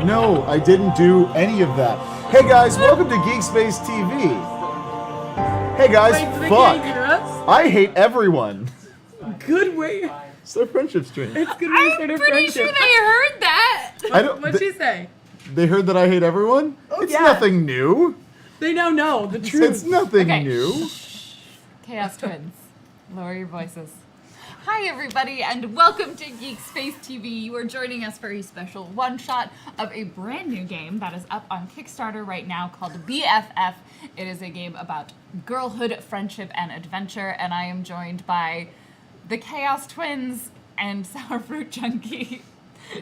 No, I didn't do any of that. Hey guys, welcome to Geek Space TV. Hey guys, Wait, fuck. They can't hear us? I hate everyone. Good way. It's their friendship stream. It's good way for I'm their pretty friendship. sure they heard that. I don't. What'd she say? They heard that I hate everyone? Oh, It's yeah. nothing new. They now know the It's truth. nothing Okay. new. Chaos Twins, lower your voices. Hi everybody and welcome to Geek Space TV. You are joining us for a special one-shot of a brand new game that is up on Kickstarter right now called BFF. It is a game about girlhood, friendship, and adventure, and I am joined by the Chaos Twins and Sour Fruit Junkie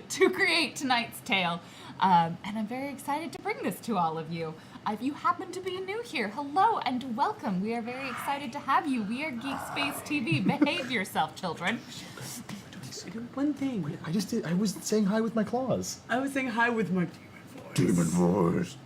to create tonight's tale. And I'm very excited to bring this to all of you. If you happen to be new here, hello and welcome. We are very excited to have you. We are Geek Space TV. Behave yourself, children. I did one thing. I just did. I was saying hi with my claws. I was saying hi with my Demon voice.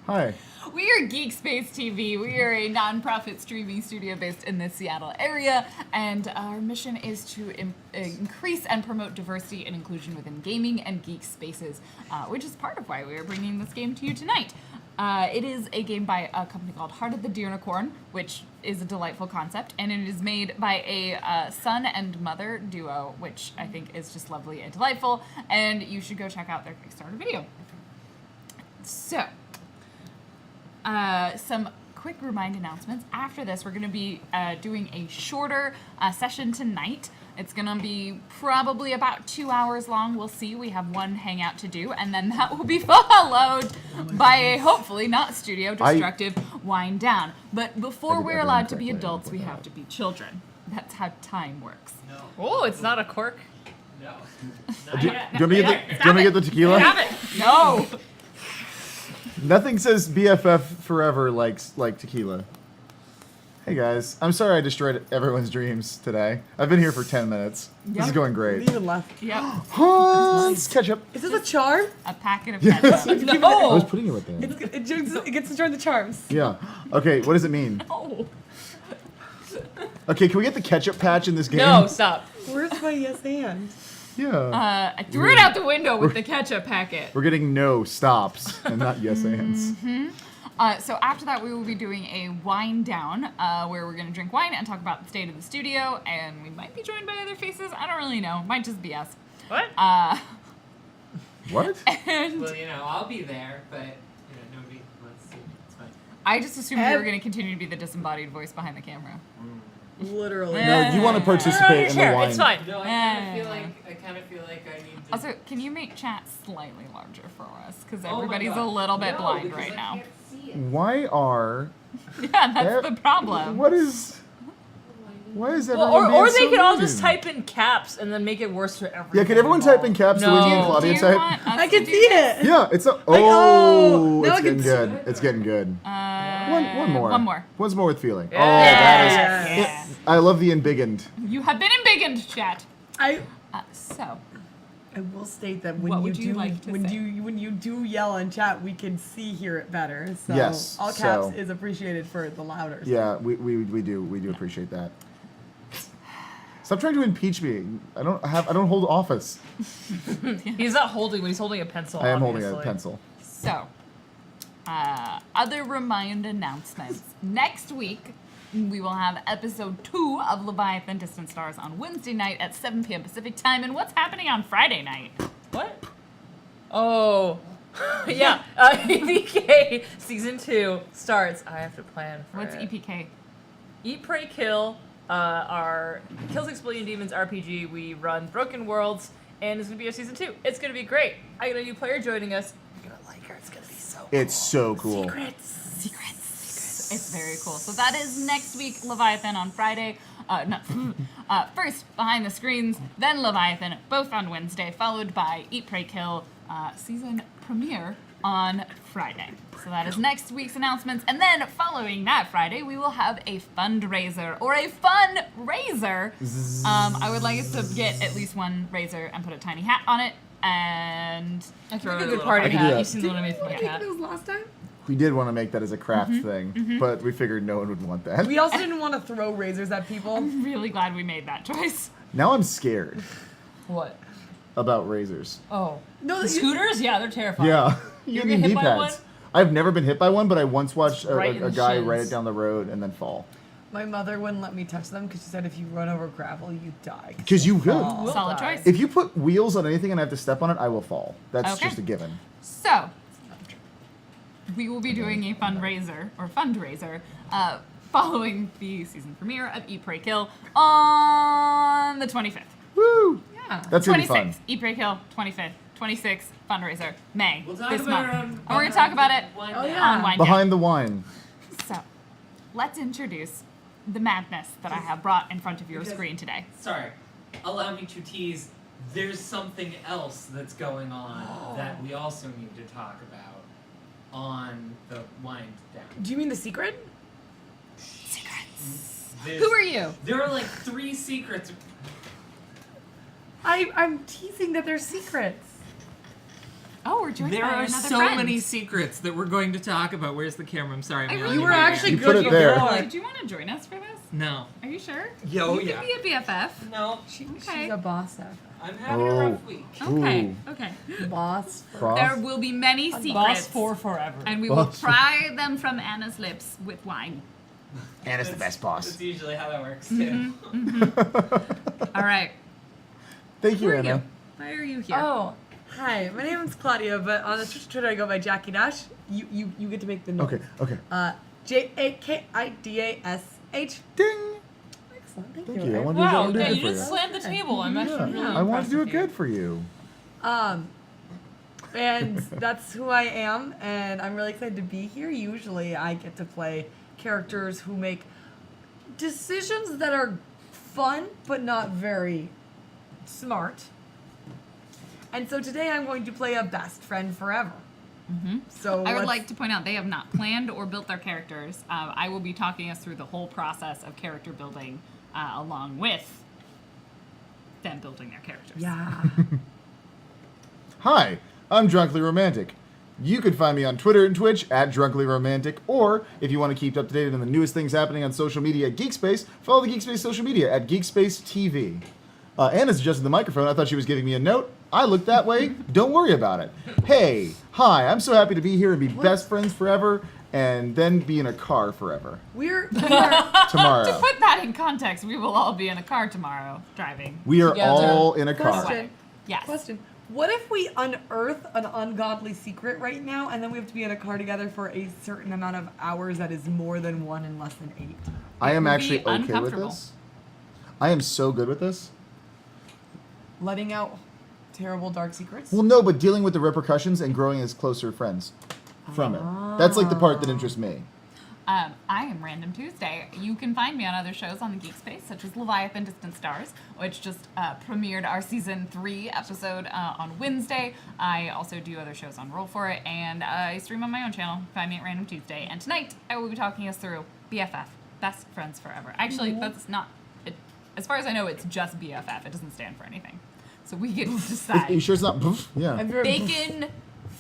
Hi. We are Geek Space TV. We are a non-profit streaming studio based in the Seattle area, and our mission is to increase and promote diversity and inclusion within gaming and geek spaces, which is part of why we are bringing this game to you tonight. It is a game by a company called Heart of the Deernicorn, which is a delightful concept, and it is made by a son and mother duo, which I think is just lovely and delightful, and you should go check out their Kickstarter video. So, some quick remind announcements. After this, we're going to be doing a shorter session tonight. It's going to be probably about 2 hours long. We'll see. We have one hangout to do, and then that will be followed by a hopefully not studio destructive wind down. But before we're allowed to be adults, we have to be children. That's how time works. Oh, it's not a cork. No. Do you want me to get the tequila? Have it. No. Nothing says BFF forever like tequila. Hey guys, I'm sorry I destroyed everyone's dreams today. I've been here for 10 minutes. This is Yep. going great. Even left. Yep. Hans ketchup. Is this a charm? A packet of Yes. ketchup. I No. was putting it with them. It gets to join the charms. Yeah. Okay, what does it mean? Oh. Okay, can we get the ketchup patch in this game? No, stop. Where's my yes and? Yeah. I threw it out the window with the ketchup packet. We're getting no stops and not yes ands. So after that, we will be doing a wine down, where we're going to drink wine and talk about the state of the studio, and we might be joined by other faces. I don't really know. Might just be us. What? What? And Well, I'll be there, but nobody wants to. It's fine. I just assumed we were going to continue to be the disembodied voice behind the camera. Literally. No, you want to participate in the Here, wine. it's fine. No, I kind of feel like I need to. Also, can you make chat slightly larger for us? Because Oh my everybody's a God. little bit No, blind because right I now. can't see it. Why are... Yeah, that's the problem. What is... Why is everyone Well, or being they so could all mean? just type in caps and then make it worse for everyone. Yeah, could everyone type in caps the way me and No. Claudia Do you type? want us I to can do see this? it. Yeah, it's a... oh, Oh, now it's I can getting see good. It's getting good. One more. One more. Once more with feeling. Yeah. Oh, that is... Yeah. I love the embiggened. You have been embiggened, chat. So, I will state that when What you would you do like to when say? you do yell in chat, we can hear it better. So Yes, all caps so- is appreciated for the louder. Yeah, we do appreciate that. Stop trying to impeach me. I don't hold office. He's not holding one, he's holding a pencil. I am holding a obviously. pencil. So, other remind announcements. Next week, we will have episode 2 of Leviathan Distant Stars on Wednesday night at 7 p.m. Pacific time. And what's happening on Friday night? What? Oh. Yeah. EPK Season 2 starts. I have to plan for What's it. EPK? Eat, Pray, Kill. Our Kills Exploding Demons RPG. We run Broken Worlds, and it's going to be our Season 2. It's going to be great. I got a new player joining us. You're going to like her. It's going to be so cool. It's so cool. Secrets. It's very cool. So that is next week, Leviathan on Friday. First, Behind the Screens, then Leviathan, both on Wednesday, followed by Eat, Pray, Kill season premiere on Friday. So that is next week's announcements. And then following that Friday, we will have a fundraiser or a fun raiser. I would like us to get at least one raiser and put a tiny hat on it. And I throw think a it good a party I can do hat. that. You've seen the one I made for my Did cat. those last time? We did want to make that as a craft thing, but we figured no one would want that. We also didn't want to throw razors at people. I'm really glad we made that choice. Now I'm scared. What? about razors. Oh. No, The you- scooters? Yeah, they're terrifying. Yeah, You you ever need get knee hit by one? pads. I've never been hit by one, but I once watched Right in a the guy shins. ride it down the road and then fall. My mother wouldn't let me touch them because she said if you run over gravel, you die. 'Cause you will. fall. Will Solid die. choice. If you put wheels on anything and I have to step on it, I will fall. That's Okay. just a given. So, we will be doing a fundraiser following the season premiere of Eat, Pray, Kill on the 25th. Woo! Yeah. That's gonna be fun. 26th, Eat, Pray, Kill, 25th. 26th, fundraiser, May, We'll talk this about month. it on. And we're going to talk about it One Oh, day. yeah. on Wine Day. Behind the wine. So, let's introduce the madness that I have brought in front of your Because- screen today. Sorry. Allow me to tease. There's something else that's going on that we also need to talk about on the wind down. Do you mean the secret? Secrets. There's- Who are you? There are like 3 secrets. I'm teasing that they're secrets. Oh, we're joined There by are another so friend. many secrets that we're going to talk about. Where's the camera? I'm sorry. I'm I yelling really You were at actually You good put it there. before. Did you want to join us for this? No. Are you sure? Yo, you yeah. can be a BFF. No. She's Okay. a boss of I'm having a rough week. Okay, Ooh. okay. boss. Cross. There will be many Boss secrets, for forever. and we will Boss. pry them from Anna's lips with wine. Anna's the best boss. That's usually how that works too. All right. Thank Who you, are Anna. you? Why are you here? Oh, hi. My name is Claudia, but on the Twitter I go by Jackie Dash. You get to make the noise. Okay. JAKIDASH. Ding! Excellent. Thank Thank you. you. I wanted Wow, to yeah, do you good for just you. slammed the table. I'm actually really I wanted to do it impressed with good for you. And that's who I am, and I'm really excited to be here. Usually I get to play characters who make decisions that are fun, but not very smart. And so today I'm going to play a best friend forever. So I would let's- like to point out they have not planned or built their characters. I will be talking us through the whole process of character building along with them building their characters. Yeah. Hi, I'm Drunkly Romantic. You can find me on Twitter and Twitch at Drunkly Romantic, or if you want to keep up to date on the newest things happening on social media at Geekspace, follow the Geekspace social media at Geekspace TV. Anna's adjusted the microphone. I thought she was giving me a note. I look that way. Don't worry about it. Hey, hi, I'm so happy to be here and be best friends forever, and then be in a car forever. we are Tomorrow. To put that in context, we will all be in a car tomorrow driving. We are Together. all in a car. Question. Yes. Question. What if we unearth an ungodly secret right now, and then we have to be in a car together for a certain amount of hours that is more than 1 and less than 8? I am would be actually okay with uncomfortable. this. I am so good with this. Letting out terrible dark secrets? Well, no, but dealing with the repercussions and growing as closer friends from it. That's like the part that interests me. I am Random Tuesday. You can find me on other shows on the Geek Space, such as Leviathan Distant Stars, which just premiered our season 3 episode on Wednesday. I also do other shows on Roll For It, and I stream on my own channel. Find me at Random Tuesday. And tonight, I will be talking us through BFF, Best Friends Forever. Actually, that's not. As far as I know, it's just BFF. It doesn't stand for anything. So we get to Are you decide. sure it's not? Yeah. I'm very- Bacon,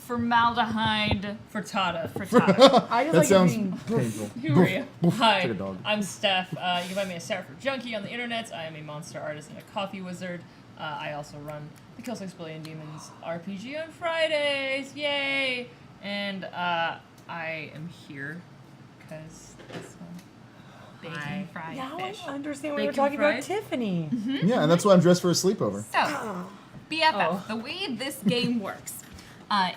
formaldehyde, Frittata. frittata. I just That like sounds it being painful. Who are you? Hi, like a dog. I'm Steph. You can find me at Starford Junkie on the internet. I am a monster artist and a coffee wizard. I also run the Kill 6 Billion Demons RPG on Fridays. Yay! And I am here because that's Bacon fried Now fish. I understand why you're Bacon talking fries? about Tiffany. Yeah, and that's why I'm dressed for a sleepover. So, BFF, Oh. the way this game works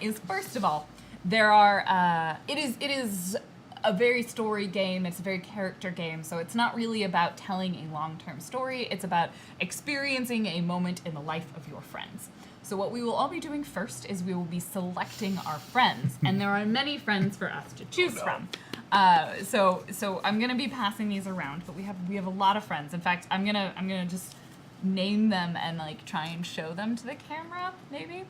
is first of all, there are it is a very story game. It's a very character game. So it's not really about telling a long-term story. It's about experiencing a moment in the life of your friends. So what we will all be doing first is we will be selecting our friends, and there are many friends for us to choose from. So I'm gonna be passing these around, but we have a lot of friends. In fact, I'm gonna just name them and like try and show them to the camera. Maybe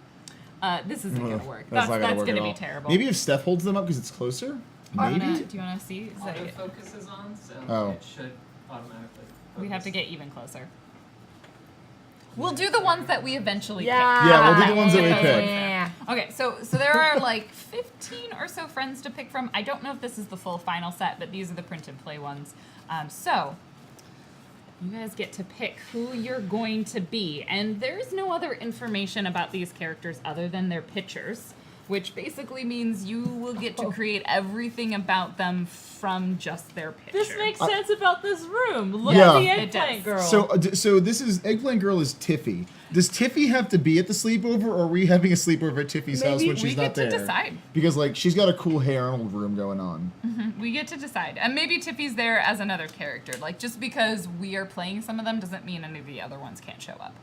this isn't gonna work. That's not that's work gonna at be all. terrible. Maybe if Steph holds them up because it's closer. Maybe. Do you wanna see? Is that it? Autofocus is on, so Oh. it should automatically. We have to focus. get even closer. We'll do the ones that we eventually pick. Yeah, we'll do the ones that we Yeah. pick. Yeah. Okay, so there are like 15 or so friends to pick from. I don't know if this is the full final set, but these are the print and play ones. So you guys get to pick who you're going to be. And there's no other information about these characters other than their pictures, which basically means you will get to create everything about them from just their picture. This makes sense about this room. Look Yeah. at the It eggplant does. girl. So this is Eggplant Girl is Tiffy. Does Tiffy have to be at the sleepover, or are we having a sleepover at Tiffy's house Maybe when she's we not get to there? decide. Because like she's got a cool Hey Arnold room going on. We get to decide. And maybe Tiffy's there as another character. Like, just because we are playing some of them doesn't mean any of the other ones can't show up.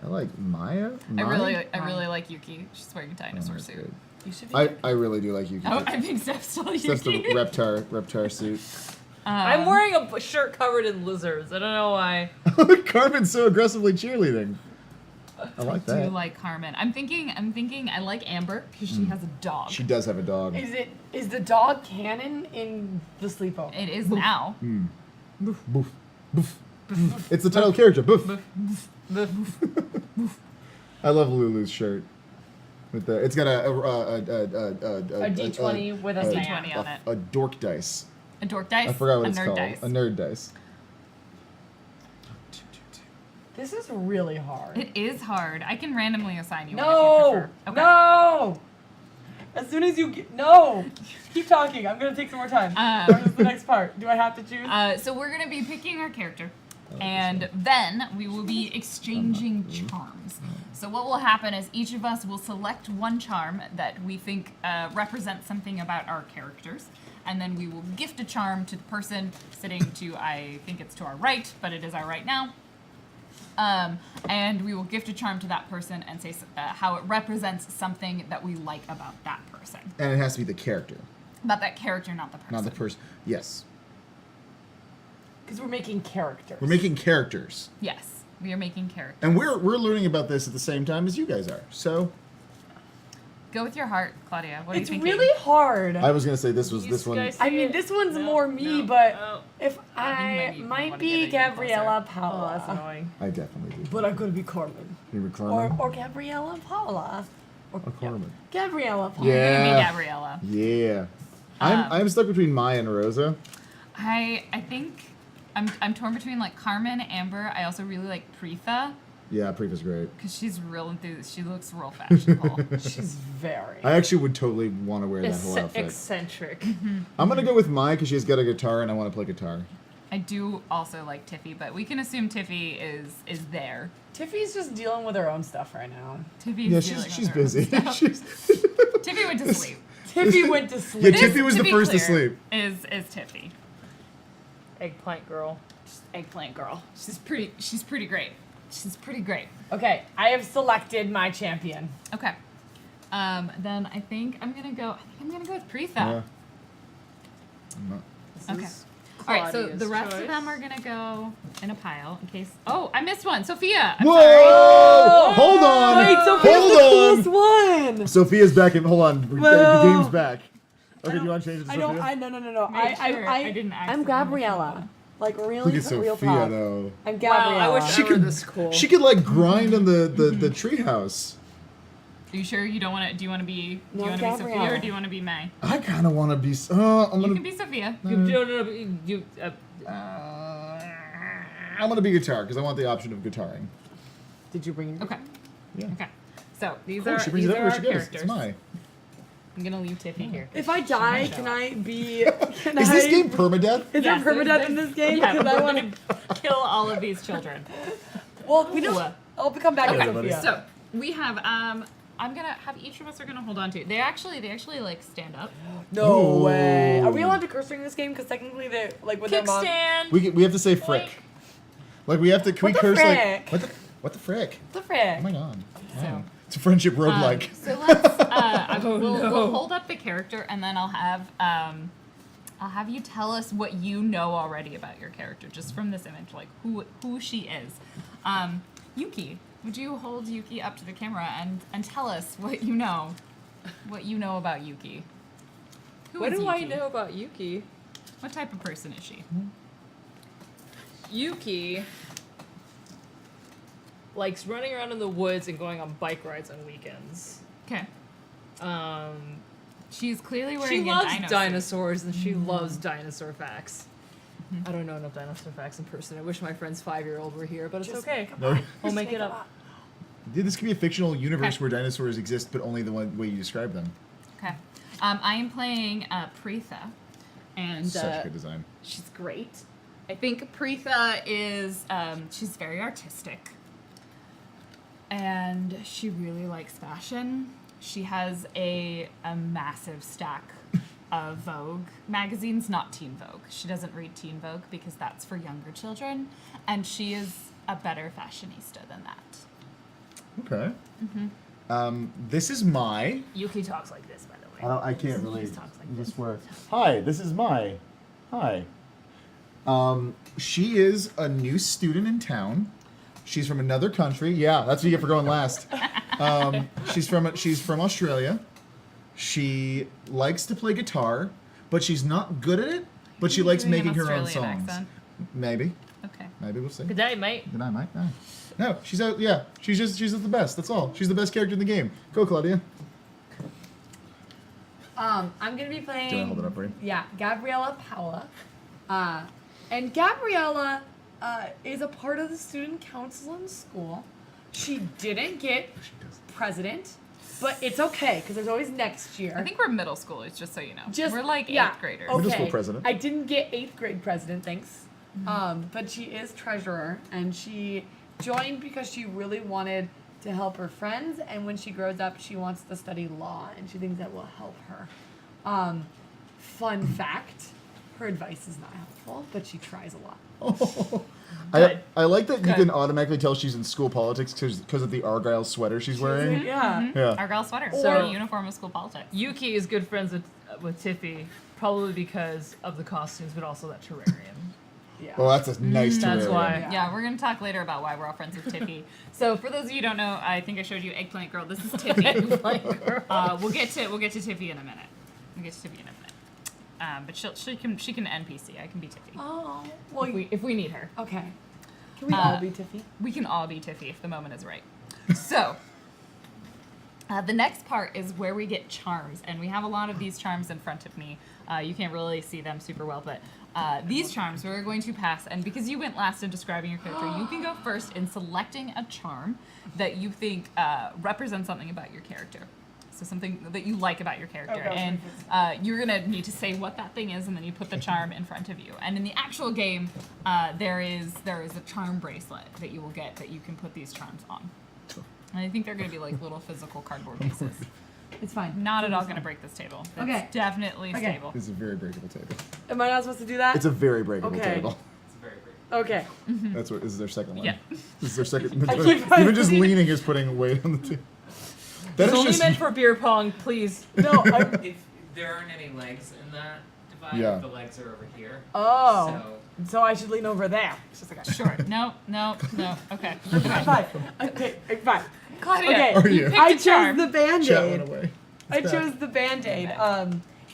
I like Maya. I Maya? really like Yuki. She's wearing a dinosaur that's suit. good. You should be. I really do like Yuki. Oh, I think Steph's still Yuki. That's the Reptar suit. I'm wearing a shirt covered in lizards. I don't know why. Carmen's so aggressively cheerleading. I like I that. do like Carmen. I'm thinking I like Amber because she has a dog. She does have a dog. Is the dog canon in the sleepover? It is now. Boof. Boof. It's the title character. Boof. I love Lulu's shirt. With the, it's got a D20 with a D20 stamp. on it. a dork dice. A dork dice. I forgot what a it's nerd called. dice. A nerd dice. This is really hard. It is hard. I can randomly assign you one if No! you prefer. Okay. No! As soon as you get. No! Keep talking. I'm going to take some more time. What is the next part? Do I have to choose? So we're gonna be picking our character, and then we will be exchanging charms. So what will happen is each of us will select one charm that we think represents something about our characters, and then we will gift a charm to the person sitting to, I think it's to our right, but it is our right now. And we will gift a charm to that person and say how it represents something that we like about that person. And it has to be the character, About that character, not the person. not the person. Yes. Because we're making characters. We're making characters. Yes, we are making characters. And we're learning about this at the same time as you guys are. So Go with your heart, Claudia. What are you It's thinking? really hard. I was gonna say this was You this one. guys I see mean, it? this one's No, more me, no, but no. if might I be- might wanna be get even Gabriella closer. Oh, that's Paula. annoying. I definitely do. But I'm gonna be Carmen. You were Carmen. Or Gabriella Paula. Or Carmen. Gabriella Paula. You're gonna be Yeah. Gabriella. Yeah. I'm stuck between Maya and Rosa. I think I'm torn between like Carmen, Amber. I also really like Preetha Yeah, Preetha's great. because she's real enthused. She looks real fashionable. She's very. I actually would totally want to wear that whole outfit. Eccentric. I'm gonna go with Maya because she's got a guitar and I want to play guitar. I do also like Tiffy, but we can assume Tiffy is there. Tiffy's just dealing with her own stuff right now. Tiffy's Yeah, dealing with she's her own busy. stuff. she's Tiffy went to sleep. Tiffy went to sleep. Yeah, This, Tiffy was to the be first to clear, sleep. Is Tiffy. Eggplant girl. Just eggplant girl. She's pretty great. She's pretty great. Okay, I have selected my champion. Okay. Then I think I'm gonna go with Preetha. Yeah. I'm not- Okay. All right, so Claudia's the rest choice. of them are gonna go in a pile in case. Oh, I missed one. Sophia. I'm Whoa! sorry. Hold on! Wait, Sophia's Hold the on! coolest one. Sophia's back and hold on. The Whoa. game's back. Okay, do you want to change it to I Sophia? don't. No. Make sure I didn't I'm accidentally Gabriella. Like really, Look at real Sophia talk. though. I'm Wow, Gabriella. I wish She I were could- this cool. She could like grind on the treehouse. Are you sure you don't want to? Do you want to be? Do No, you want to be Sophia Gabriella. or do you want to be May? I kind of want to be. I'm You gonna. can be Sophia. I'm gonna be guitar because I want the option of guitaring. Did you bring? Okay. Yeah. Okay. So these Cool, are she brings these it are everywhere our she goes. characters. It's my. I'm gonna leave Tiffy here. If I die, can I be? Can Is I? this game permadeath? Is Yes, there permadeath there's- in this game? Yeah, Because I we're want to. gonna kill all of these children. Well, we Ooh. don't. I'll come back Okay, to buddy. Sophia. So we have I'm gonna have each of us are gonna hold on to. They actually like stand up. No Ooh. way. Are we allowed to curse during this game? Because technically they're like with their mom. Kickstand. We have to say frick. Like we have to. Can What we the curse frick? like what the frick? The Oh frick. my god. So- Wow. It's a friendship roguelike. So let's Oh, we'll no. hold up the character and then I'll have you tell us what you know already about your character just from this image, like who she is. Yuki, would you hold Yuki up to the camera and tell us what you know about Yuki? Who What is do I Yuki? know about Yuki? What type of person is she? Yuki likes running around in the woods and going on bike rides on weekends. Okay. She's clearly wearing She a loves dino suit. dinosaurs and she loves dinosaur facts. I don't know enough dinosaur facts in person. I wish my friend's 5-year-old were here, but it's Just okay. No. We'll make it up. Dude, this could be a fictional universe Okay. where dinosaurs exist, but only the one way you describe them. Okay. I am playing Preetha, and Such good design. she's great. I think Preetha is she's very artistic, and she really likes fashion. She has a massive stack of Vogue magazines, not Teen Vogue. She doesn't read Teen Vogue because that's for younger children, and she is a better fashionista than that. Okay. This is my. Yuki talks like this, by the way. I can't really. He talks like this. Swear. Hi, this is my. Hi. She is a new student in town. She's from another country. Yeah, that's what you get for going last. She's from Australia. She likes to play guitar, but she's not good at it. But she likes Doing an making her own Australian songs. accent. Maybe Okay. we'll see. Good day, mate. Then I might. No, she's out. Yeah, she's just the best. That's all. She's the best character in the game. Go, Claudia. I'm gonna be playing. Do you want to hold it up for you? Yeah, Gabriella Paula. And Gabriella is a part of the student council in school. She didn't get president, but it's okay because there's always next year. I think we're middle schoolers, just so you know. Just we're like yeah, 8th graders. Okay. Middle school president. I didn't get 8th grade president, thanks. But she is treasurer, and she joined because she really wanted to help her friends, and when she grows up, she wants to study law, and she thinks that will help her. Fun fact, her advice is not helpful, but she tries a lot. I like that you Good. can automatically tell she's in school politics because of the Argyle sweater she's wearing. Yeah. Yeah. Argyle sweater. Or- So uniform of school politics. Yuki is good friends with Tiffy, probably because of the costumes, but also that terrarium. Yeah. Well, that's a nice That's terrarium. why. Yeah. Yeah, we're going to talk later about why we're all friends with Tiffy. So for those of you who don't know, I think I showed you Eggplant Girl. This is Tiffy. We'll get to Tiffy in a minute. But she can NPC. I can be Tiffy. Oh. Well, If we need her. okay. Can we all be Tiffy? We can all be Tiffy if the moment is right. So, the next part is where we get charms, and we have a lot of these charms in front of me. You can't really see them super well, but these charms we're going to pass, and because you went last in describing your character, you can go first in selecting a charm that you think represents something about your character. So something that you like about your character, Okay. and you're gonna need to say what that thing is, and then you put the charm in front of you. And in the actual game, there is a charm bracelet that you will get that you can put these charms on. And I think they're gonna be like little physical cardboard pieces. It's fine. Not at all gonna break this table. It's Okay. definitely Okay. stable. It's a very breakable table. Am I not supposed to do that? It's a very breakable Okay. table. It's very great. Okay. That's what this is their second one. Yeah. This is their second. I keep Even just leaning is putting weight on the table. That It's is only just meant for beer pong, please. No. If there aren't any legs in that divide, Yeah. the legs are over here. Oh. So So I should lean over there. It's just like a Sure. No. Okay. fine. Okay, fine. Claudia, Okay. Are you? picked I a chose charm. the chat went Band-Aid. away. I chose the Band-Aid.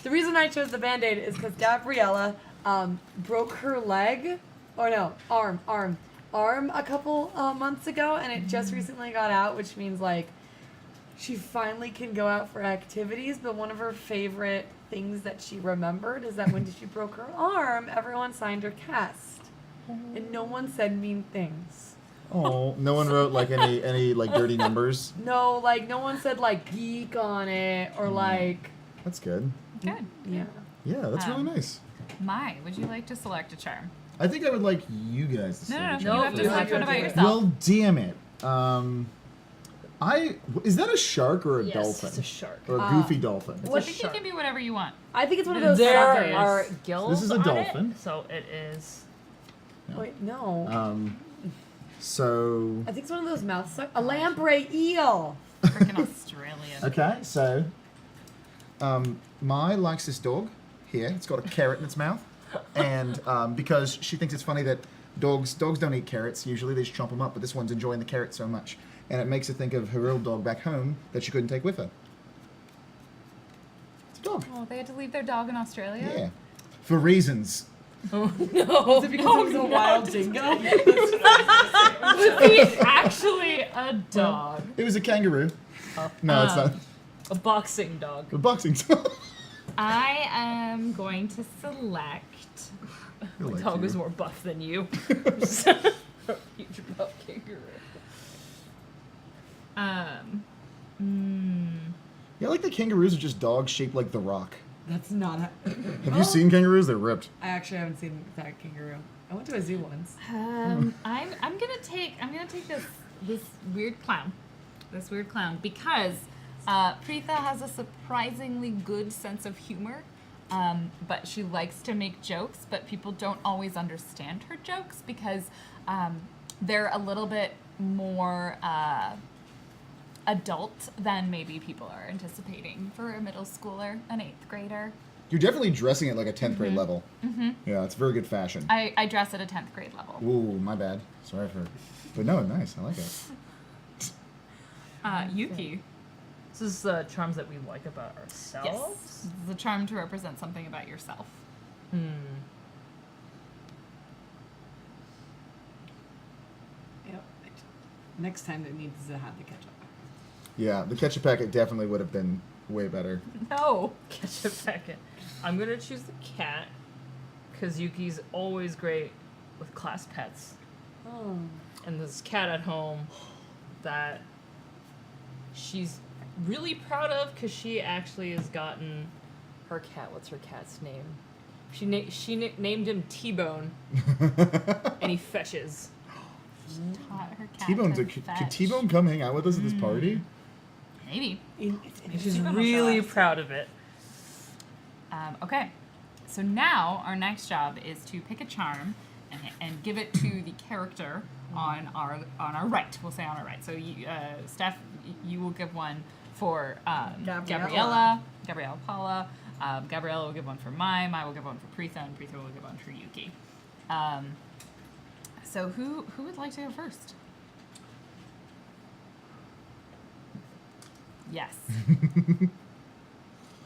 The reason I chose the Band-Aid is because Gabriella broke her leg, or no, arm a couple months ago, and it just recently got out, which means like she finally can go out for activities. But one of her favorite things that she remembered is that when she broke her arm, everyone signed her cast, and no one said mean things. Oh, no one wrote like any like dirty numbers. No, like no one said like geek on it or like That's good. Good. yeah. Yeah, that's really Um, nice. Mai, would you like to select a charm? I think I would like you guys to say. No. which You one. have to you select have one to about do it. yourself. Well, damn it. Is that a shark or a Yes, dolphin? it's a shark. Or a goofy dolphin? I What think shark? it can be whatever you want. I think it's one of those There suckers. are gills. This is a on dolphin. It, so it is. Wait, no. So I think it's one of those mouth suck. A lamprey eel. Freaking Australian. okay, so Mai likes this dog here. It's got a carrot in its mouth, and because she thinks it's funny that dogs don't eat carrots. Usually they just chomp them up, but this one's enjoying the carrot so much, and it makes her think of her real dog back home that she couldn't take with her. It's a dog. Oh, they had to leave their dog in Australia? Yeah, for reasons. Is it because it was a wild dingo? Was he actually a dog? It was a kangaroo. No, it's not. A boxing dog. A boxing dog. I am going to select He'll My like dog you. was more buff than you. Huge buff kangaroo. Yeah, I like the kangaroos are just dogs shaped like The Rock. That's not. Have you seen kangaroos? They're ripped. I actually haven't seen that kangaroo. I went to a zoo once. I'm gonna take this weird clown. This weird clown because Preetha has a surprisingly good sense of humor. But she likes to make jokes, but people don't always understand her jokes because they're a little bit more adult than maybe people are anticipating for a middle schooler, an 8th grader. You're definitely dressing at like a 10th grade level. Mm-hmm. Yeah, it's very good fashion. I dress at a 10th grade level. Ooh, my bad. Sorry for... But no, nice. I like it. Yuki. This is the charms that we like about ourselves. Yes. This is a charm to represent something about yourself. Yep. Next time it needs to have the ketchup. Yeah, the ketchup packet definitely would have been way better. No. Ketchup packet. I'm gonna choose the cat because Yuki's always great with class pets. Oh. And this cat at home that she's really proud of because she actually has gotten her cat. What's her cat's name? She named him T-Bone, and he fetches. Taught her cat T-Bone's to could fetch. T-Bone come hang out with us at this party? Maybe. And she's really proud of it. Okay. So now our next job is to pick a charm and give it to the character on our right. We'll say on our right. So you, Steph, you will give one for Gabriella Paula. Gabriella will give one for Mai will give one for Preetha, and Preetha will give one for Yuki. So who would like to go first? Yes.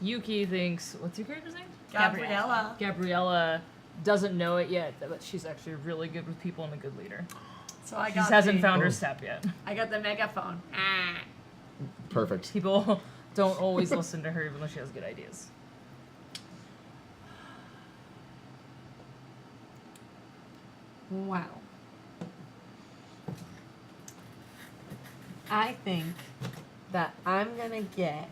Yuki thinks, what's your character's name? Gabriella. Gabriella doesn't know it yet, but she's actually really good with people and a good leader. So I She got. hasn't found her Oh. step yet. I got the megaphone. Perfect. People don't always listen to her even though she has good ideas. Wow. I think that I'm gonna get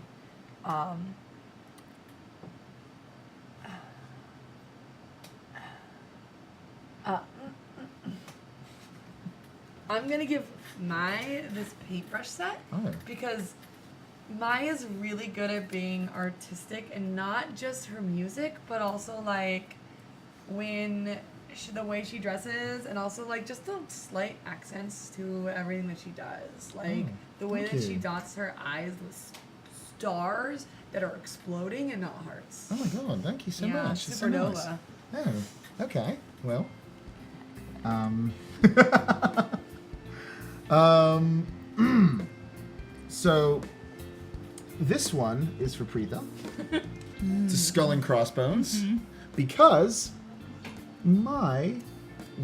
I'm gonna give Mai this paintbrush set Oh. because Mai is really good at being artistic and not just her music, but also like when the way she dresses and also like just the slight accents to everything that she does. Like Oh, the way thank that she you. dots her eyes with stars that are exploding and not hearts. Oh my god, thank you so yeah, much. It's so nice. supernova. Oh, okay. Well. So this one is for Preetha. It's a skull and crossbones. Because Mai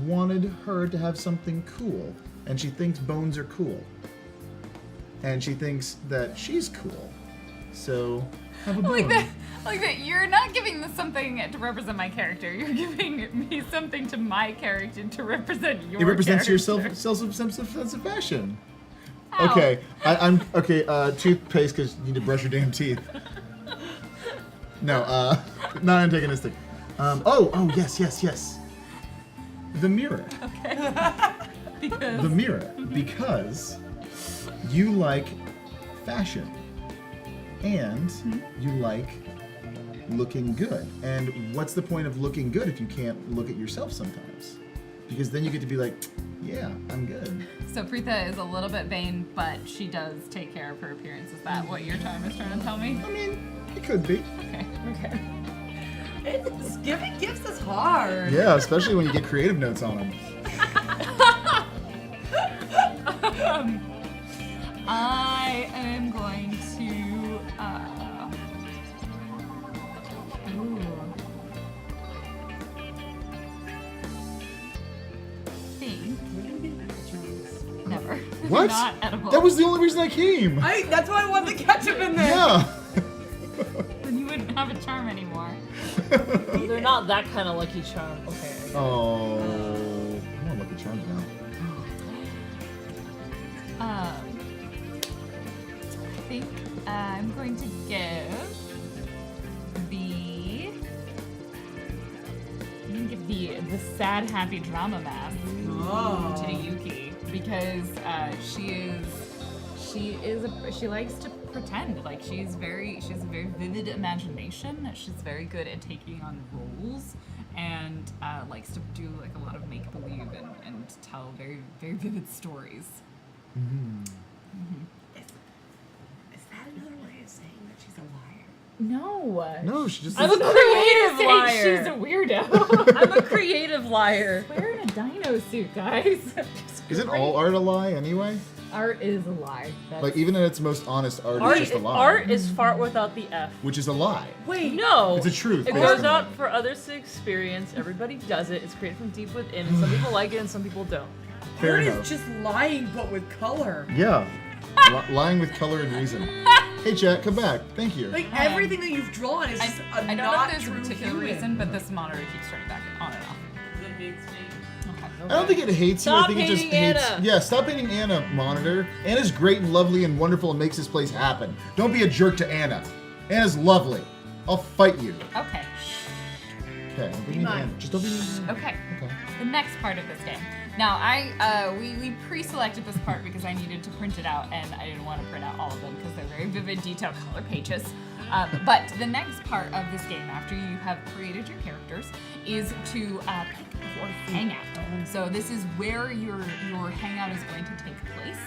wanted her to have something cool. And she thinks bones are cool. And she thinks that she's cool. So have a bone. Like that you're not giving this something to represent my character. You're giving me something to my character to represent your It represents your character. sense of fashion. Ow. Okay, I'm okay. Toothpaste because you need to brush your damn teeth. No, not antagonistic. Yes. The mirror. Because The mirror, because you like fashion and you like looking good. And what's the point of looking good if you can't look at yourself sometimes? Because then you get to be like, yeah, I'm good. so Preetha is a little bit vain, but she does take care of her appearance. Is that what your charm is trying to tell me? I mean, it could be. Okay. Giving gifts is hard. Yeah, especially when you get creative notes on them. I am going to. Think. Never. What? Not edible. That was the only reason I came. That's why I want the ketchup in there. Yeah. Then you wouldn't have a charm anymore. They're not that kind of lucky charm. Okay, I Oh, I want to look at Charms now. I think I'm going to give the sad happy drama mask to Yuki because she likes to pretend. Like she has a very vivid imagination. She's very good at taking on roles and likes to do like a lot of make believe and tell very very vivid stories. Is that another way of saying that she's a liar? No. No, she just. I'm a creative Saying liar. She's a weirdo. I'm a creative liar. Wearing a dino suit, guys. Isn't all art a lie anyway? Art is a lie. That's Like even in its most honest art, Art, it's just a lie. art is fart without the F. Which is a lie. Wait, No. It's a truth. It based goes on out that. for others to experience. Everybody does it. It's created from deep within. And some people like it and some people don't. Fair art enough. is just lying but with color. Yeah. Lying with color and reason. Hey, chat, come back. Thank you. Like everything that you've drawn is just a I don't know not if there's a true particular human. reason, but this monitor keeps turning back on and off. It hates me. Okay. I don't think it hates you. I Stop think it just hating hates. Anna. Yeah, stop hating Anna, monitor. Anna's great and lovely and wonderful and makes this place happen. Don't be a jerk to Anna. Anna's lovely. I'll fight you. Okay. Okay, don't be mean to mine. Anna. Just don't be mean to Anna. Okay. Okay. The next part of this game. Now, we pre-selected this part because I needed to print it out, and I didn't want to print out all of them because they're very vivid, detailed color pages. But the next part of this game, after you have created your characters, is to pick your hangout. So this is where your hangout is going to take place.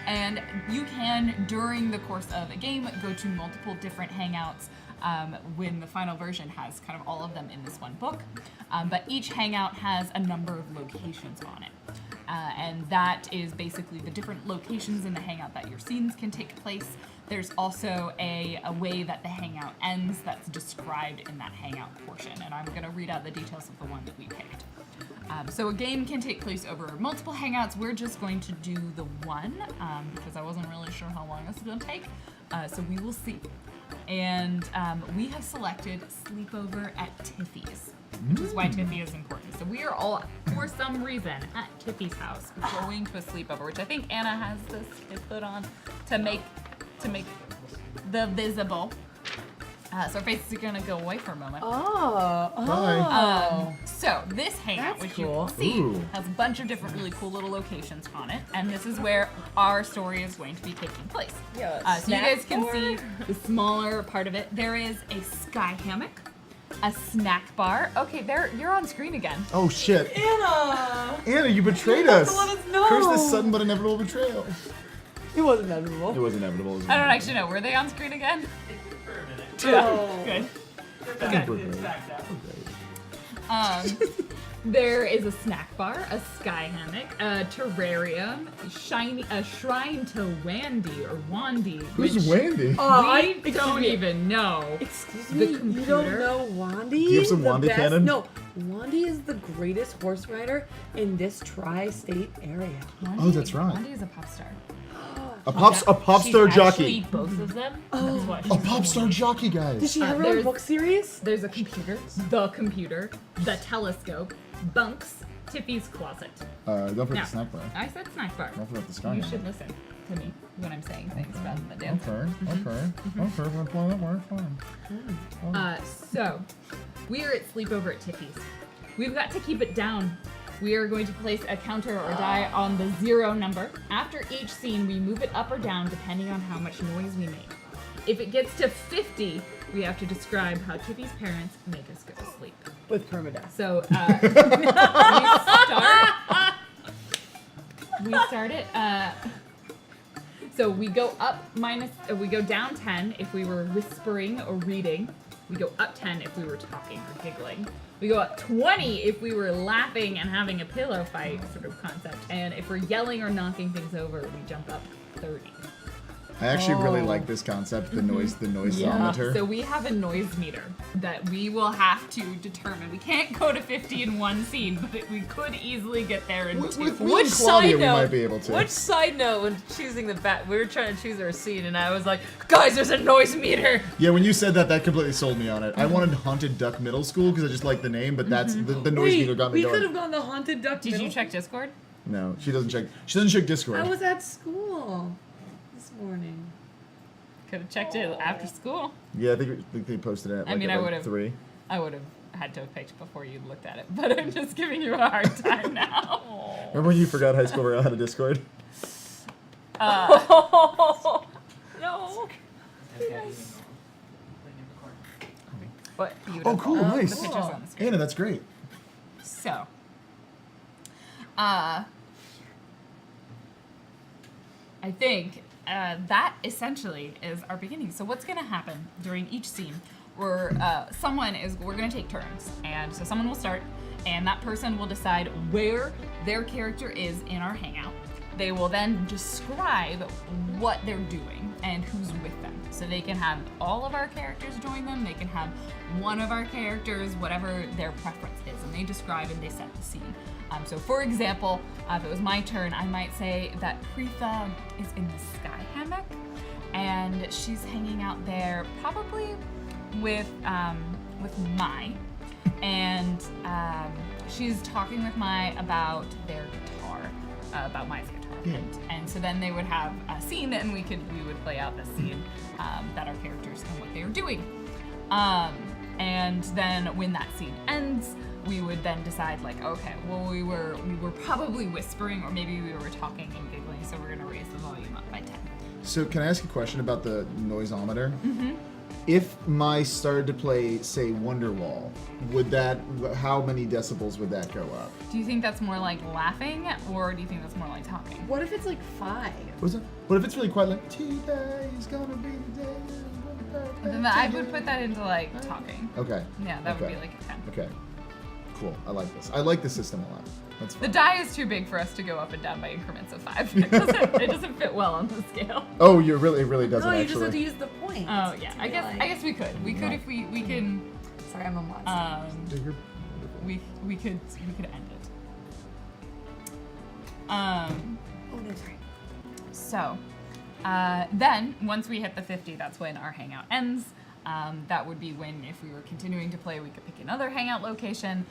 And you can, during the course of a game, go to multiple different hangouts when the final version has kind of all of them in this one book. But each hangout has a number of locations on it. And that is basically the different locations in the hangout that your scenes can take place. There's also a way that the hangout ends that's described in that hangout portion. And I'm going to read out the details of the one that we picked. So a game can take place over multiple hangouts. We're just going to do the one because I wasn't really sure how long this is going to take. So we will see. And we have selected Sleepover at Tiffy's, which is why Tiffy is important. So we are all, for some reason, at Tiffy's house going to a sleepover, which I think Anna has this kit put on to make the visible. So our faces are gonna go away for a moment. Oh. So this hangout, That's which cool. you can see, Ooh. has a bunch of different really cool little locations on it, and this is where our story is going to be taking place. Yeah, So you guys can see the smaller part of it. There is a sky hammock, a snack bar. Okay, you're on screen again. Oh shit. Anna! Anna, you betrayed You have us. to let us know. Curse this sudden but inevitable betrayal. It wasn't inevitable. It was inevitable. It was I don't actually know. Were they on screen again? For a minute. Oh. Good. I think we're It's great. back down. There is a snack bar, a sky hammock, a terrarium, a shrine to Wandy or Wandy. Who's which Wandy? we don't even know. Excuse The me, you don't computer? know Wandy? Do you have some The Wandy best- cannon? No, Wandy is the greatest horse rider in this tri-state area. Oh, that's right. Wandy is a pop star. A pop She's star actually jockey. both of them. Oh. That's what A she's pop star jockey, Did guys. she have her there's- own book series? There's a computer, the telescope, bunks, Tiffy's closet. Don't forget Now, the snack bar. I said snack bar. Don't forget the sky You hammock. should listen to me when I'm saying things rather than dance. Okay. We're playing that more. Fine. So, we are at Sleepover at Tiffy's. We've got to keep it down. We are going to place a counter or die on the 0 number. After each scene, we move it up or down depending on how much noise we make. If it gets to 50, we have to describe how Tiffy's parents make us go to sleep. With permadeath. So, we start it, so we go up we go down 10 if we were whispering or reading. We go up 10 if we were talking or giggling. We go up 20 if we were laughing and having a pillow fight sort of concept. And if we're yelling or knocking things over, we jump up 30. I actually really Oh. like this concept, the noisometer. So we have a noise meter that we will have to determine. We can't go to 50 in one scene, but we could easily get there in With two. me Which and Claudia, side we note? might be able to. Which side note when choosing the we were trying to choose our scene, and I was like, guys, there's a noise meter. Yeah, when you said that, that completely sold me on it. I wanted Haunted Duck Middle School because I just like the name, but that's the noise meter got me we going. could have gone to Haunted Duck. Did you Middle. check Discord? No, she doesn't check. She doesn't check Discord. I was at school this morning. Could have checked it after school. Yeah, I think they posted it. At, I like, mean, at, I like, would've- 3. I would have had to have picked before you looked at it, but I'm just giving you a hard time now. Remember when you forgot high school had a Discord? No. But beautiful. Oh, cool, nice. The pictures on the screen. Anna, that's great. So, I think that essentially is our beginning. So what's going to happen during each scene? We're going to take turns, and so someone will start, and that person will decide where their character is in our hangout. They will then describe what they're doing and who's with them. So they can have all of our characters join them. They can have one of our characters, whatever their preference is, and they describe and they set the scene. So for example, if it was my turn, I might say that Preetha is in the sky hammock, and she's hanging out there probably with Mai, and she's talking with Mai about their guitar, about Mai's guitar. Yeah. And so then they would have a scene, and we would play out the scene that our characters and what they were doing. And then when that scene ends, we would then decide, like, okay, well, we were probably whispering, or maybe we were talking and giggling, so we're gonna raise the volume up by 10. So can I ask a question about the noisometer? Mm-hmm. If Mai started to play, say, Wonderwall, how many decibels would that go up? Do you think that's more like laughing, or do you think that's more like talking? What if it's like 5? What if it's really quiet, like, today is gonna be the day. Then I would put that into like talking. Okay. Yeah, that would Okay. be like a 10. Okay. Cool. I like this. I like the system a lot. That's The fun. die is too big for us to go up and down by increments of 5. It doesn't fit well on the scale. Oh, it really doesn't No, you actually. just have to use the point. Oh yeah, I guess we could. We could if we can. Sorry, I'm a monster. We could end it. Oh no, sorry. So, then once we hit the 50, that's when our hangout ends. That would be when, if we were continuing to play, we could pick another hangout location,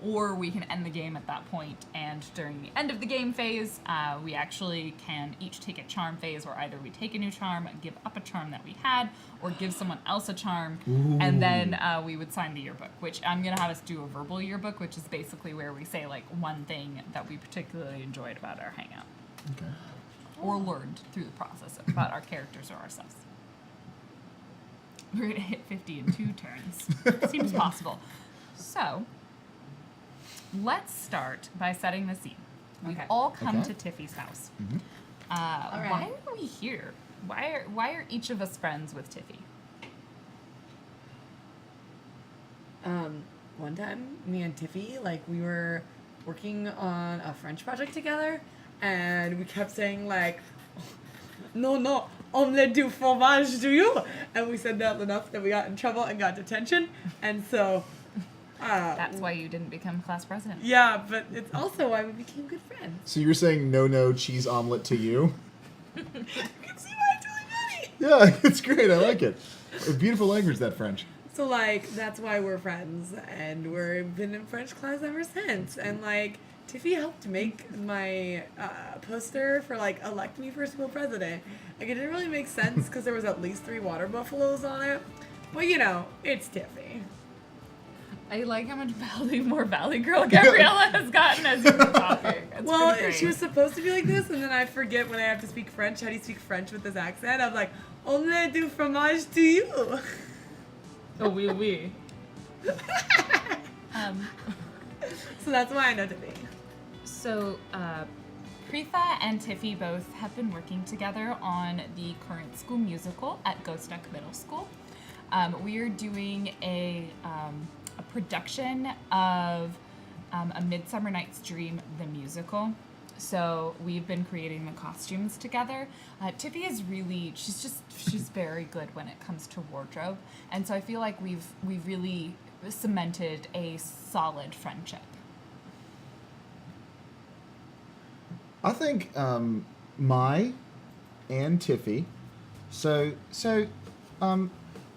or we can end the game at that point. And during the end of the game phase, we actually can each take a charm phase, where either we take a new charm, give up a charm that we had, or give someone else a charm, and then we would sign the yearbook, which I'm going to have us do a verbal yearbook, which is basically where we say like one thing that we particularly enjoyed about our hangout. Okay. Or learned through the process about our characters or ourselves. We're gonna hit 50 in 2 turns. Seems possible. So, let's start by setting the scene. We've Okay. all come Okay. to Tiffy's house. Mhm. Why right. are we here? Why are each of us friends with Tiffy? One time, me and Tiffy, like, we were working on a French project together, and we kept saying, like, no, omelette du fromage, do you? And we said that enough that we got in trouble and got detention, and so... That's why you didn't become class president. Yeah, but it's also why we became good friends. So you're saying no cheese omelet to you? You can see why it's really funny! Yeah, it's great. I like it. A beautiful language, that French. So, like, that's why we're friends, and we've been in French class ever since. And, like, Tiffy helped make my poster for, like, elect me for school president. Like, it didn't really make sense because there was at least 3 water buffaloes on it. But, you know, it's Tiffy. I like how much more Valley Girl Gabriella has gotten as you've been talking. It's Well, been great. she was supposed to be like this, and then I forget when I have to speak French. How do you speak French with this accent? I'm like, omelette du fromage to you. Oh, oui. So that's why I know Tiffy. So, Preetha and Tiffy both have been working together on the current school musical at Ghost Duck Middle School. We are doing a production of A Midsummer Night's Dream, the musical. So we've been creating the costumes together. Tiffy is really, she's very good when it comes to wardrobe. And so I feel like we've really cemented a solid friendship. I think Mai and Tiffy.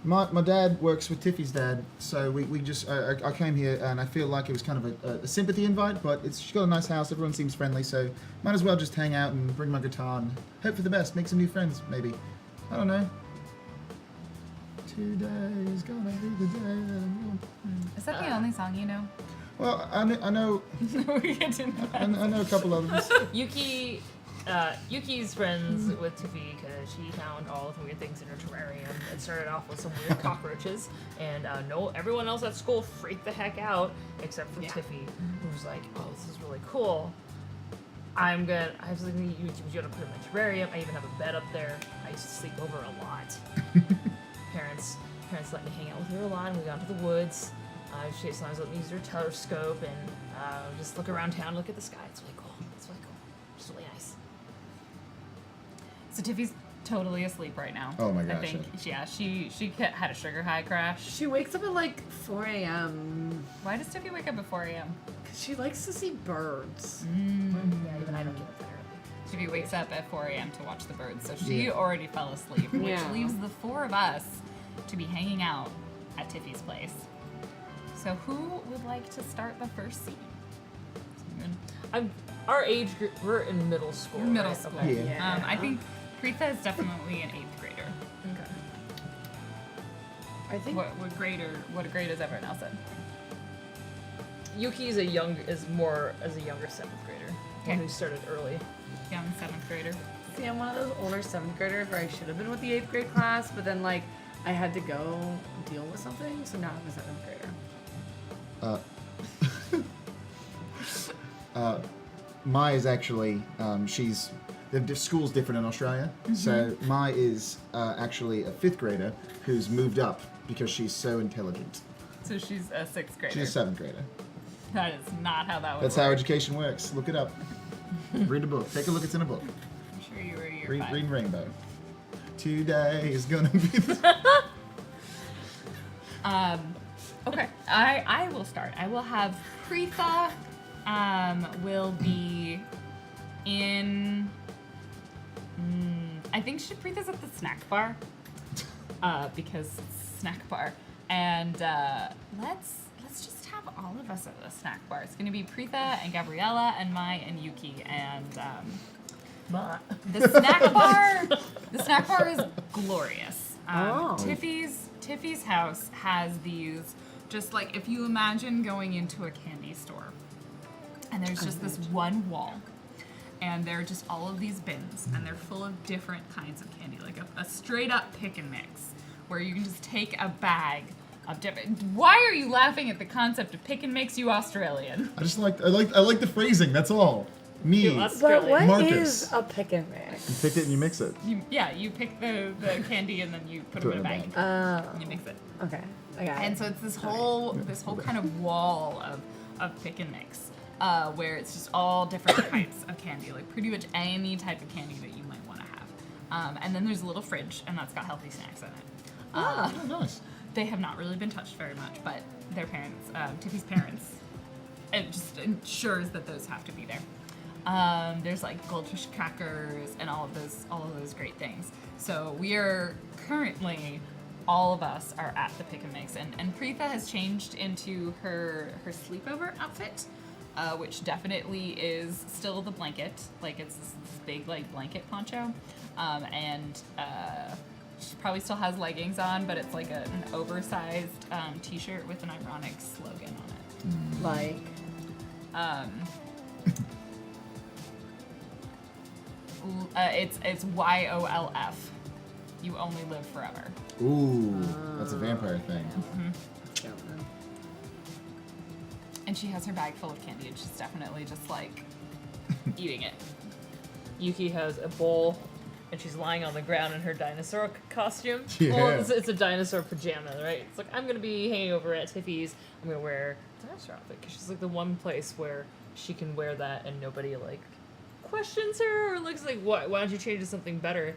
My dad works with Tiffy's dad, so we just I came here and I feel like it was kind of a sympathy invite, but she's got a nice house. Everyone seems friendly, so might as well just hang out and bring my guitar and hope for the best. Make some new friends, maybe. I don't know. Today's gonna be the day that I'm gonna... Is that the only song you know? Well, I know We get to know that. I know a couple of them. Yuki's friends with Tiffy because she found all of the weird things in her terrarium. It started off with some weird cockroaches, and everyone else at school freaked the heck out except for Tiffy, who was like, "Oh, this is really cool. I have something you gonna put in my terrarium. I even have a bed up there. I used to sleep over a lot. Parents let me hang out with her a lot, and we got into the woods. She sometimes let me use her telescope and just look around town, look at the sky. It's really cool. It's really nice." So Tiffy's totally asleep right now. Oh my I gosh, think, she had a sugar high crash. She wakes up at like 4 a.m. Why does Tiffy wake up at 4 a.m.? because she likes to see birds. Yeah, even I don't get up that early. Tiffy wakes up at 4 a.m. to watch the birds, so she already fell asleep, which Yeah. leaves the four of us to be hanging out at Tiffy's place. So who would like to start the first scene? Our age group, we're in middle school. You're middle right? school. Okay. Yeah. I think Preetha is definitely an 8th grader. Okay. I think What grade is everyone else in? Yuki is a younger 7th grader. One who started early. Young 7th grader. see, I'm one of those older 7th graders where I should have been with the 8th grade class, but then like I had to go deal with something, so now I'm a 7th grader. Mai is actually the school's different in Australia. So Mai is actually a 5th grader who's moved up because she's so intelligent. So she's a 6th grader. She's a 7th grader. That is not how that would That's work. how education works. Look it up. Read a book. Take a look. It's in a book. I'm sure you were year Read 5. Green Rainbow. Today is gonna be the... Okay, I will start. I will have Preetha will be in. I think Preetha's at the snack bar because it's snack bar, and let's just have all of us at the snack bar. It's gonna be Preetha and Gabriella and Mai and Yuki and. The snack bar is glorious. Tiffy's house has these, just like if you imagine going into a candy store and there's just this one wall and there are just all of these bins and they're full of different kinds of candy, like a straight up pick and mix where you can just take a bag of different. Why are you laughing at the concept of pick and mix, you Australian? I like the phrasing. That's all. Me. But what Marcus. is a pick and mix? You pick it and you mix it. You pick the candy and then you put them in a bag and you mix it. Okay. I got it. And so it's this whole kind of wall of pick and mix, where it's just all different types of candy, like pretty much any type of candy that you might want to have. And then there's a little fridge, and that's got healthy snacks in it. Oh, nice. They have not really been touched very much, but their parents, Tiffy's parents, it just ensures that those have to be there. There's like goldfish crackers and all of those great things. So we are currently, all of us are at the pick and mix, and Preetha has changed into her sleepover outfit, which definitely is still the blanket, like it's this big like blanket poncho, and she probably still has leggings on, but it's like an oversized t-shirt with an ironic slogan on it. Like, it's YOLF. You only live forever. Ooh, that's a vampire thing. And she has her bag full of candy, and she's definitely just like eating it. Yuki has a bowl, and she's lying on the ground in her dinosaur costume. Yeah. Well, it's a dinosaur pajama, right? It's like, I'm gonna be hanging over at Tiffy's. I'm gonna wear a dinosaur outfit because she's like the one place where she can wear that and nobody like questions her, or looks like, what? Why don't you change to something better?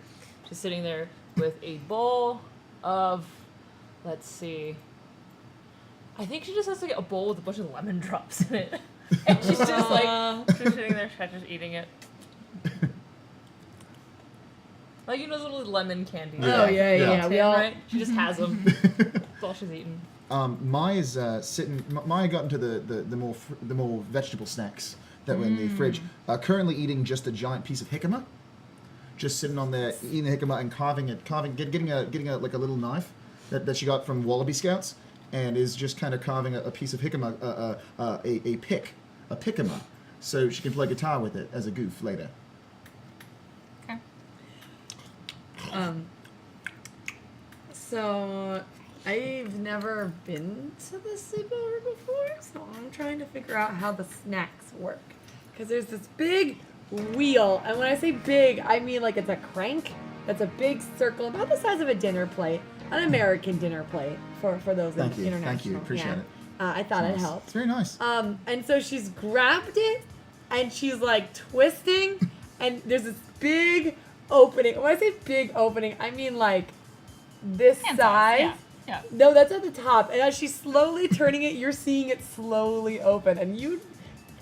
She's sitting there with a bowl of, let's see. I think she just has like a bowl with a bunch of lemon drops in it. And she's just like, she's sitting there, just eating it. Like, you know, those little lemon candies. Yeah. Oh yeah, Yeah. yeah. We all. Right? She just has them. That's all she's eating. Maya's sitting. Maya got into the more vegetable snacks that were in the fridge. Currently eating just a giant piece of jicama. Just sitting on there eating the jicama and getting a like a little knife that she got from Wallaby Scouts, and is just kind of carving a piece of jicama, a picama, so she can play guitar with it as a goof later. Okay. So I've never been to the sleepover before, so I'm trying to figure out how the snacks work. Because there's this big wheel, and when I say big, I mean like it's a crank that's a big circle about the size of a dinner plate, an American dinner plate for those Thank you, international. thank you, appreciate it. I thought it Nice. helped. It's very nice. And so she's grabbed it, and she's like twisting, and there's this big opening. When I say big opening, I mean like this Hand size. size, yeah. No, that's at the top. And as she's slowly turning it, you're seeing it slowly open. And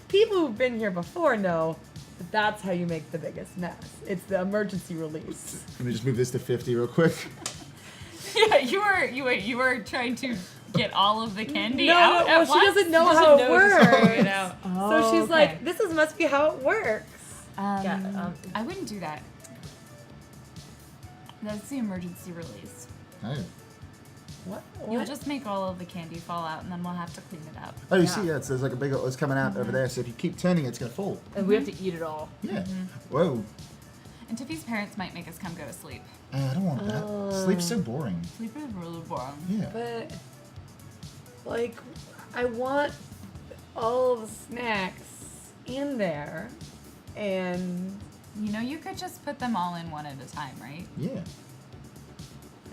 people who've been here before know that that's how you make the biggest mess. It's the emergency release. Let me just move this to 50 real quick. Yeah, you were trying to get all of the candy No, out well, at she once? doesn't know She how doesn't it know she's throwing works. it out. So she's okay. like, this must be how it works. Yeah, I wouldn't do that. That's the emergency release. Oh, What? You'll just make all of the candy fall out, and then we'll have to clean it up. oh, you see, yeah, there's like a big, it's coming out over there. So if you keep turning, it's gonna fall. And we have to eat it all. Yeah. Whoa. And Tiffy's parents might make us come go to sleep. I don't want that. Sleep's so boring. Sleep is really boring. Yeah. But, like, I want all of the snacks in there, and You know, you could just put them all in one at a time, right? Yeah.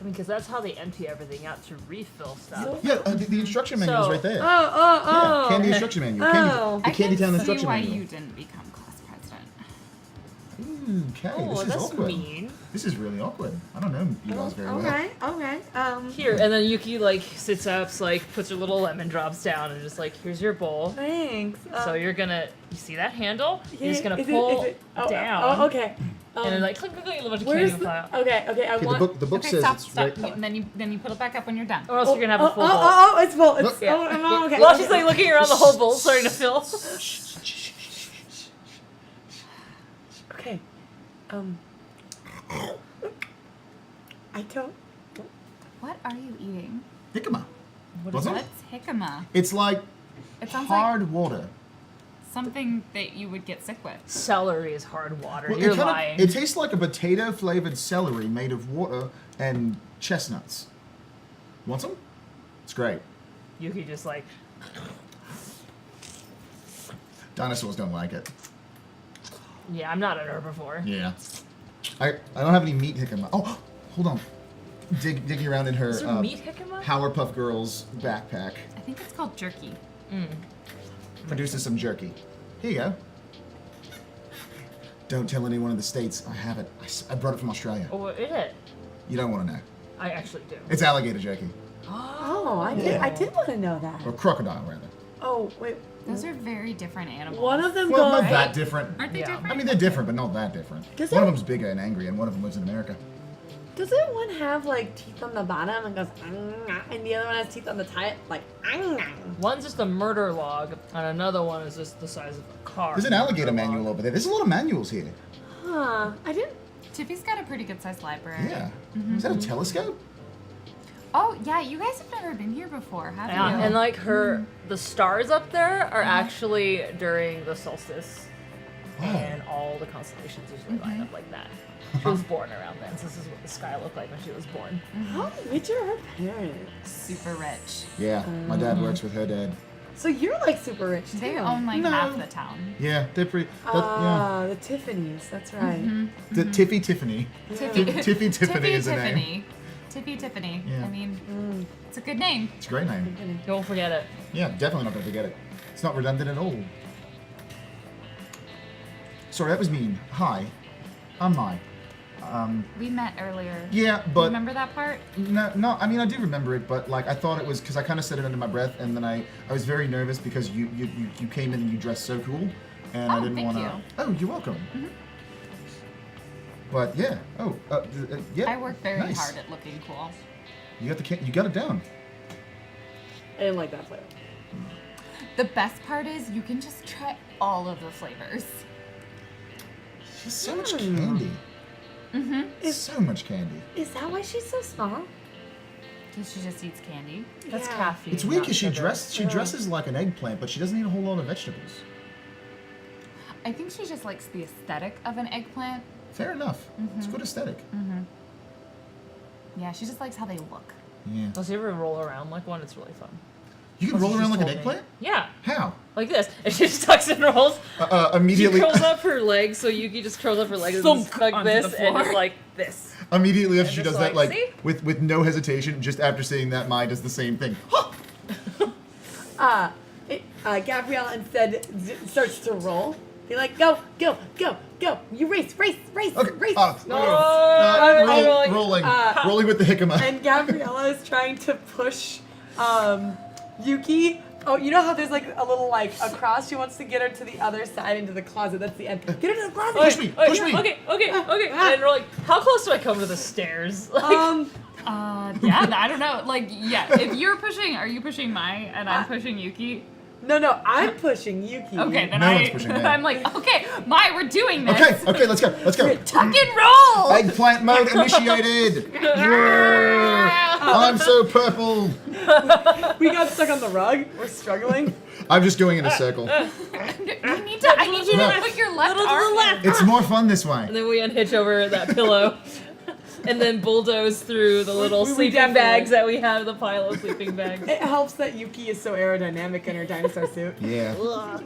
I mean, because that's how they empty everything out to refill stuff. So- Yeah, the instruction manual's So- right there. oh, Yeah, candy instruction manual. Oh. Candy, the I Candy can Town see instruction why manual. you didn't become class president. Okay, Oh, this is that's awkward. mean. This is really awkward. I don't know you guys very well. Okay. Here, and then Yuki like sits up, like puts her little lemon drops down, and just like, here's your bowl. Thanks. So you're gonna, you see that handle? You're just gonna is it- pull is it- oh, down, Oh, okay. and then like clink, clink, clink, a bunch of where's candy will fly out. okay. I Okay, want. the book Okay, says stop, it's stop. right. Yeah, then you put it back up when you're done. Or else you're gonna have a full bowl. It's full. It's Look. Yeah. okay. While she's like looking around, the whole bowl's starting to fill. Okay. I don't. What are you eating? Jicama. What What's is it? that? What's jicama? It's like It sounds hard water. something that you would get sick with. Celery is hard water. Well, You're it kinda- lying. It tastes like a potato flavored celery made of water and chestnuts. Want some? It's great. Yuki just like, Dinosaurs don't like it. yeah, I'm not an herbivore. Yeah. I don't have any meat jicama. Oh, hold on. Digging around in her Is there meat jicama? Powerpuff Girls backpack. I think it's called jerky. Produces some jerky. Here you go. Don't tell anyone in the States. I have it. I brought it from Australia. Oh, what is it? You don't want to know. I actually do. It's alligator jerky. Oh, I Yeah. did want to know that. Or crocodile, rather. Oh wait. Those are very different animals. One of them Well, goes. not that different. Aren't they Yeah. different? I mean, they're different, but not that different. Does One it- of them's bigger and angry, and one of them lives in America. Doesn't one have like teeth on the bottom and goes, and the other one has teeth on the top, like, One's just a murder log, and another one is just the size of a car. There's an alligator Murder manual log. over there. There's a lot of manuals here. Huh? I didn't. Tiffy's got a pretty good sized library. Yeah. Is that a telescope? Oh, yeah, you guys have never been here before, have Yeah, you? and like the stars up there are actually during the solstice, Wow. and all the constellations usually line up like that. She was born around then, so this is what the sky looked like when she was born. How rich are her parents? Super rich. Yeah. My dad works with her dad. So you're like super rich too. They own like No. half the town. Yeah, they're pretty. Yeah. Ah, the Tiffany's. That's right. The Tiffy Tiffany. Tiffy, Tiffy Tiffany is the name. Tiffany. Tiffy Tiffany. Yeah. I mean, it's a good name. It's a great name. Don't forget it. Yeah, definitely not going to forget it. It's not redundant at all. Sorry, that was mean. Hi, I'm Mai. We met earlier. Yeah, but Remember that part? no. I mean, I do remember it, but like I thought it was because I kind of said it under my breath, and then I was very nervous because you came in and you dressed so cool, and I Oh, didn't thank want to. you. Oh, you're welcome. But yeah. Oh, yeah. I work very nice. hard at looking cool. You got you got it down. I didn't like that flavor. The best part is you can just try all of the flavors. She's so much candy. Mm-hmm. So much candy. Is that why she's so small? Because she just eats candy. That's Yeah. caffeine. It's weird not because sugar. she dresses like an eggplant, but she doesn't eat a whole lot of vegetables. I think she just likes the aesthetic of an eggplant. Fair enough. It's good aesthetic. Yeah, she just likes how they look. Yeah. Does you ever roll around like one? It's really fun. You can That's roll what around she like an told me. eggplant? Yeah, How? like this. And she just tucks and rolls. She Immediately. curls up her legs, so Yuki just curls up her legs Thunk like onto this, the and floor. just like this. Immediately after And she just does that, like, like see? with no hesitation, just after saying that, Mai does the same thing. Gabrielle instead starts to roll. Be like, go, go, go, go. You race, race, race, Okay. race. Rolling. Rolling with the jicama. And Gabriella is trying to push Yuki. Oh, you know how there's like a little like across? She wants to get her to the other side into the closet. That's the end. Get her to the closet. Push me, push me. Okay. And we're like, how close do I come to the stairs? Like, Yeah, I don't know. Like, yeah, if you're pushing, are you pushing Mai and I'm pushing Yuki? No, I'm pushing Yuki. Okay, then No one's pushing Mai. I'm like, okay, Mai, we're doing this. Okay, let's go. Let's go. Tuck and roll! Eggplant mode initiated. I'm so purple. We got stuck on the rug. We're struggling. I'm just going in a circle. I need you No. to put your left Little to the arm left. It's more fun this way. and then we unhitch over that pillow. And then bulldoze through the little we sleeping definitely- bags that we have, the pile of sleeping bags. It helps that Yuki is so aerodynamic in her dinosaur suit. Yeah.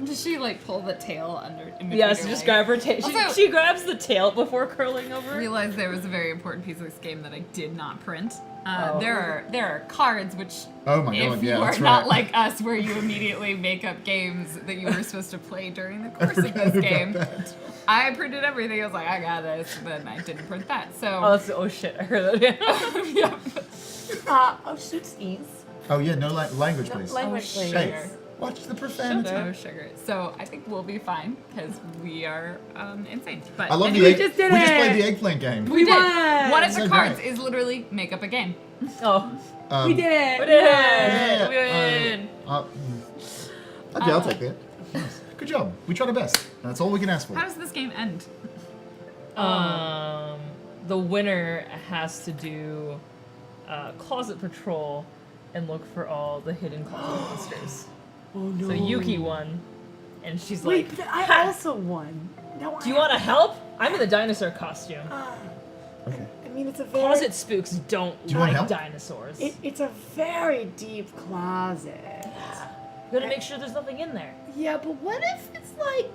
Does she like pull the tail under? In between Yes, her just legs? grab her tail. Also- She grabs the tail before curling I over. realized there was a very important piece of this game that I did not print. Oh. There are cards which, Oh my if god, you yeah, are that's not right. like us, where you immediately make up games that you were supposed to play during the I course of forgot this about game. that. I printed everything. I was like, I got this. Then I didn't print that. So Oh, that's oh shit! I heard that. yeah. Oh, shoot, sneeze. Oh yeah, no language, please. Language, please. Hey, watch the profanity. No sugar. So I think we'll be fine because we are insane. But I love anyway, the egg. just did we just it. played the eggplant game. we did. won! One of the So cards great. is literally make up a game. Oh, Um, We did it. we did Yeah. it! We win! Okay, I'll take that. Nice. Good job. We tried our best. That's all we can ask for. How does this game end? The winner has to do closet patrol and look for all the hidden closet monsters. Oh no. So Yuki won, and she's Wait, like, but I also won. No, "Do you want to help? I'm in the dinosaur costume. Okay. I mean, it's a very. Closet spooks don't you wanna like help? dinosaurs. It's a very deep closet. We gotta make sure there's nothing in there. Yeah, but what if it's like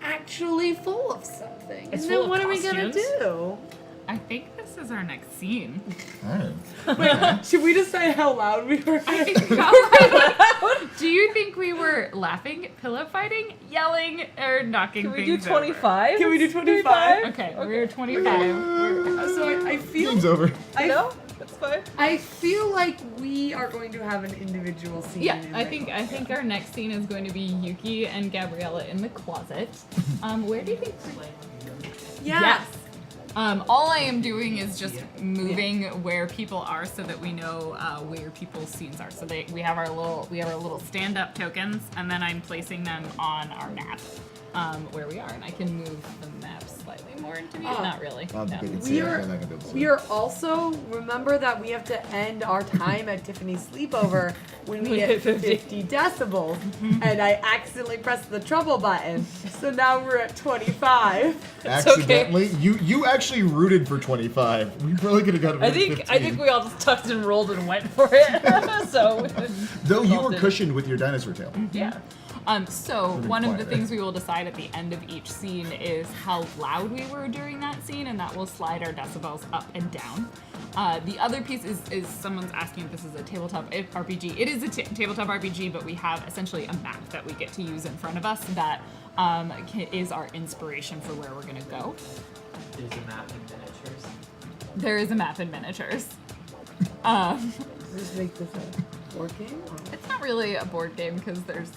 actually full of something? It's and full then of what are we gonna costumes? do? I think this is our next scene. Oh. Should we decide how loud we were? I think Do you think we were laughing, pillow fighting, yelling, or knocking Can we do things over? 25? Can we do 25? Okay, we're 25. So I feel. Game's over. No, that's fine. I feel like we are going to have an individual scene. Yeah, in I there. think our next scene is going to be Yuki and Gabriella in the closet. Where do you think? Yeah. Yes. All I am doing is just moving where people are so that we know where people's scenes are. So we have our little stand-up tokens, and then I'm placing them on our map where we are, and I can move the map slightly more into view. Oh. Not really. I don't think they No. can see it. They're not gonna be able to see We it. are also, remember that we have to end our time at Tiffany's sleepover when we hit 50 decibels. And I accidentally pressed the trouble button. So now we're at 25. Accidentally, you actually rooted for 25. We probably could have got it. I with think 15. we all just tucked and rolled and went for it. So Though you both were did it. cushioned with your dinosaur tail. yeah. So Really one of the quiet. things we will decide at the end of each scene is how loud we were during that scene, and that will slide our decibels up and down. The other piece is someone's asking if this is a tabletop RPG. It is a tabletop RPG, but we have essentially a map that we get to use in front of us that is our inspiration for where we're going to go. There's a map in miniatures. There is a map in miniatures. Just make this a board game? Or? It's not really a board game because there's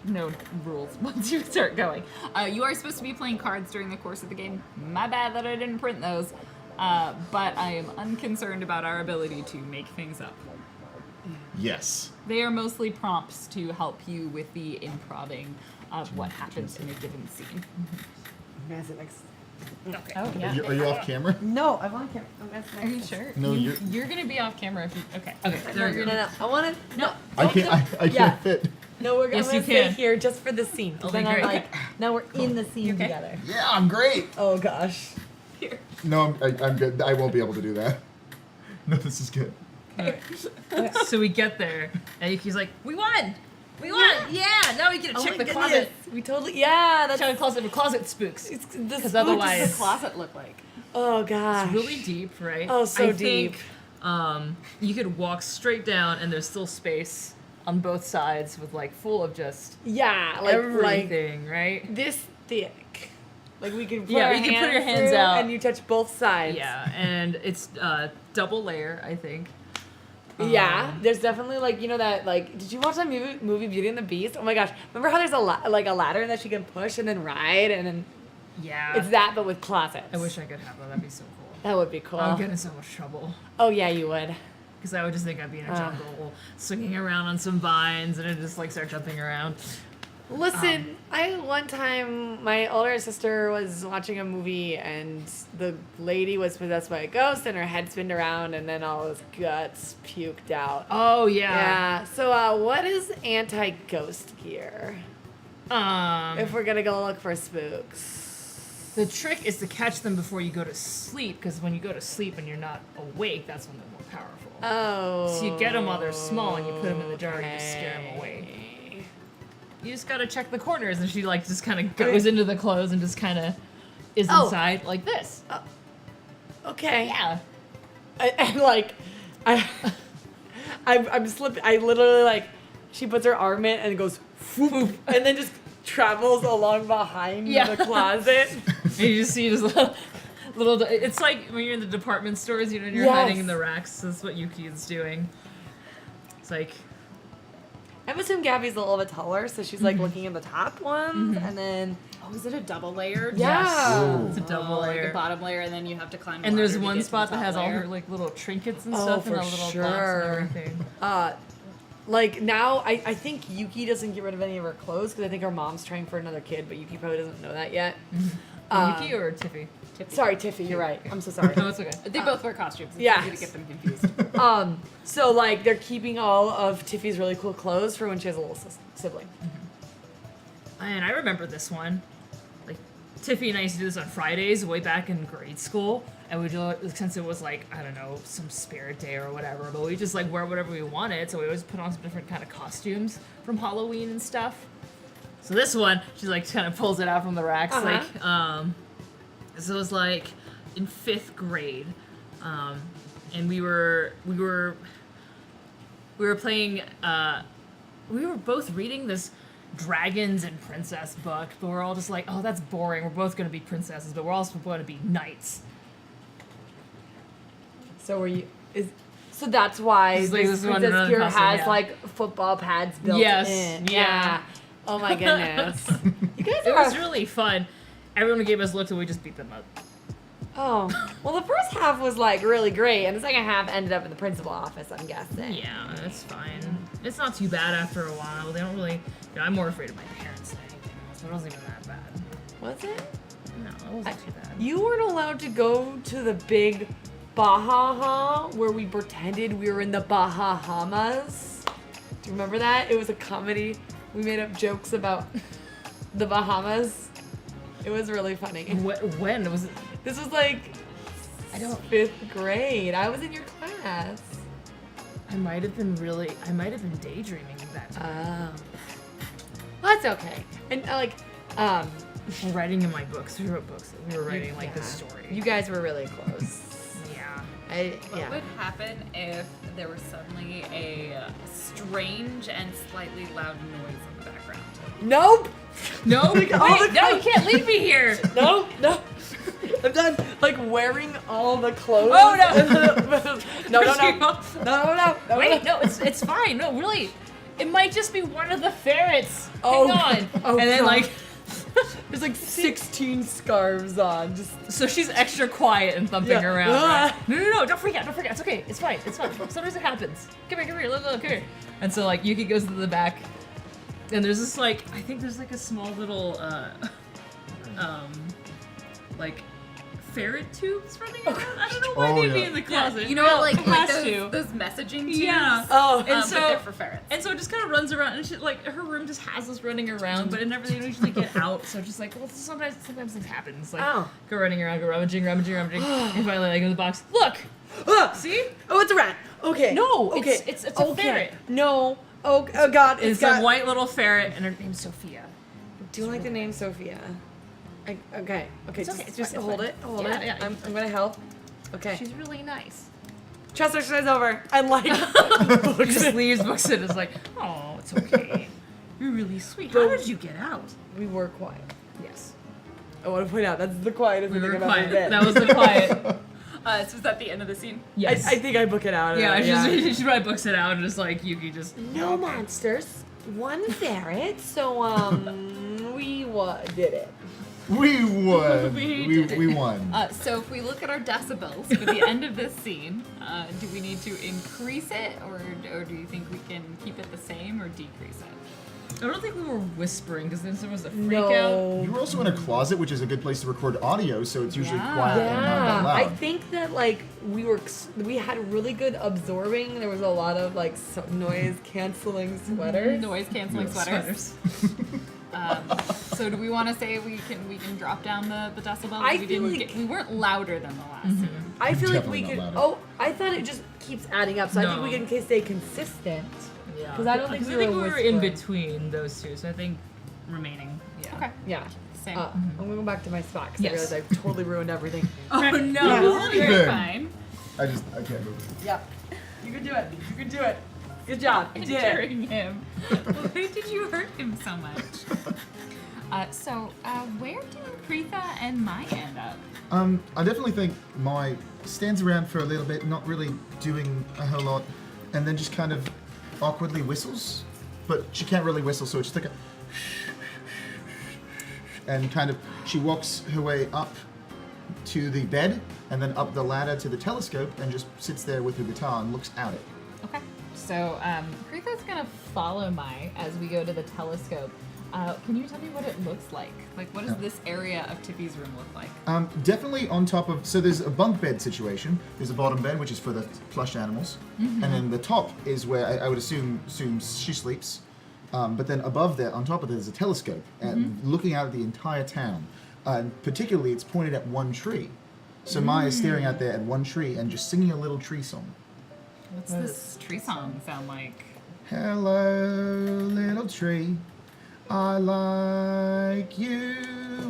no rules once you start going. You are supposed to be playing cards during the course of the game. My bad that I didn't print those. But I am unconcerned about our ability to make things up. Yes. They are mostly prompts to help you with the improving of what happens in a given scene. That's it next. Okay. Oh, Are you off camera? No, I want to. Are you sure? No, you're gonna be off camera if you. Okay. Okay, there we go. No, I want to. No. I can't. I can't Yeah. fit. No, we're Yes, gonna you stay can. here just for the scene. Okay, Then I'm great. like, now we're in the scene okay? together. Yeah, I'm great. Oh gosh. Here. No, I'm good. I won't be able to do that. No, this is good. So we get there, and Yuki's like, "We won! We won! Yeah! Now we get to Oh check my the goodness. closet. We totally. Yeah, that's. Check the closet for closet spooks. It's the Because spooks. otherwise- What does the closet look like? Oh gosh. It's really deep, right? Oh, so I think, deep. you could walk straight down, and there's still space on both sides with like full of just Yeah, like everything, right? this thick. Like we can put Yeah, our you can put your hands through out. and you touch both sides. Yeah, and it's double layer, I think. Yeah, there's definitely like that like. Did you watch that movie Beauty and the Beast? Oh my gosh! Remember how there's a like a ladder that she can push and then ride and then Yeah. it's that but with closets. I wish I could have that. That'd be so cool. that would be cool. I would get in so much trouble. Oh yeah, you would. Because I would just think I'd be in a jungle, swinging around on some vines, and I'd just like start jumping around. Listen, one time my older sister was watching a movie and the lady was possessed by a ghost and her head spinned around and then all his guts puked out. Oh Yeah. So what is anti-ghost gear? If we're gonna go look for spooks. The trick is to catch them before you go to sleep, because when you go to sleep and you're not awake, that's when they're more powerful. Oh. So you get them while they're small and you put them in the jar and you just scare them away. Okay. You just gotta check the corners, and she like just kind of goes into the clothes and just kind of is Oh. inside like this. Okay. Yeah. And like, I'm slipping. I literally like, she puts her arm in and goes whoop, and then just travels along behind Yeah. the closet. And you just see this little. It's like when you're in the department stores, you know, and you're Yes. hiding in the racks. That's what Yuki is doing. It's like, I'm assuming Gabby's a little bit taller, so she's like looking at the top ones, and then Oh, is it a double layer? yeah. Ooh. it's a double Like layer. the bottom layer, and then you have to climb. And the there's ladder to one get to spot the that top has all layer. her like little trinkets and Oh, stuff, and for the little box sure. and everything. Like now, I think Yuki doesn't get rid of any of her clothes because I think her mom's trying for another kid, but Yuki probably doesn't know that yet. Yuki or Tiffy? Sorry, Tiffy, you're right. I'm so sorry. No, it's okay. They both wear costumes. It's yes. easy to get them confused. So like they're keeping all of Tiffy's really cool clothes for when she has a little sibling. And I remember this one. Like, Tiffy and I used to do this on Fridays way back in grade school. And we do it since it was like, I don't know, some spirit day or whatever. But we just like wear whatever we wanted. So we always put on some different kind of costumes from Halloween and stuff. So this one, she like kind of pulls it out from the racks. Like, so it was like in 5th grade. And we were playing, we were both reading this dragons and princess book, but we're all just like, oh, that's boring. We're both going to be princesses, but we're also going to be knights. So were you? So that's why It's like this this one, Princess another gear costume, has yeah. like football pads built Yes, in. yeah. Oh my goodness. You guys It are. was really fun. Everyone gave us looks and we just beat them up. Oh, well, the first half was like really great, and the second half ended up in the principal office. I'm guessing. Yeah, it's fine. It's not too bad after a while. They don't really. I'm more afraid of my parents than anything else. It wasn't even that bad. Was it? No, it wasn't too bad. You weren't allowed to go to the big Bahaha where we pretended we were in the Bahamas. Do you remember that? It was a comedy. We made up jokes about the Bahamas. It was really funny. When was it? This was like I don't. 5th grade. I was in your class. I might have been daydreaming that time. That's okay. And Writing in my books. We wrote books. We were writing like this story. you guys were really close. Yeah. What would happen if there was suddenly a strange and slightly loud noise in the background? Nope. No, wait, all the no, you can't leave me here. No. I'm done. Like wearing all the clothes. Oh no! No. Wait, no, it's fine. No, really, it might just be one of the ferrets. Oh, Hang on. oh, and then God. like, There's like 16 scarves on. Just so she's extra quiet and thumping Yeah. around. Ah. Right? No, don't freak out. It's okay. It's fine. Sometimes it happens. Come here, look, come here. And so like Yuki goes to the back, and there's this like, I think there's like a small little like ferret tubes running around. I don't know why Oh, they'd be yeah. in the closet. You know, Well, like it has those messaging tubes. Yeah. oh. And But so they're for ferrets. And so it just kind of runs around, and she, like, her room just has us running around, but it never, they don't usually get out. So just like, well, sometimes things happen. It's like, Oh. go running around, go rummaging, and finally, like, in the box, look, see? Oh, it's a rat. Okay. No, Okay. it's a ferret. No. Oh God. It's a white little ferret, and her name's Sophia. Do you like the name Sophia? Okay. It's okay, it's Just fine, it's hold fine. it. Hold Yeah, it. yeah. I'm gonna help. Okay. She's really nice. Chest exercise over. And like. Just leaves, books it, is like, oh, it's okay. You're really sweet. How did you get out? We were quiet. Yes. I want to point out that's the quietest We thing were I've ever quiet. been. That was the quiet. So is that the end of the scene? Yes. I think I book it out. Yeah, she probably books it out and just like Yuki just No monsters. One ferret. So we did it. We won. We We won. So if we look at our decibels for the end of this scene, do we need to increase it, or do you think we can keep it the same or decrease it? I don't think we were whispering because then there was a freak out. No. You were also in a closet, which is a good place to record audio, so it's usually Yeah. quiet and not that Yeah, loud. I think that like we had really good absorbing. There was a lot of like noise canceling sweaters. Noise canceling Yeah. sweaters. So do we want to say we can drop down the decibels? I we feel didn't like- we weren't louder than the last scene. I feel like we Definitely could. not louder. Oh, I thought it just keeps adding up. So I think No. we can stay consistent. Yeah. 'Cause I don't think we were we were in whispering. between those two, so I think remaining. Yeah. Okay. Yeah. Same. I'm gonna go back to my spot because Yes. I realized I totally ruined everything. Oh no, Yeah. you're Good. fine. I can't move. Yeah. You can do it. You can do it. Good job. You did it. Injuring him. Why did you hurt him so much? So where do Preetha and Mai end up? I definitely think Mai stands around for a little bit, not really doing a whole lot, and then just kind of awkwardly whistles, but she can't really whistle, so it's just like a and kind of she walks her way up to the bed and then up the ladder to the telescope and just sits there with her guitar and looks out at it. Okay. So Preetha's gonna follow Mai as we go to the telescope. Can you tell me what it looks like? Like, what does Yeah. this area of Tippy's room look like? Definitely on top of, so there's a bunk bed situation. There's a bottom bed, which is for the plush animals. And then the top is where I would assume she sleeps. But then above there, on top of there's a telescope, and looking out at the entire town. Particularly, it's pointed at one tree. So Maya is staring out there at one tree and just singing a little tree song. What's this tree song sound like? Hello, little tree. I like you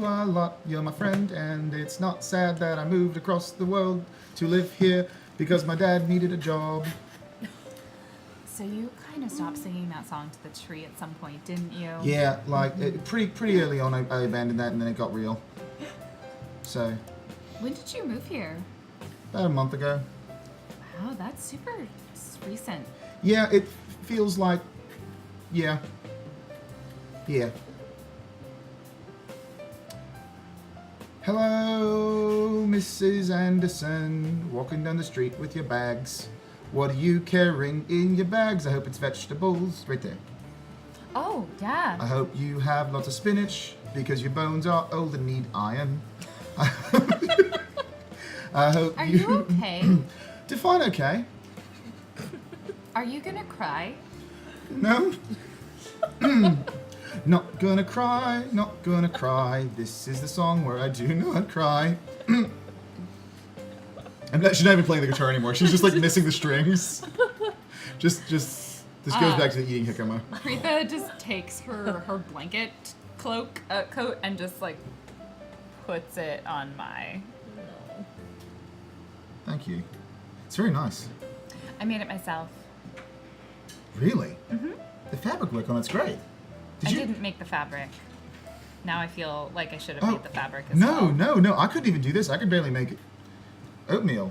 a lot. You're my friend, and it's not sad that I moved across the world to live here because my dad needed a job. So you kind of stopped singing that song to the tree at some point, didn't you? Yeah, like pretty early on, I abandoned that, and then it got real. So When did you move here? about a month ago. Wow, that's super recent. Yeah, it feels like, yeah. Hello, Mrs. Anderson, walking down the street with your bags. What are you carrying in your bags? I hope it's vegetables. Right there. Oh, yeah. I hope you have lots of spinach because your bones are old and need iron. I hope Are you okay? Define okay. Are you gonna cry? No. Not gonna cry, not gonna cry. This is the song where I do not cry. She's not even playing the guitar anymore. She's just like missing the strings. Just This goes back to the eating jicama. Preetha just takes her blanket coat and just like puts it on my. Thank you. It's very nice. I made it myself. Really? Mm-hmm. The fabric work on it's great. I didn't make the fabric. Now I feel like I should have made the fabric as No, well. no. I couldn't even do this. I could barely make oatmeal.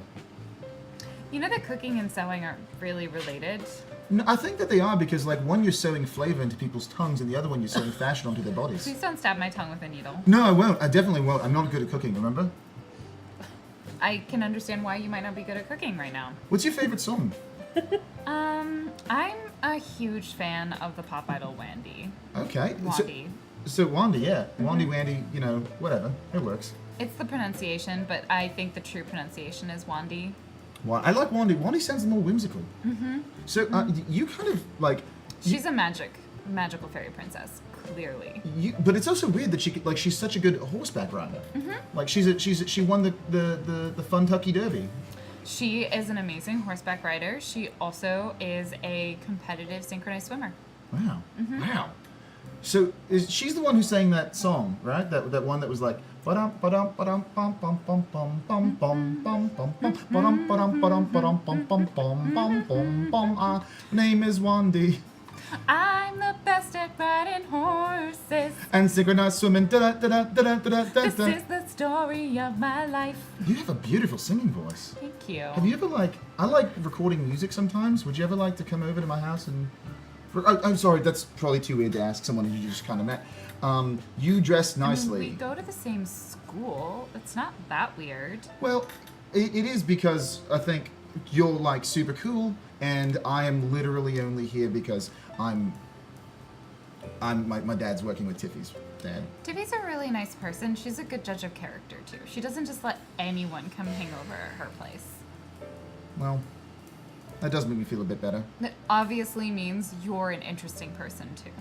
You know that cooking and sewing aren't really related? No, I think that they are because, like, one you're sewing flavor into people's tongues and the other one you're sewing fashion onto their bodies. Please don't stab my tongue with a needle. No, I won't. I definitely won't. I'm not good at cooking, remember? I can understand why you might not be good at cooking right now. What's your favorite song? I'm a huge fan of the pop idol Wandy. Okay. Wandy. So Wandy, yeah. Wandy, Wandy, you know, whatever. It works. It's the pronunciation, but I think the true pronunciation is Wandy. I like Wandy. Wandy sounds more whimsical. Mm-hmm. So you kind of, like... She's a magical fairy princess, clearly. But it's also weird that she's such a good horseback rider. Mm-hmm. Like she won the Funtucky Derby. She is an amazing horseback rider. She also is a competitive synchronized swimmer. Wow. Mm-hmm. Wow. So she's the one who sang that song, right? That one that was like ba-dum ba-dum ba-dum bum bum bum bum bum bum bum bum bum ba-dum ba-dum ba-dum ba-dum bum bum bum bum bum bum. Our name is Wandy. I'm the best at riding horses. And synchronized swimming. Da da da da da da da. This is the story of my life. You have a beautiful singing voice. Thank you. Have you ever I like recording music sometimes. Would you ever like to come over to my house and... I'm sorry, that's probably too weird to ask someone who you just kind of met. You dress nicely. I mean, we go to the same school. It's not that weird. Well, it is because I think you're like super cool, and I am literally only here because my dad's working with Tiffy's dad. Tiffy's a really nice person. She's a good judge of character too. She doesn't just let anyone come hang over at her place. Well, that does make me feel a bit better. That obviously means you're an interesting person too.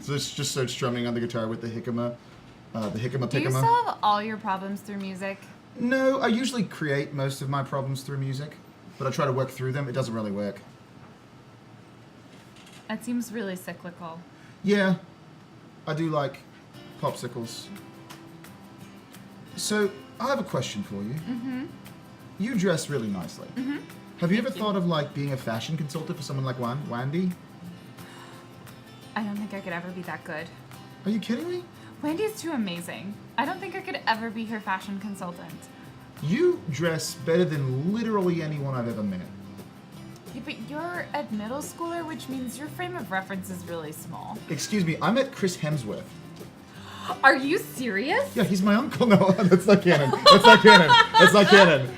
So it's just starts strumming on the guitar with the jicama, Do you picama. solve all your problems through music? No, I usually create most of my problems through music, but I try to work through them. It doesn't really work. That seems really cyclical. Yeah, I do like popsicles. So, I have a question for you. Mm-hmm. You dress really nicely. Mm-hmm. Have you ever thought of being a fashion consultant for someone like Wandy? I don't think I could ever be that good. Are you kidding me? Wendy's too amazing. I don't think I could ever be her fashion consultant. You dress better than literally anyone I've ever met. Yeah, but you're a middle schooler, which means your frame of reference is really small. Excuse me, I met Chris Hemsworth. Are you serious? Yeah, he's my uncle. No, that's not canon. That's not canon. That's not canon.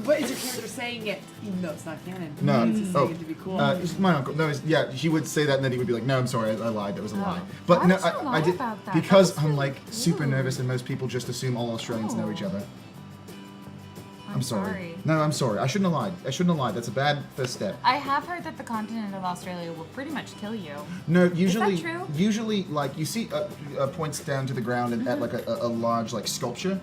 But is your character saying it even though it's not canon? No. He's just saying it to be cool. He's my uncle. No, he would say that and then he would be like, no, I'm sorry, I lied. That was a lie. Oh. But Why no, would you lie I did about that? because That was I'm really super rude. nervous and most people just assume all Australians know each other. I'm sorry. No, I'm sorry. I shouldn't have lied. That's a bad first step. I have heard that the continent of Australia will pretty much kill you. No, usually, true? usually, you see points down to the ground and at a large sculpture.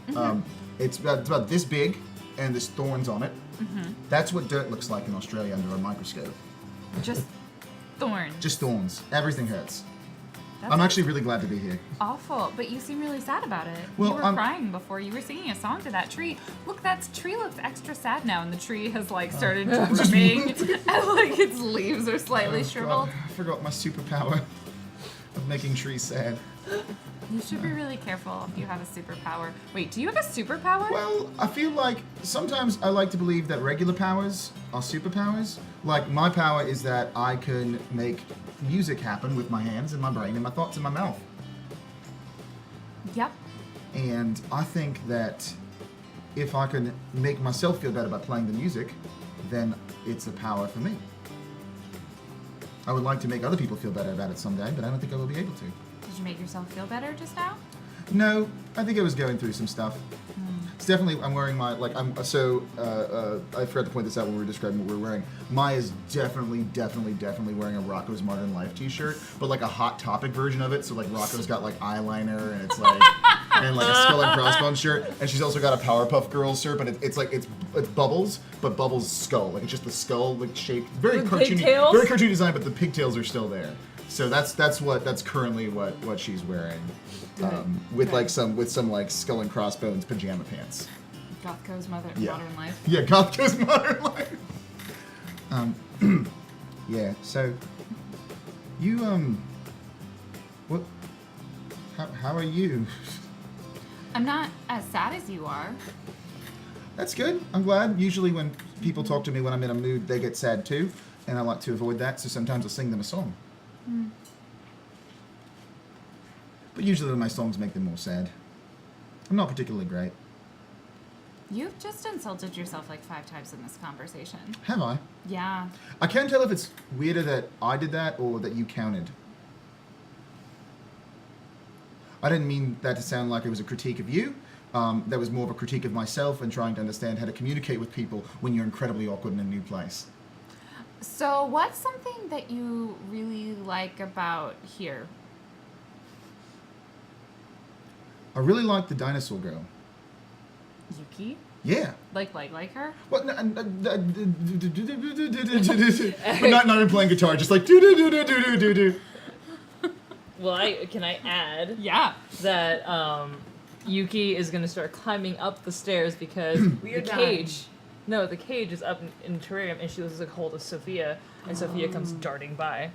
Mm-hmm. It's about this big, and there's thorns on it. Mm-hmm. That's what dirt looks like in Australia under a microscope. Just thorns. Just thorns. Everything hurts. That's I'm actually really glad to be here. awful, but you seem really sad about it. Well, you were I'm- crying before you were singing a song to that tree. Look, that tree looks extra sad now, and the tree has started drooping, and its leaves are slightly shriveled. God, I forgot my superpower of making trees sad. You should be really careful if you have a superpower. Wait, do you have a superpower? Well, I feel like sometimes I like to believe that regular powers are superpowers. Like, my power is that I can make music happen with my hands and my brain and my thoughts in my mouth. Yep. And I think that if I can make myself feel better by playing the music, then it's a power for me. I would like to make other people feel better about it someday, but I don't think I will be able to. Did you make yourself feel better just now? No, I think I was going through some stuff. It's definitely, I'm wearing my, like, I forgot to point this out when we were describing what we were wearing. Maya is definitely wearing a Rocco's Modern Life t-shirt, but like a Hot Topic version of it. So like Rocco's got like eyeliner and it's like, and like a Skull and Crossbones shirt. And she's also got a Powerpuff Girls shirt, but it's Bubbles, but Bubbles' skull. Like it's just the skull, like shaped, very With cartoony, pigtails? very cartoony design, but the pigtails are still there. So that's currently what she's wearing, with some like Skull and Crossbones pajama pants. Gothco's Modern Life. Yeah, Gothco's Modern Life. Yeah. So, you what? How are you? I'm not as sad as you are. That's good. I'm glad. Usually when people talk to me when I'm in a mood, they get sad too, and I like to avoid that. So sometimes I'll sing them a song. But usually my songs make them more sad. I'm not particularly great. You've just insulted yourself like 5 times in this conversation. Have I? Yeah. I can't tell if it's weirder that I did that or that you counted. I didn't mean that to sound like it was a critique of you. That was more of a critique of myself and trying to understand how to communicate with people when you're incredibly awkward in a new place. So what's something that you really like about here? I really like the dinosaur girl. Yuki? Yeah. Like her? What? But not even playing guitar, just like do do do do do do do. Well, can I add Yeah. that Yuki is going to start climbing up the stairs because We're the cage is up in the terrarium, and she loses a hold of Sophia, and Sophia comes darting by.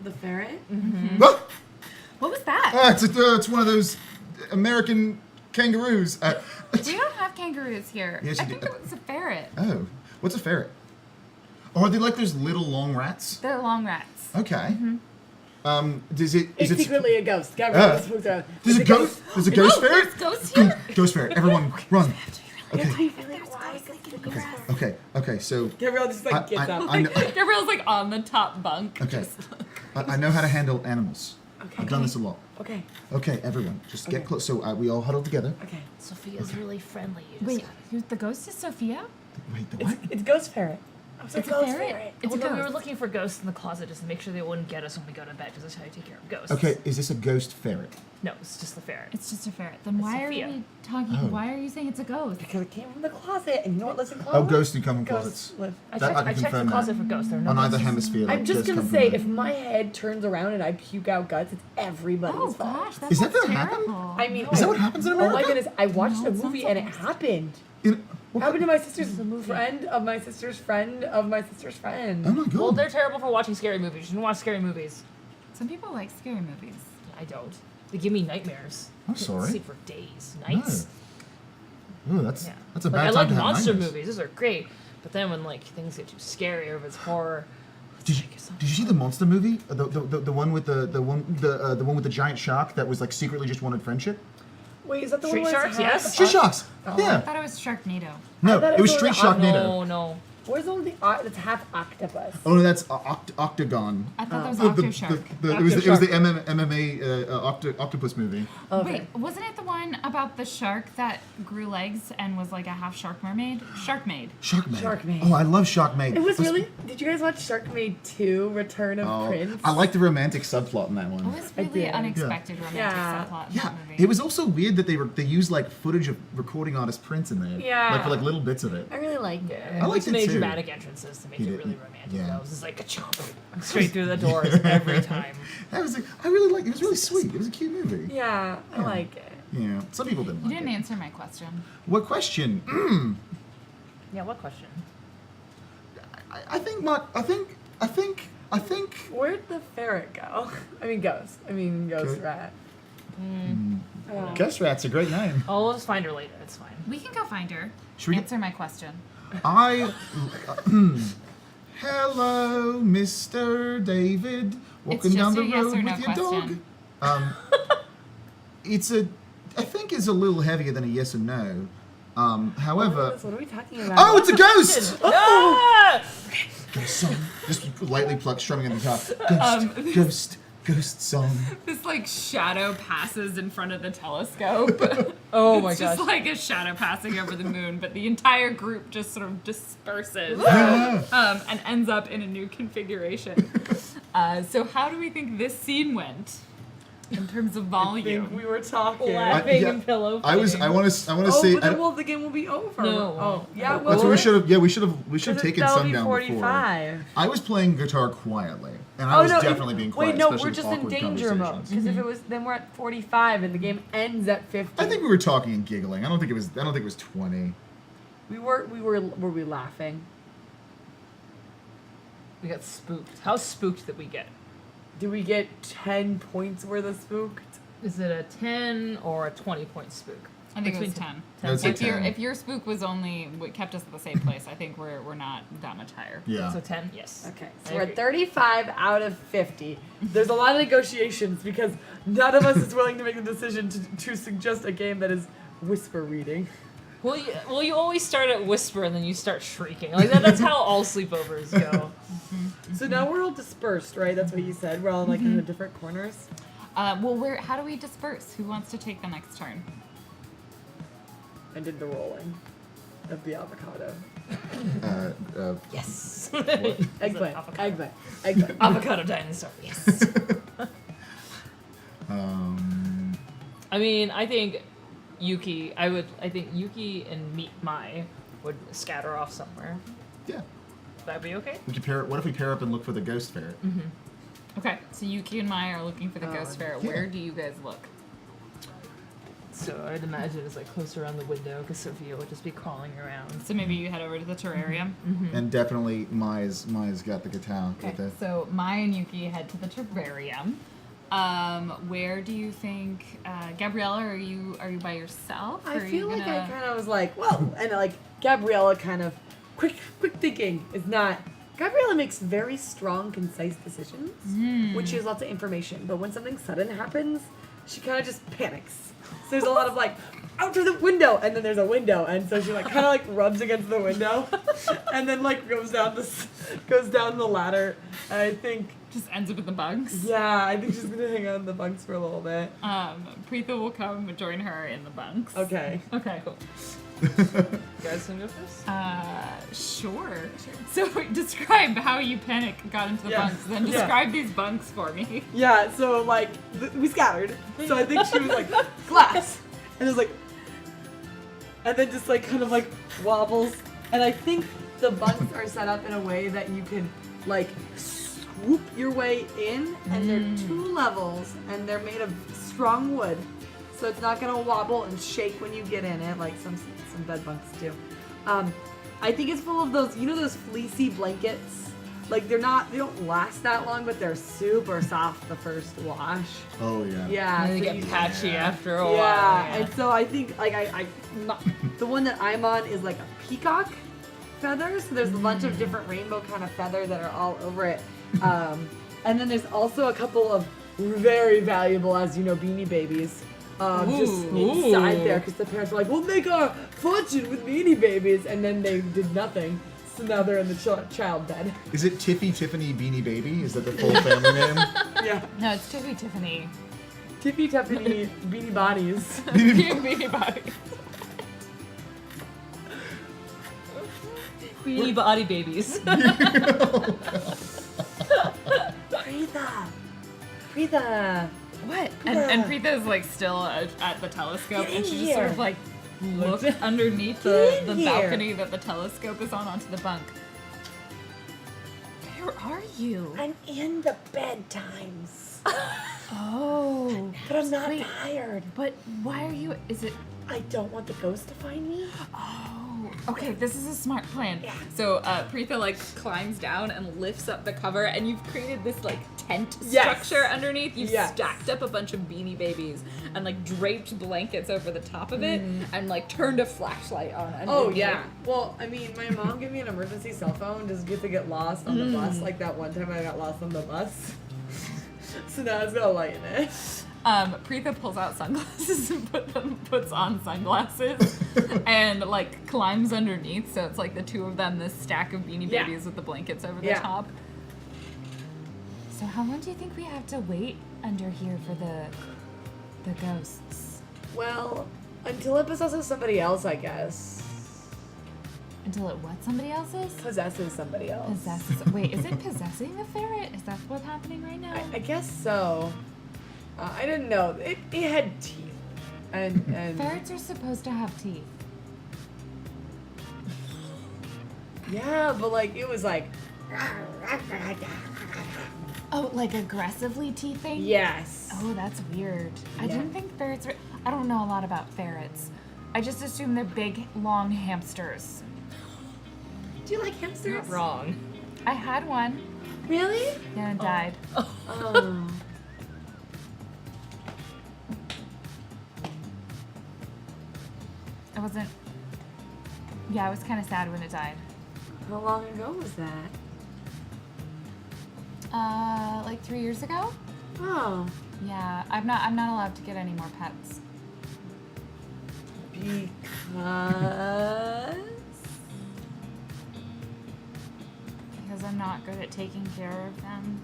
The ferret? Ah! What was that? It's one of those American kangaroos. We don't have kangaroos here. Yes, I you think do. it was a ferret. Oh, what's a ferret? Oh, are they like those little long rats? They're long rats. Okay. Is It's it? secretly a ghost. Gabrielle spooked out. There's a ghost. There's a ghost ferret. There's ghosts here? Ghost ferret. Everyone, run. Okay. Okay. Okay. So Gabrielle just like gets up. I know, Gabrielle's like on the top bunk. okay. I know how to handle animals. Okay. I've done this a lot. Okay. Okay, everyone, just get Okay. close. So we all huddle together. Okay. Sophia's really friendly. Wait, the ghost is Sophia? Wait, the what? It's ghost ferret. It's a ferret. It's a We were ghost. looking for ghosts in the closet just to make sure they wouldn't get us when we go to bed, because that's how you take care of ghosts. Okay, is this a ghost ferret? No, it's just the ferret. It's just a ferret. Then why Sophia. are we talking? Oh. Why are you saying it's a ghost? Because it came from the closet, and you know what lives in closets? Oh, ghosts do come in Ghosts closets. live. I That- I can checked the confirm that. closet for ghosts. There are no On either ghosts. hemisphere. I'm just ghosts gonna come from say, there. if my head turns around and I puke out guts, it's everybody's Oh fault. gosh, that Is that sounds gonna happen? terrible. I mean, Is that what happens in Oh America? my goodness! I watched No, a it sounds movie and it almost- happened. What- Happened to my sister's friend of my sister's friend of my sister's friend. Oh my god. Well, they're terrible for watching scary movies. You shouldn't watch scary movies. Some people like scary movies. I don't. They give me nightmares. I'm I can't sorry. sleep for days, nights. Ooh, that's Yeah. a bad Like, I time like to have monster nightmares. movies. Those are great. But then when like things get too scary or if it's horror, Did you see the monster movie? The one with the one with the giant shark that was like secretly just wanted friendship? Wait, is that the Street one where Sharks, it's half yes. Street Sharks. I Yeah. thought it was Sharknado. No, thought it was it Street was Sharknado. no. Where's the one with that's half octopus? Oh no, that's Octagon. I thought that was The- Octoshark. it was the MMA octopus movie. Okay. Wait, wasn't it the one about the shark that grew legs and was like a half shark mermaid? Sharkmaid. Sharkmaid. Sharkmaid. Oh, I love Sharkmaid. It was really. Did you guys watch Sharkmaid 2: Return of Oh, Prince? I like the romantic subplot in that one. It was I really did. unexpected romantic Yeah. subplot in Yeah, that movie. it was also weird that they used like footage of recording artist Prince in there. Yeah. Like for like little bits of it. I really liked it. I liked Too it many too. dramatic entrances to make He it did. really romantic. Yeah. Though. This is like a chomp straight through the doors every time. That was I really liked it. It was really sweet. It was a cute movie. Yeah, I like it. Yeah. Some people didn't You like didn't it. answer my question. What question? Yeah, what question? I think Where'd the ferret go? I mean, ghost. Ghost Okay. rat. Ghost Rat's a great name. Oh, we'll just find her later. It's fine. We can go find her. Should we- Answer my question. Hello, Mr. David. Walking It's down just the a yes road or no with your question. dog. I think it's a little heavier than a yes or no. However, What are we talking about? oh, it's a ghost! Ah! Ghost song. Just lightly plucked, strumming on the guitar. Ghost, ghost song. This like shadow passes in front of the telescope. Oh my It's gosh. just like a shadow passing over the moon, but the entire group just sort of disperses and ends up in a new configuration. So how do we think this scene went in terms of I think volume? we were talking. Laughing yeah, and pillow. I want to say. But then, well, the game will be over. No. Oh, yeah. That's Well, what we should have. Yeah, we should have taken that'll some be down 45. before. I was playing guitar quietly, and I was definitely being quiet. Wait, no, especially we're with just in awkward danger mode. conversations. Because if it was, then we're at 45 and the game ends at 50. I think we were talking and giggling. I don't think it was 20. Were we laughing? We got spooked. How spooked did we get? Did we get 10 points worth of spooked? Is it a 10 or a 20-point spook? I think it was Between 10. I would say If 10. your spook was only what kept us at the same place, I think we're not that much higher. Yeah. So 10? Yes. Okay, I so we're agree. at 35 out of 50. There's a lot of negotiations because none of us is willing to make the decision to suggest a game that is whisper reading. Well, you always start at whisper and then you start shrieking. Like that's how all sleepovers go. So now we're all dispersed, right? That's what you said. We're all like in the different corners. Well, how do we disperse? Who wants to take the next turn? I did the rolling of the avocado. Yes. Eggplant. Avocado. Eggplant. Avocado dinosaur. Yes. I mean, I think Yuki and Mai would scatter off somewhere. Yeah. That'd be okay. We could pair. What if we pair up and look for the ghost ferret? Okay, so Yuki and Mai are looking for the ghost ferret. yeah. Where do you guys look? So I'd imagine it's like closer around the window because Sophia would just be crawling around. So maybe you head over to the terrarium. And definitely Mai's got the guitar Okay, with it. so Mai and Yuki head to the terrarium. Where do you think, Gabriella? Are you by yourself? I or are feel you like gonna... I kind of was like, whoa, and like Gabriella kind of quick thinking is not. Gabriella makes very strong, concise decisions, which is lots of information. But when something sudden happens, she kind of just panics. So there's a lot of like, out through the window, and then there's a window, and so she like kind of like rubs against the window, and then like goes down the ladder. And I think, Just ends up in the bunks. yeah, I think she's gonna hang out in the bunks for a little bit. Preetha will come and join her in the bunks. Okay. Okay. Cool. You guys wanna go first? Sure. So describe how you got into the Yeah. bunks. Then Yeah. describe these bunks for me. Yeah, so like we scattered. So I think she was like glass, and it was like, and then just like kind of like wobbles. And I think the bunks are set up in a way that you can like swoop your way in, and they're 2 levels, and they're made of strong wood, so it's not gonna wobble and shake when you get in it like some bed bunks do. I think it's full of those, you know, those fleecy blankets. Like they don't last that long, but they're super soft the first wash. Oh yeah. Yeah, And they so get you- patchy after a while. yeah, and so I think like the one that I'm on is like a peacock feather. So there's a bunch of different rainbow kind of feather that are all over it. And then there's also a couple of very valuable, as you know, beanie babies. Just inside there, because the parents were like, "We'll make our fortune with beanie babies," and then they did nothing. So now they're in the child bed. Is it Tiffany Beanie Baby? Is that the full family name? Yeah, No, it's Tiffany. Tiffany beanie bodies. Beanie Body. Beanie body babies. Preetha. What? And Preetha is like still at the telescope, Get and in she just sort of here. like looks underneath Get the in here. balcony that the telescope is on onto the bunk. Where are you? I'm in the bedtimes, Oh. but I'm not Wait. tired. But why are you? Is it? I don't want the ghost to find me. Oh. Okay, this is a smart plan. Yeah. So Preetha like climbs down and lifts up the cover, and you've created this like tent Yes. structure underneath. You've Yes. stacked up a bunch of beanie babies and like draped blankets over the top of it, and like turned a flashlight on. Oh underneath. yeah. Well, I mean, my mom gave me an emergency cell phone just to get lost on the bus. Like that one time I got lost on the bus. So now it's got a light in it. Preetha pulls out sunglasses and puts on sunglasses and like climbs underneath. So it's like the two of them, this stack of beanie Yeah. babies with the blankets over the Yeah. top. So how long do you think we have to wait under here for the ghosts? Well, until it possesses somebody else, I guess. Until it what somebody else's? Possesses somebody else. Possesses. Wait, is it possessing the ferret? Is that what's happening right now? I guess so. I didn't know. It had teeth. And Ferrets are supposed to have teeth. yeah, but like it was like Oh, like aggressively teething? yes. Oh, that's weird. I Yeah. didn't think ferrets were... I don't know a lot about ferrets. I just assume they're big, long hamsters. Do you like hamsters? Not wrong. I had one, Really? and it died. Oh. I wasn't... Yeah, I was kind of sad when it died. How long ago was that? Like 3 years ago? Oh. Yeah, I'm not allowed to get any more pets. Because Because I'm not good at taking care of them.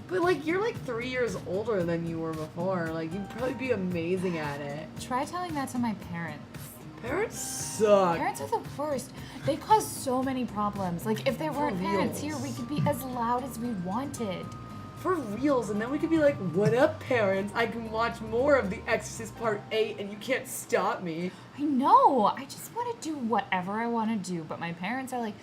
but like you're like 3 years older than you were before. Like you'd probably be amazing at it. Try telling that to my parents. Parents suck. Parents are the worst. They cause so many problems. Like, if there weren't parents here, we could be as loud as we wanted. For reals, and then we could be like, what up, parents? I can watch more of The Exorcist Part 8 and you can't stop me. I know. I just want to do whatever I want to do, but my parents are like,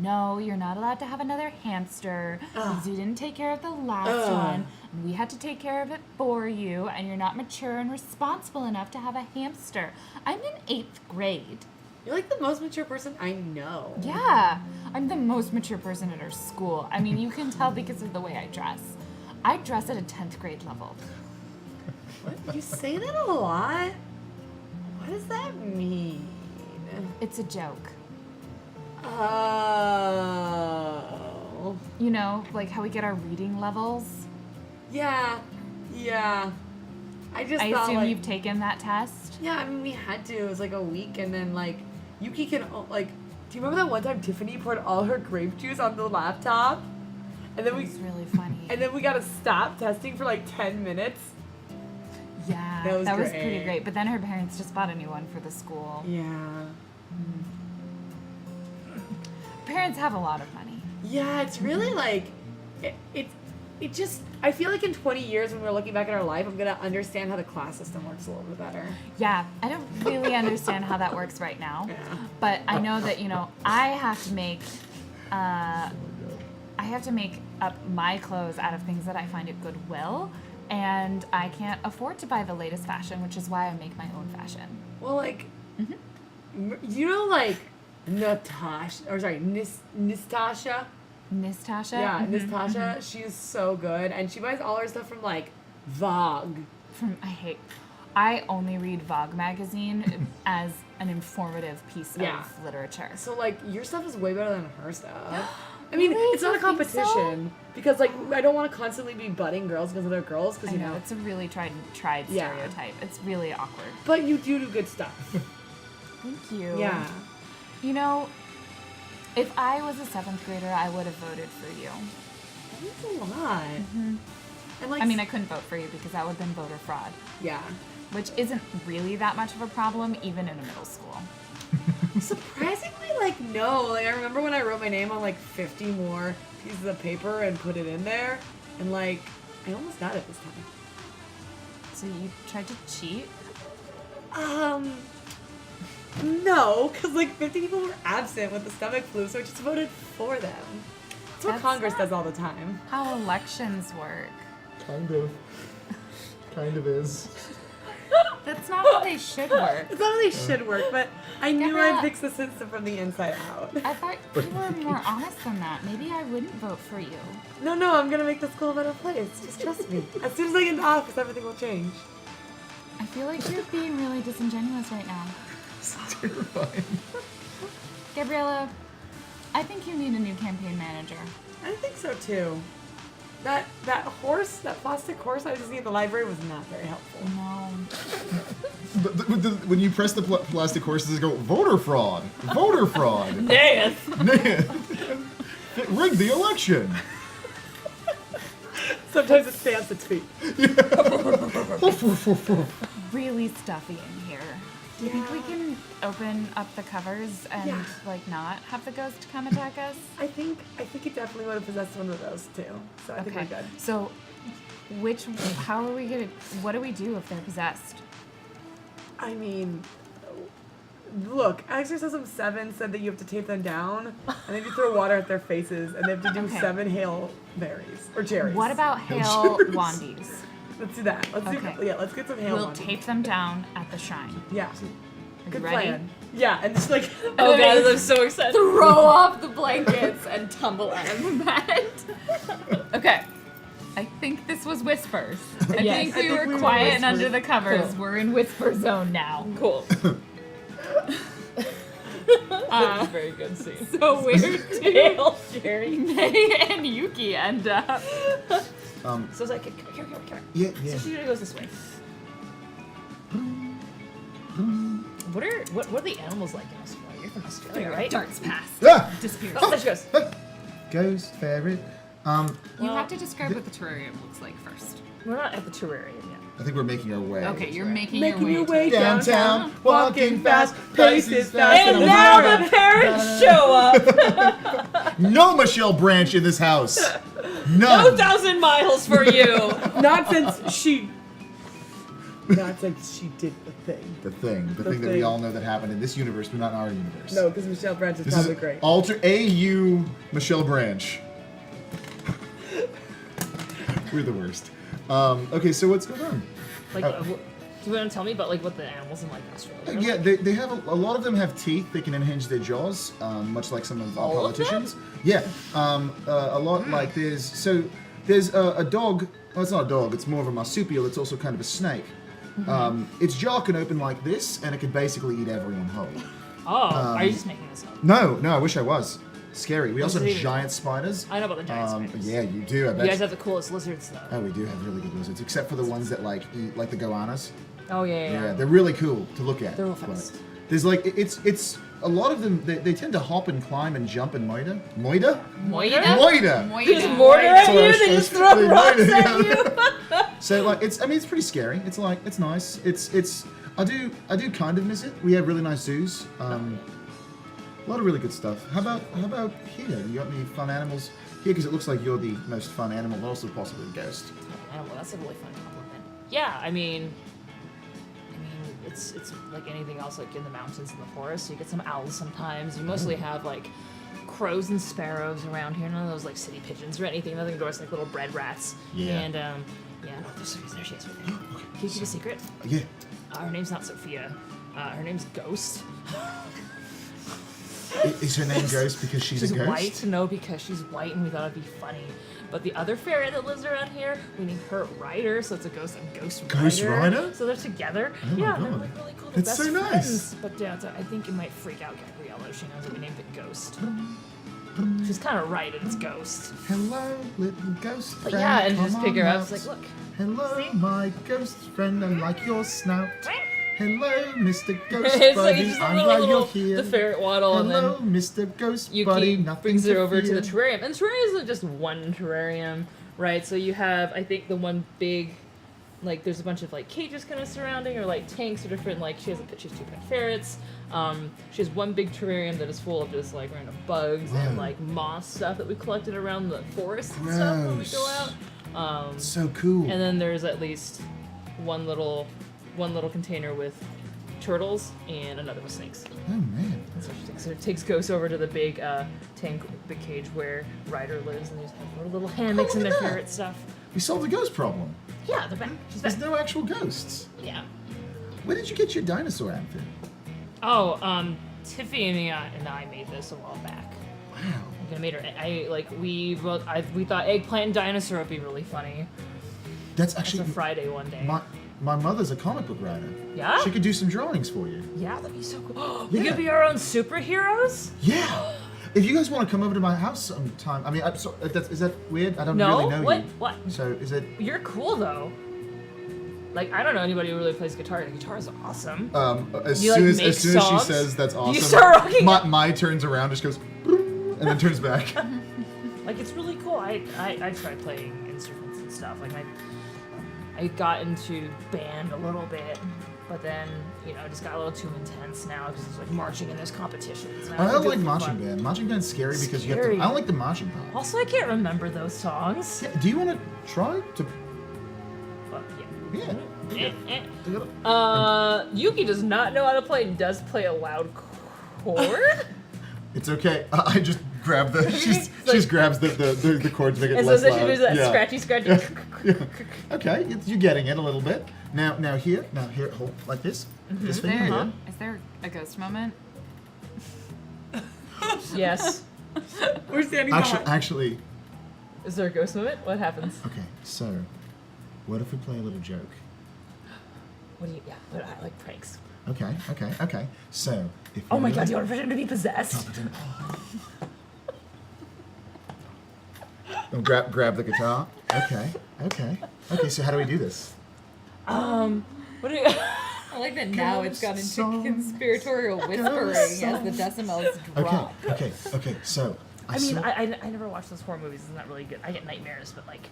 no, you're not allowed to have another hamster because you didn't take care of the last one, and we had to take care of it for you, and you're not mature and responsible enough to have a hamster. I'm in 8th grade. You're like the most mature person I know. Yeah, I'm the most mature person at our school. I mean, you can tell because of the way I dress. I dress at a 10th grade level. What? You say that a lot? What does that mean? It's a joke. Oh. You know, like how we get our reading levels. Yeah. I just I thought assume like, you've taken that test. yeah, I mean we had to. It was like a week, and then like Yuki can like. Do you remember that one time Tiffany poured all her grape juice on the laptop, and then It we was really funny. and then we got to stop testing for like 10 minutes. Yeah, That was pretty great. great. But then her parents just bought a new one for the school. Yeah. Parents have a lot of money. Yeah, it's really like it just I feel like in 20 years when we're looking back at our life, I'm gonna understand how the class system works a little bit better. Yeah, I don't really understand how that works right now. Yeah. But I know that, I have to make up my clothes out of things that I find at Goodwill, and I can't afford to buy the latest fashion, which is why I make my own fashion. Well, like, you know, like Natasha, or sorry, Nistasha. Nistasha? Yeah, Nistasha. She's so good, and she buys all her stuff from like Vogue. I only read Vogue magazine as an informative piece Yeah. of literature. So like, your stuff is way better than her stuff. I mean, Really? it's not a You think so? competition because like I don't want to constantly be butting girls because they're girls because I you know, know. it's a really tried Yeah. stereotype. It's really awkward. But you do good stuff. Thank you. Yeah. If I was a 7th grader, I would have voted for you. That's a lot. And like, I mean, I couldn't vote for you because that would have been voter fraud, yeah. which isn't really that much of a problem, even in a middle school. Surprisingly, like, no. Like, I remember when I wrote my name on, like, 50 more pieces of paper and put it in there. And, like, I almost got it this time. So you tried to cheat? No, because, like, 50 people were absent with the stomach flu, so I just voted for them. That's what That's Congress not- does all the time. How elections work. Kind of. Kind of is. That's not how they should work. It's not how they should work, but I knew Gabriella- I'd fix the system from the inside out. I thought you were more honest than that. Maybe I wouldn't vote for you. No, I'm gonna make the school a better place. Just trust me. As soon as I get into office, everything will change. I feel like you're being really disingenuous right now. It's terrifying. Gabriella, I think you need a new campaign manager. I think so too. That plastic horse I just seen in the library was not very helpful. No. When you press the plastic horses, go voter fraud, voter fraud. Yes. Rig the election. Sometimes it stands its feet. Really stuffy in here. Do you think we can open up the covers and Yeah. like not have the ghost come attack us? I think it definitely would have possessed one of those too. So I think we're good. So, how are we gonna? What do we do if they're possessed? I mean, look, Exorcism 7 said that you have to tape them down, and then you throw water at their faces, and they have to do Okay. 7 Hail Marys or cherries. What about hail cherries. wandies? Let's do that. Let's Okay. do. Yeah, let's get some Hail. We'll ones. tape them down at the shrine. Yeah. Are Good you ready? plan. Yeah, and just like. Oh god, I'm so excited. Throw off the blankets and tumble out of the bed. Okay. I think this was whispers. I Yes. think I we think were we were quiet and whispers. under the covers. Cool. We're in whisper zone now. Cool. That's a very good scene. So weird too. Hail, Jerry. May and Yuki end up. So it's like, come here. Yeah, So yeah. she goes this way. What are the animals like in Australia? You're from Australia, right? Darts pass. Ah! Disappears. Oh, there she goes. Ghost fairy. You Well, have to describe what the terrarium looks like first. We're not at the terrarium yet. I think we're making our way. Okay, you're making Making your your way. way Downtown, walking fast, paces fast. And I'm now sorry. the parents show up. No Michelle Branch in this house. No None. 1,000 miles for you. Not since she did the thing. The thing that we thing. all know that happened in this universe, but not in our universe. No, because Michelle Branch is This probably is great. alter AU Michelle Branch. We're the worst. Okay, so what's going on? Like, Oh. do you want to tell me about like what the animals in like Australia? Are Yeah, like? they have a lot of them have teeth. They can unhinge their jaws, much like some of our All of them? politicians. Yeah, a lot like there's a dog. Well, it's not a dog. It's more of a marsupial. It's also kind of a snake. Its jaw can open like this, and it can basically eat everyone whole. Oh, are you just making this up? No, I wish I was. Scary. We also What's have it even- giant spiders. I know about the giant spiders. Yeah, you do. I bet. You guys have the coolest lizards though. Oh, we do have really good lizards, except for the ones that like eat like the goannas. Oh yeah. Yeah, they're really cool to look at. They're real but fast. There's like it's a lot of them. They tend to hop and climb and jump and moida. Moida? Moida. Just mortar at Sorry, you, they I just was throw totally rocks moida, at yeah. you. So like it's pretty scary. It's nice. It's I do kind of miss it. We have really nice zoos. A lot of really good stuff. How about here? You got any fun animals here? Because it looks like you're the most fun animal, but also possibly a ghost. Animal, that's a really fun compliment. Yeah, I mean, it's like anything else, like in the mountains and the forest. You get some owls sometimes. You mostly have like crows and sparrows around here. None of those like city pigeons or anything. Nothing to us like little bread rats. Yeah. And yeah, no, there she is right there. Can you keep a secret? Yeah. Her name's not Sophia. Her name's Ghost. Is her name Ghost because she's a ghost? White? No, because she's white and we thought it'd be funny. But the other fairy that lives around here, we named her Ryder, so it's a ghost and Ghost Rider. Ghost Rider? So they're together. Oh my yeah, they're God. like really cool. They're That's best so nice. friends. But yeah, I think it might freak out Gabriella if she knows that we named it Ghost. She's kind of right, it's Ghost. Hello, little ghost But friend. yeah, and come just pick her on up. It's out. like, look. Hello, See? my ghost friend, I like your snout. Hello, Mr. Ghost It's like Buddy, just a I'm little, glad little you're here. the ferret waddle, Hello, and then Mr. Ghost Yuki Buddy, nothing brings her over to fear. the terrarium. And terrarium isn't just one terrarium, right? So you have, I think, the one big, like, there's a bunch of, like, cages kind of surrounding, or, like, tanks or different, like, she has 2 pet ferrets. She has one big terrarium that is full of just, like, random bugs and, Wow. like, moss stuff that we collected around the forest and stuff when we go Gross. out. So cool. And then there's at least one little container with turtles and another with snakes. Oh man. And so she takes Ghost over to the big big cage where Ryder lives, and they just have little hammocks and their look at that. ferret stuff. We solved the ghost problem. Yeah, they're back. She's back. There's no actual ghosts. Yeah. Where did you get your dinosaur outfit? Oh, Tiffany and I made this a while back. Wow. I'm gonna make her. We thought eggplant dinosaur would be really funny. That's It's actually a Friday one day. my mother's a comic book writer. Yeah? She could do some drawings for you. Yeah, that'd be so cool. We Yeah. could be our own superheroes. Yeah. If you guys want to come over to my house sometime, I mean, I'm sorry, is that weird? I don't No? really know What? you. What? So is it? You're cool though. Like, I don't know anybody who really plays guitar. The guitar is awesome. As You, soon like, as make she songs? says that's awesome, You start rocking my turns around, just goes, boom, and then turns back. Like, it's really cool. I tried playing instruments and stuff. Like I got into band a little bit, but then it just got a little too intense now because it's like marching and there's competitions. And I don't do it like for marching fun. band. Marching band's scary because you have Scary. to. I don't like the marching part. Also, I can't remember those songs. Yeah, do you want to try to? But, Yeah. Yuki does not know how to play and does play a loud chord. It's okay. I just grab the. She just grabs the chord to make it And so less then loud. she does that Yeah. scratchy. Yeah. Okay, you're getting it a little bit. Now here, hold like this. This Is finger there, here. is there a ghost moment? Yes. We're standing Actually, Is there a ghost moment? What happens? okay. So, what if we play a little joke? What do you? Yeah, but I like pranks. Okay. So, if Oh my you god, do you want to pretend to be possessed? Oh, grab the guitar. Okay. So how do we do this? What do you? I like that now it's got into Song. conspiratorial whispering as the decimals drop. Okay. So I mean, saw- I never watched those horror movies. It's not really good. I get nightmares, but like,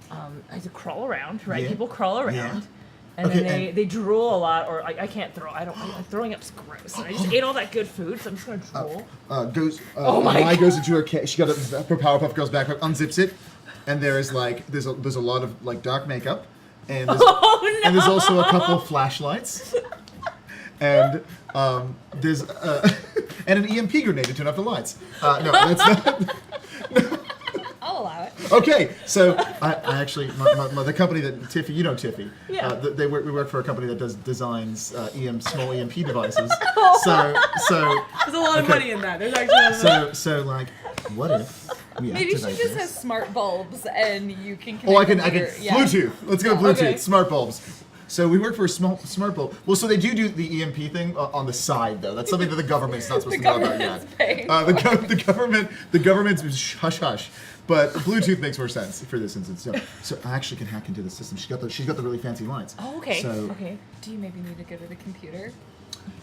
I have to crawl around, right? Yeah. People crawl around. Yeah. And Okay, then they drool a lot, or I can't throw. I don't. Like, throwing up's gross. And I just ate all that good food, so I'm just gonna drool. Oh my Mai God. goes into her she got her Powerpuff Girls backpack, unzips it, and there is like there's a lot of like dark makeup, and there's, Oh no! and there's also a couple of flashlights, and there's and an EMP grenade to turn off the lights. No, that's not. I'll allow it. Okay, so I actually the company that Tiffy, you know Tiffy, Yeah. we work for a company that designs small EMP devices. So There's a lot of Okay. money in that. There's actually a lot of so like, what if we Maybe she activate just this? has smart bulbs and you can connect Oh, I can them to your- yeah. Bluetooth. Let's go Yeah. Bluetooth. Okay. Smart bulbs. So we work for a smart bulb. Well, so they do the EMP thing on the side though. That's something that the government's not supposed to know about yet. government's paying The government's hush hush. But Bluetooth makes more sense for this instance. So I actually can hack into the system. She's got the really fancy lights. Oh, okay. So Okay. Do you maybe need to go to the computer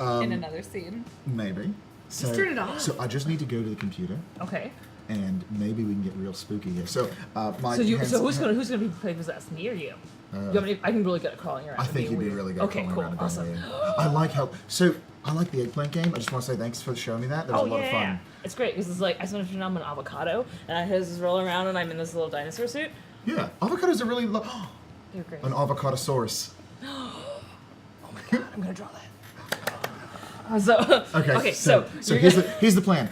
in um, another scene? maybe. So, turn it off. So I just need to go to the computer, Okay. and maybe we can get real spooky here. So my So hands- who's gonna be playing possessed? Me or you? You want me to, I'm really good at crawling around. I and think being you'd be weird. really good Okay, at crawling cool, around and being awesome. weird. I like how. So I like the eggplant game. I just want to say thanks for showing me that. That was a lot of fun. It's great because it's like I sort of turn on an avocado and I just roll around and I'm in this little dinosaur suit. Yeah, avocados are really They're great. an avocadosaurus. I'm gonna draw that. So Okay. so you're here's the plan.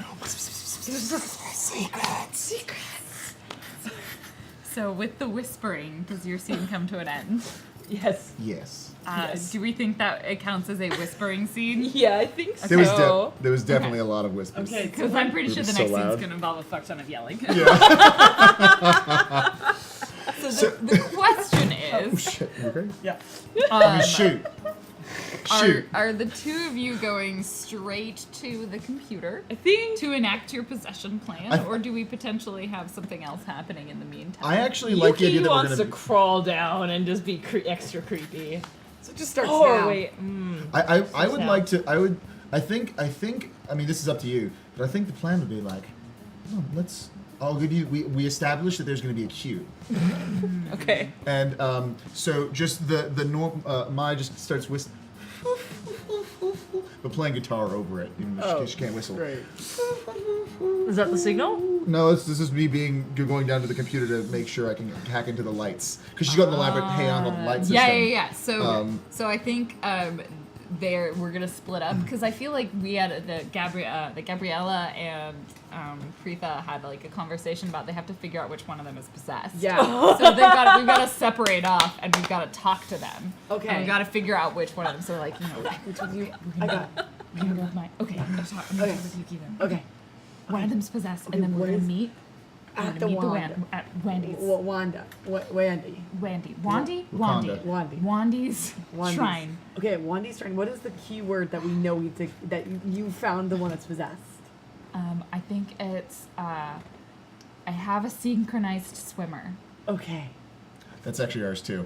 So with the whispering, does your scene come to an end? yes. Yes. Yes. Do we think that it counts as a whispering scene? Yeah, I think so. There was definitely a lot of whispers. Okay. Because I'm pretty sure the so next loud. scene's going to involve a fuck ton of yelling. Yeah. So the question Oh is, shit. You okay? Yeah. I mean, shoot. Shoot. are the two of you going straight to the computer I think to enact your possession plan, I- or do we potentially have something else happening in the meantime? I actually like the idea Yuki that we're wants gonna. to crawl down and just be extra creepy. So it just starts Oh now. wait. I would now. like to. I think. I mean, this is up to you, but I think the plan would be like, oh, let's. I'll give you. We established that there's going to be a queue, Okay. and so just the norm. Maya just starts whistling, but playing guitar over it. Even though she can't whistle. Great. Is that the signal? No, this is me going down to the computer to make sure I can hack into the lights because she's got an elaborate hey on the light system. Yeah. So, Um, I think we're gonna split up because I feel like we had the Gabriella and Preetha had like a conversation about they have to figure out which one of them is possessed. Yeah. So we've got to separate off and we've got to talk to them. Okay. And we've got to figure out which one of them. So like which one you? I got We're gonna go with mine. Okay. I'm gonna talk with Yuki then. Okay. One of them's possessed, Okay, and then we're what gonna is- meet. We're At gonna the meet Wanda. at Wendy's. Wanda. Wandy. Wandy? Wakanda. Wandy. Wandy's Wandy's. shrine. Okay, Wandy's shrine. What is the key word that we know that you found the one that's possessed? I think it's I have a synchronized swimmer. Okay. That's actually ours too.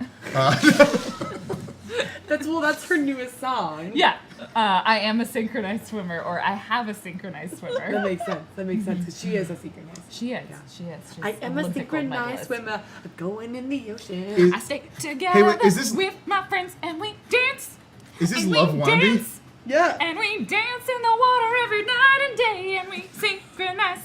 That's her newest song. Yeah, I am a synchronized swimmer, or I have a synchronized That swimmer. makes sense. That makes sense because she is a synchronized. She is. Yeah. She is. She's I am a Olympic gold synchronized medalist. swimmer going in the ocean. Is- I stay together wait, is this- with my friends and we dance. Is this and Love we Wandy? dance, Yeah. and we dance in the water every night and day, and we synchronize.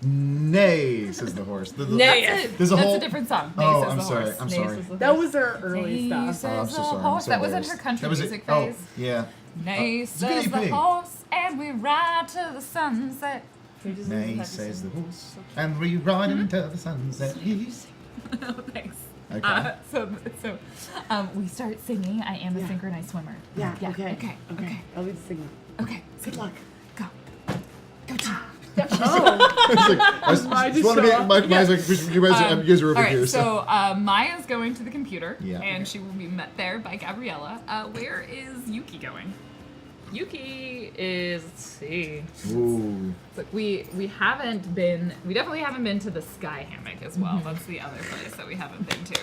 Nay, says the horse. Nay. That's, it. There's a That's whole- a different song. Nay Oh, says I'm the sorry. horse. I'm Nay sorry. says the That horse. was her early Nay stuff. Oh, I'm says so the sorry. I'm horse. so That was in embarrassed. her country That was music it. phase. Oh, yeah. Nay it's a good says the EP. horse, and we ride to the sunset. Nay, says the horse, and we ride into the sunset. Oh, thanks. Okay. So, we start singing. I am a Yeah. synchronized swimmer. Yeah. Yeah. Okay. Okay. I'll be the singer. Okay. Good luck. Go. Go team. Oh. It's like, I just want to be. Maya's like, you guys are over All right, here. so Maya's going to the computer, Yeah. and she will be met there by Gabriella. Where is Yuki going? Yuki is, let's see. Ooh. Look, we definitely haven't been to the Sky Hammock as well. That's the other place that we haven't been to.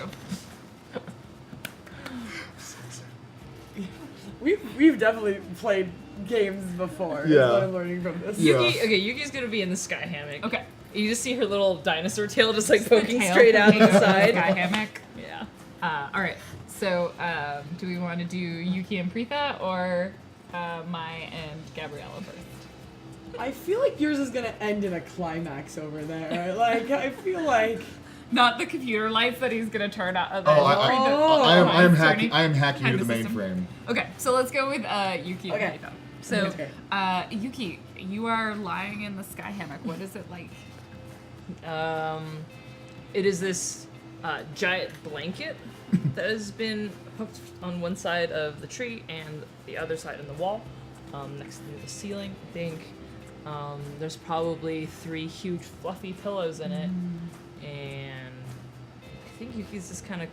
We've definitely played games before. Yeah. Is what I'm learning from this. Yeah. Yuki's gonna be in the sky hammock. Okay. You just see her little dinosaur tail just like poking Tail straight out poking the side. Sky Hammock. Yeah. All right. So, do we want to do Yuki and Preetha or Maya and Gabriella first? I feel like yours is gonna end in a climax over there. Like I feel like. Not the computer lights that he's gonna turn on. Oh, I am hacking. Turning I am hacking behind into the the system. mainframe. Okay, so let's go with Yuki. Okay. And Preetha. So, Okay. Yuki, you are lying in the sky hammock. What is it like? It is this giant blanket that has been hooked on one side of the tree and the other side on the wall, next to the ceiling. I think there's probably 3 huge fluffy pillows in it, and I think Yuki's just kind of.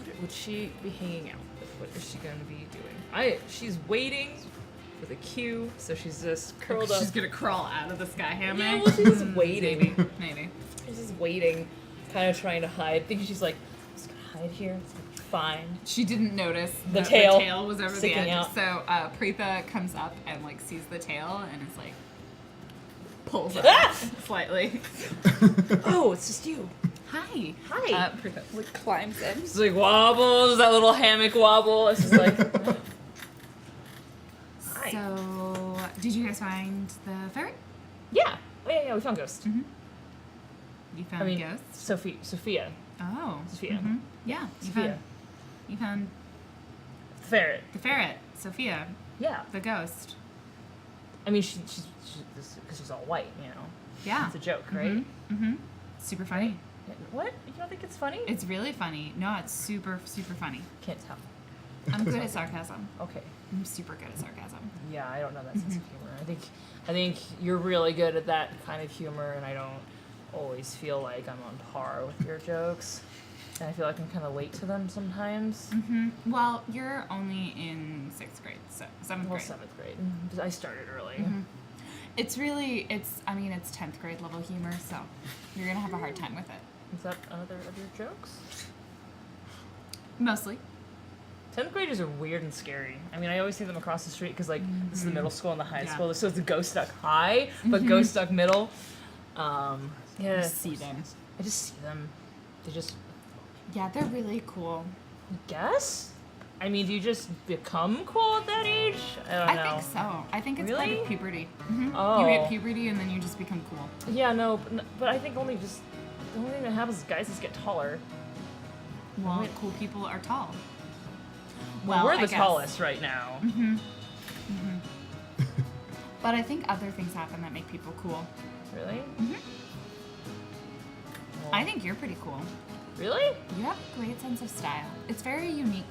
What would she be hanging out with? What is she going to be doing? She's waiting for the cue, so she's just curled up. She's gonna crawl out of the sky hammock. Yeah, well, she's just waiting. Maybe. She's just waiting, kind of trying to hide. I think she's like, I'm just gonna hide here. It's gonna be fine. She didn't notice The that tail the tail was over the sticking edge. out. So Preetha comes up and like sees the tail and is like pulls up Ah! slightly. Oh, it's just you. Hi. Hi. Preetha like climbs in. It's like wobbles, that little hammock wobble. It's just like. Hi. So, did you guys find the ferret? Yeah. Oh, yeah, we found Ghost. You found ghosts? Sophia. Oh. Sophia. Mhm. Yeah. Sophia. You found Ferret. the ferret, Sophia, Yeah. the ghost. I mean, she's because she's all white, you know. Yeah. It's a joke, right? Mm-hmm. Super funny. What? You don't think it's funny? It's really funny. No, it's super, super funny. Can't tell. I'm good at sarcasm. Okay. I'm super good at sarcasm. Yeah, I don't know that sense of humor. I think you're really good at that kind of humor, and I don't always feel like I'm on par with your jokes. And I feel like I'm kind of late to them sometimes. Mm-hmm. Well, you're only in 6th grade, so 7th Well, grade. 7th grade. I started early. It's 10th grade level humor, so you're gonna have a hard time with it. Is that another of your jokes? Mostly. 10th graders are weird and scary. I mean, I always see them across the street because, like, this is the middle school and the high Yeah. school. So it's a ghost stuck high, but ghost stuck middle. Yeah. You see them. I just see them. They just, Yeah, they're really cool. I guess? I mean, do you just become cool at that age? I don't know. I think so. I think it's part Really? of puberty. Oh. You hit puberty and then you just become cool. Yeah, no, but I think the only thing that happens is guys just get taller. Well, Wait. cool people are tall. We're I the guess. tallest right now. But I think other things happen that make people cool. Really? Well, I think you're pretty cool. Really? You have a great sense of style. It's very unique.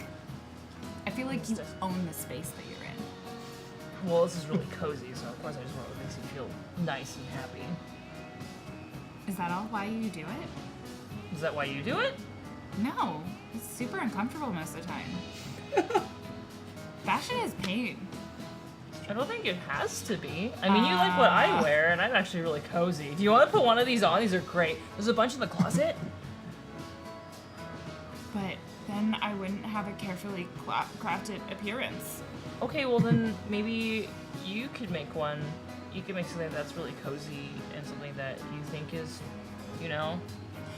I feel like you own the space that you're in. Well, this is really cozy, so of course I just want what makes you feel nice and happy. Is that all why you do it? Is that why you do it? No. It's super uncomfortable most of the time. Fashion is pain. I don't think it has to be. I mean, you like what I wear, and I'm actually really cozy. Do you want to put one of these on? These are great. There's a bunch in the closet. But then I wouldn't have a carefully crafted appearance. Okay, well then maybe you could make one. You could make something that's really cozy and something that you think is, you know,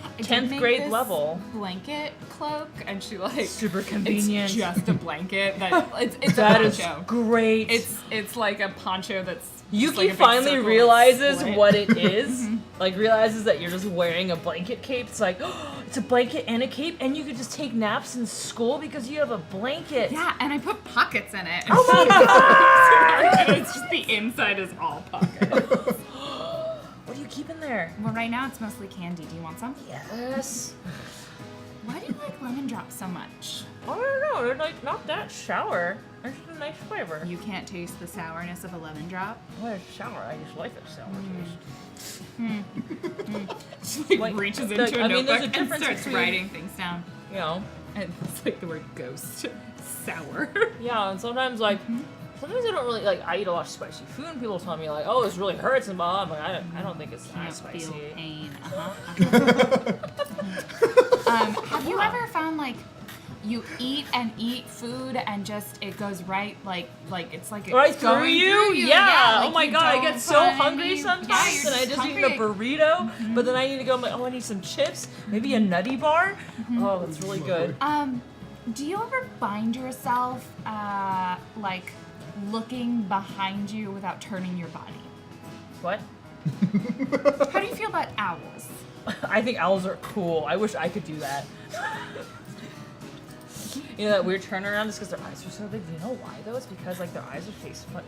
I did 10th make grade this level. blanket cloak, and she like Super convenient. It's just a blanket that it's That a is poncho. great. It's like a poncho that's Yuki just like a big finally circle realizes split. what it is. Like realizes that you're just wearing a blanket cape. It's like, oh, it's a blanket and a cape, and you could just take naps in school because you have a blanket. Yeah, and I put pockets in it. Oh my god! And it's just the inside is all pockets. What do you keep in there? Well, right now it's mostly candy. Do you want some? Yes. Why do you like lemon drops so much? I don't know. They're like not that sour. They're just a nice flavor. You can't taste the sourness of a lemon drop? What is sour? I just like that sour taste. She Like, reaches like, into a I mean, notebook there's a and difference starts between- writing things down. You know. And it's like the word ghost. Sour. Yeah, and sometimes like sometimes I don't really like. I eat a lot of spicy food, and people tell me like, "Oh, this really hurts," and blah. I'm like, I don't think it's that Can't spicy. feel pain. Have you ever found like you eat and eat food and just it goes right like it's like it's Right through going you? through Yeah. like Oh my you god, I don't get so find hungry any- sometimes, yeah, you're and I just eat a hungry. burrito. But then I need to go. I'm like, oh, I need some chips, maybe a nutty bar. Oh, it's really good. Do you ever find yourself like looking behind you without turning your body? What? How do you feel about owls? I think owls are cool. I wish I could do that. You know that weird turnaround just because their eyes are so big. Do you know why though? It's because like their eyes are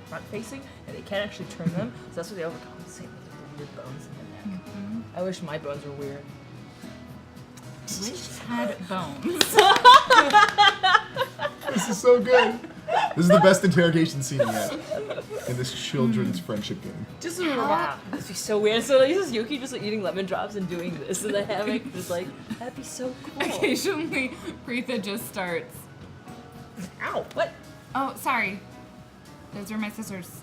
front facing and they can't actually turn them. So that's what they overcompensate with the weird bones in their neck. I wish my bones were weird. Wish had bones. This is so good. This is the best interrogation scene yet in this children's friendship game. Just Yeah, that'd be so weird. So like, this is Yuki just like eating lemon drops and doing this in the hammock. Just like that'd be so cool. Occasionally, Preetha just starts. Ow! What? Oh, sorry. Those are my scissors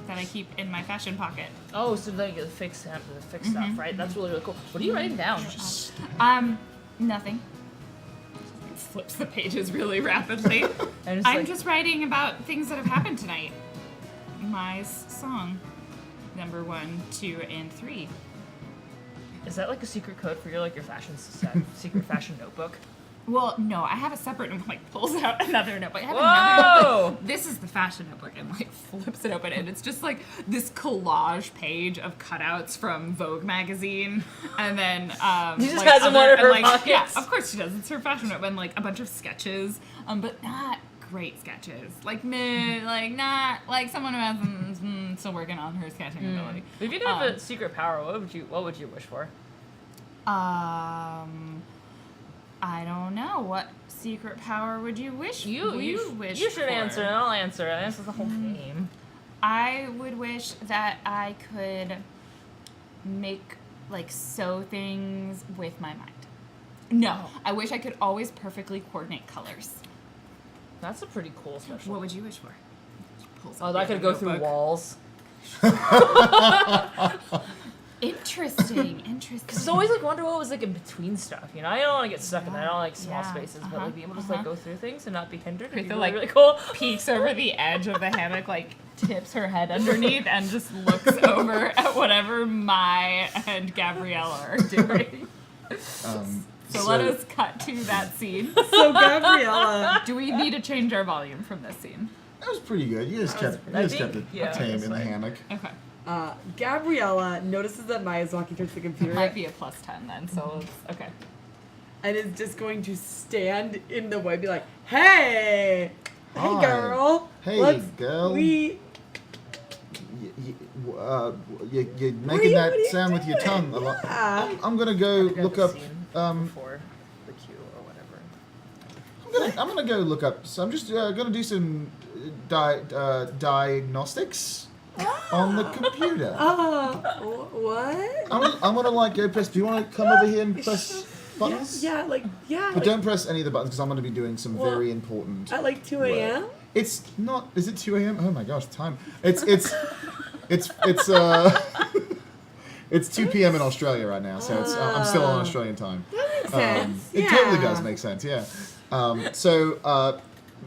that I keep in my fashion pocket. Oh, so like the fix stuff, right? That's really really cool. What are you writing down? Nothing. Flips the pages really rapidly. And I'm like, just writing about things that have happened tonight. My song, number 1, 2, and 3. Is that like a secret code for your like your fashion set, secret fashion notebook? Well, no, I have a separate and like pulls out another notebook. I have Whoa! another notebook. This is the fashion notebook and like flips it open and it's just like this collage page of cutouts from Vogue magazine, and then She just like, has in one other- of her and, like, yeah, pockets. of course she does. It's her fashion notebook and like a bunch of sketches, but not great sketches. Like meh, like not like someone who has still working on her sketching ability. If you could have a secret power, what would you wish for? I don't know. What secret power would you wish? You wish should for? answer and I'll answer. It answers the whole game. I would wish that I could sew things with my mind. No, I wish I could always perfectly coordinate colors. That's a pretty cool special. What would you wish for? Pulls Oh, out that the could go other through notebook. walls. Interesting. Cause I always like wonder what was like in between stuff. You know, I don't want to get stuck in that. I don't like small Yeah. spaces, but like being able to just like go through things and not be hindered. Would be Preetha, really, like, really cool. Peeks over the edge of the hammock, like tips her head underneath, and just looks over at whatever Mai and Gabriella are doing. So let us cut to that scene. So Gabriella, Do we need to change our volume from this scene? That was pretty good. You just kept it yeah, tame that's in the fine. hammock. Okay. Gabriella notices that Maya's walking towards the computer Might be a +10 then, so it's okay. and is just going to stand in the way, and be like, "Hey, Hi. girl, Hey, let's girl. we." You're making what that are you sound with your doing? tongue a lot. Yeah. I'm gonna go Forget look the up. scene I'm before the queue or whatever. gonna go look up. So I'm just gonna do some diagnostics on the computer. What? I'm gonna like go press. Do you want to come over here and press buttons? Yeah, But like, don't press any of the buttons because I'm gonna be doing some Well, very important. at like 2 a.m. It's not. Is it 2 a.m.? Oh my gosh, time. It's 2 p.m. in Australia right now, so it's I'm still on Australian time. That makes sense. It totally does make sense. Yeah. So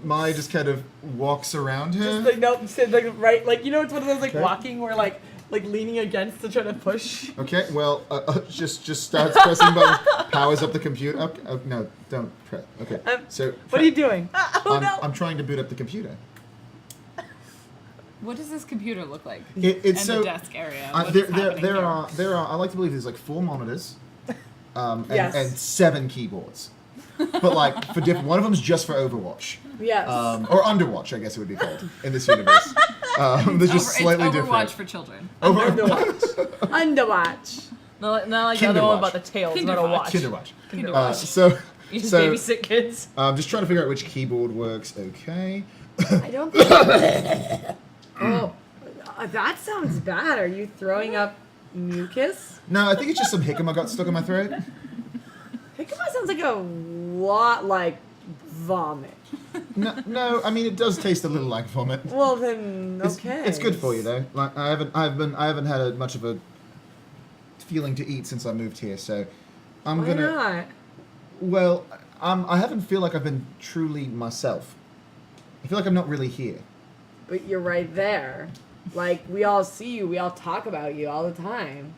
Maya just kind of walks around her. Just like nope, sit like right, like you know, it's one of those like walking where like leaning against to try to push. Okay, well, just starts pressing buttons, powers up the computer. No, don't press. Okay, so What are you doing? I'm trying to boot up the computer. What does this computer look like? It's and so the desk area. What's there happening here? are. I like to believe there's like 4 monitors, Yes. and 7 keyboards. But like for different, one of them's just for Overwatch. Yes. Or Underwatch, I guess it would be called in this universe. They're just slightly it's Overwatch different. for children. Underwatch. Not like the other one about the tails, not a watch. Kinderwatch. Kinderwatch. So You just babysit kids. I'm just trying to figure out which keyboard works. Okay. I don't think. Oh, that sounds bad. Are you throwing up mucus? No, I think it's just some jicama got stuck in my throat. Jicama sounds like a lot like vomit. No, I mean it does taste a little like vomit. Well then, It's, okay. it's good for you though. Like I haven't had much of a feeling to eat since I moved here, so I'm Why gonna. not? Well, I haven't feel like I've been truly myself. I feel like I'm not really here. But you're right there. Like we all see you. We all talk about you all the time.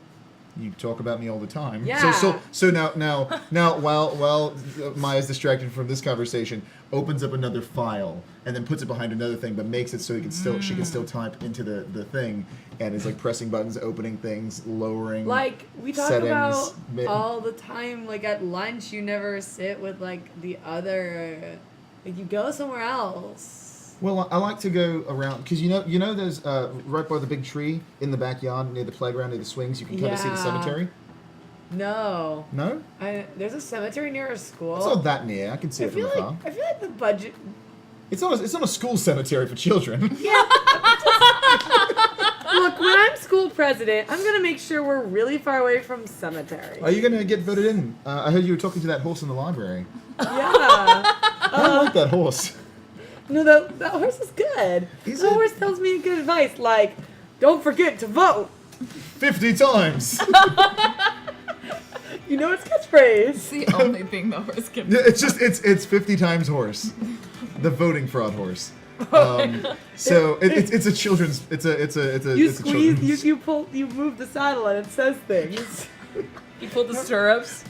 You talk about me all the time. Yeah. So now while Maya's distracted from this conversation, opens up another file and then puts it behind another thing, but makes it so she can still type into the thing, and is like pressing buttons, opening things, lowering. Like we talk settings, about mi- all the time. Like at lunch, you never sit with like the other. Like you go somewhere else. Well, I like to go around because you know there's right by the big tree in the backyard near the playground near the swings. You can kind of see the Yeah. cemetery. No. No, There's a cemetery near our school. it's not that near. I can see I it from feel afar. like the budget. It's not a school cemetery for children. Look, when I'm school president, I'm gonna make sure we're really far away from cemetery. Are you gonna get voted in? I heard you were talking to that horse in the library. Yeah. I don't like that horse. No, that horse is good. Is The it? horse tells me good advice, like, don't forget to vote. 50 times. You know its catchphrase. It's the only thing the horse can do. Yeah, it's 50 times horse. The voting fraud horse. So it's a children's it's a You it's a squeeze, children's. you move the saddle and it says things. You pulled the stirrups.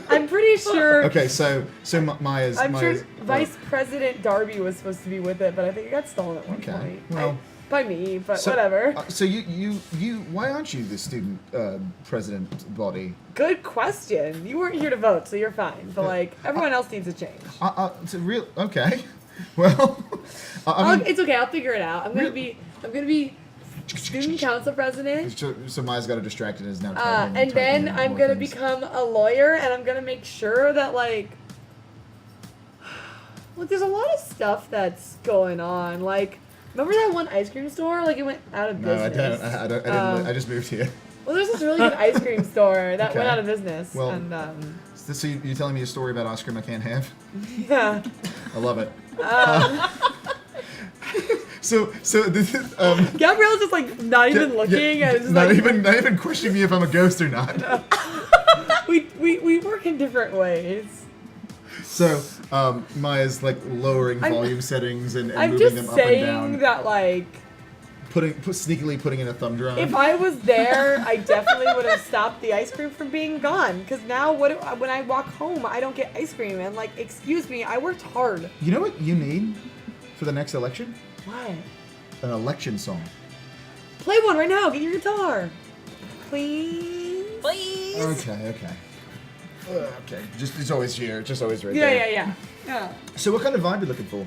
I'm pretty sure. Okay, so Maya's. I'm Maya's, sure Vice President Darby was supposed to be with it, but I think it got stolen at one Okay, point. well, by me, but so, whatever. So you why aren't you the student president body? Good question. You weren't here to vote, so you're fine. But like everyone else needs a change. It's a real okay. Well, I mean, It's okay. I'll figure it out. I'm gonna be student council president. so Maya's got her distracted and is now typing. And then typing I'm more gonna things. become a lawyer, and I'm gonna make sure that like, look, there's a lot of stuff that's going on. Like, remember that one ice cream store? Like, it went out of No, I business. don't. I didn't. I just moved here. Well, there's this really good ice cream store that Okay. went out of business, Well, and So you're telling me a story about ice cream I can't have? yeah. I love it. So this is Gabrielle's just like not even looking, and just not like even questioning me if I'm a ghost or not. we work in different ways. So Maya's like lowering volume settings and I'm moving just them up and saying down, that like. sneakily putting in a thumb drive. If I was there, I definitely would have stopped the ice cream from being gone. Because now, when I walk home, I don't get ice cream. And like, excuse me, I worked hard. You know what you need for the next election? What? An election song. Play one right now. Get your guitar, please. Please. Okay. Okay. It's always here. Just always right Yeah, there. yeah. So what kind of vibe are you looking for?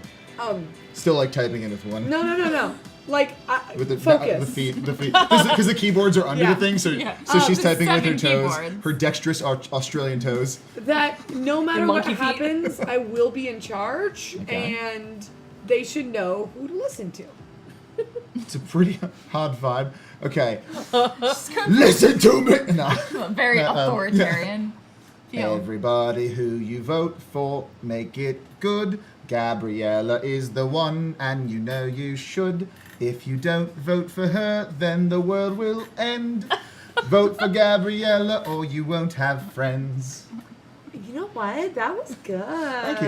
Still like typing in with one. No. Like, With the focus. the feet, because the keyboards are under Yeah. the thing, so Yeah. so she's The typing with her 7 toes, keyboards. her dexterous Australian toes. That no matter what monkey feet. happens, I will be in charge, Okay. and they should know who to listen to. It's a pretty hard vibe. Okay, listen to me. No. Very Yeah, authoritarian feel. Everybody who you vote for, make it good. Gabriella is the one, and you know you should. If you don't vote for her, then the world will end. Vote for Gabriella, or you won't have friends. You know what? That was good. Thank you.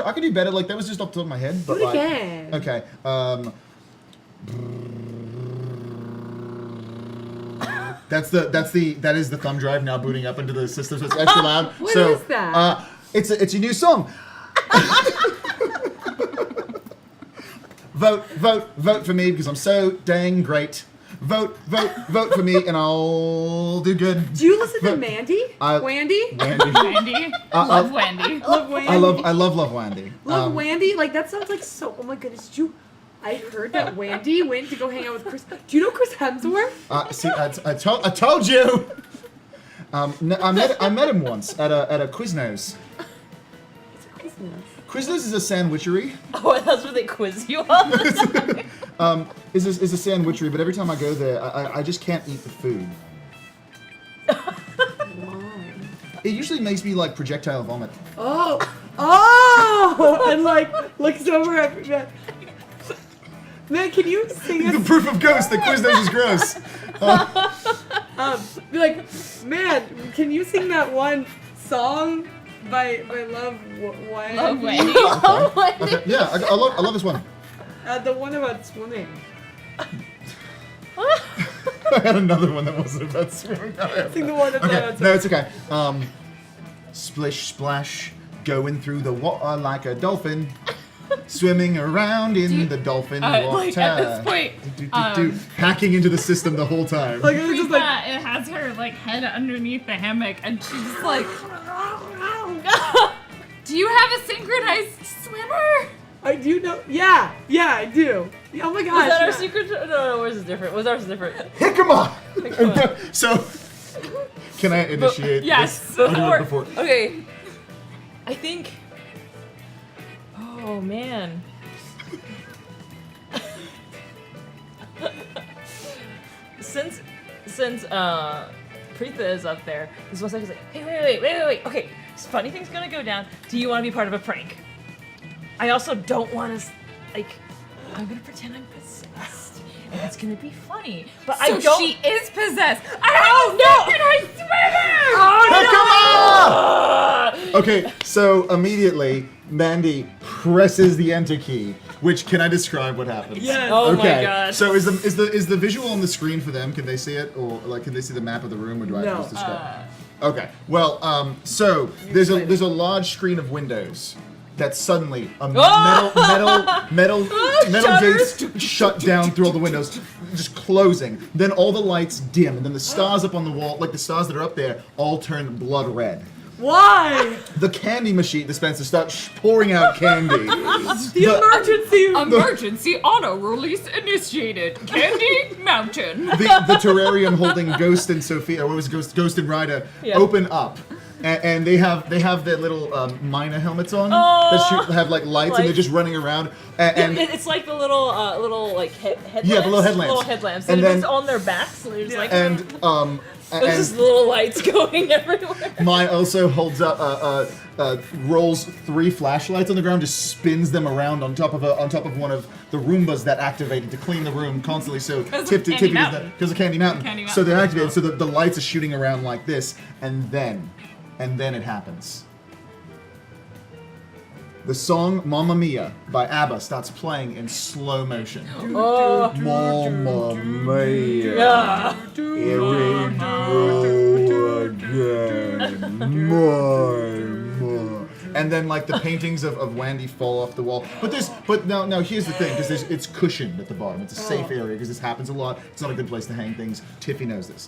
I could do better. Like that was just off the top of my head. But Do it like, again. Okay. That is the thumb drive now booting up into the system, so it's extra loud. What so, is that? It's a new song. Vote for me because I'm so dang great. Vote for me and I'll do good. Do you listen to Vote- Mandy? Wendy? Wendy. Wendy. Love Wendy. Love Wendy. I love Wendy. Love Wendy? Like, that sounds like so... Oh my goodness, I heard that Wendy went to go hang out with Chris... Do you know Chris Hemsworth? See, I told you. No, I met him once at a Quiznos. It's a Quiznos. Quiznos is a sandwichery. Oh, that's what they quiz you on. Is a sandwichery, but every time I go there, I just can't eat the food. Why? It usually makes me like projectile vomit. Oh! And like, looks over at me. Man, can you sing The us... proof of ghost that Quiznos is gross. Be like, man, can you sing that one song by Love Wendy? Love Wendy. Okay, yeah, I love this one. The one about swimming. I had another one that wasn't about swimming. Sing the one that's Okay, about no, it's okay. Splish splash, going through the water like a dolphin, swimming around in the dolphin water. Like at this point, hacking into the system the whole time. Like, it was just Prita, like... it has her like head underneath the hammock, and she's like, "Do you have a synchronized swimmer?" I do know. Yeah, I do. Oh my gosh. Was that our yeah. secret? No, ours is different. Was ours different? Hickama! So, can I initiate yes. this? I'll do it before. Okay. I think. Oh man. since Preetha is up there, this one second's like, hey, wait. Okay, this funny thing's gonna go down. Do you want to be part of a prank? I also don't want to, like, I'm gonna pretend I'm possessed, and it's gonna be funny. But I So don't. she is possessed. I have a synchronized swimmer. Okay, so immediately, Mandy presses the enter key. Which can I describe what happens? Yes. Oh Okay. my god. So is the visual on the screen for them? Can they see it, or like can they see the map of the room, or do I have to No. just describe? Okay. Well, so there's a large screen of windows that suddenly a metal gates shut down through all the windows, just closing. Then all the lights dim, and then the stars up on the wall, like the stars that are up there, all turn blood red. Why? The candy machine dispenser starts pouring out candy. The emergency. Emergency auto release initiated. Candy Mountain. The terrarium holding Ghost and Sophia, or what was Ghost and Ryder, open up. And they have their little miner helmets on that have like lights, and they're just running around. And it's like the little headlamps. Yeah, the little headlamps. Little headlamps. And And then- it's on their backs, so they're just like. and There's just little lights going everywhere. Mai also holds up, rolls 3 flashlights on the ground, just spins them around on top of one of the Roombas that activated to clean the room constantly. So Because of Tiffy Candy Mountain. because of Candy Mountain. Candy So they're Mountain. activated. So the lights are shooting around like this, and then it happens. The song "Mamma Mia" by ABBA starts playing in slow motion. Oh. Mamma Mia. Yeah. Here we go again. More. And then like the paintings of Wendy fall off the wall. But no, here's the thing, because it's cushioned at the bottom. It's a safe area because this happens a lot. It's not a good place to hang things. Tiffy knows this.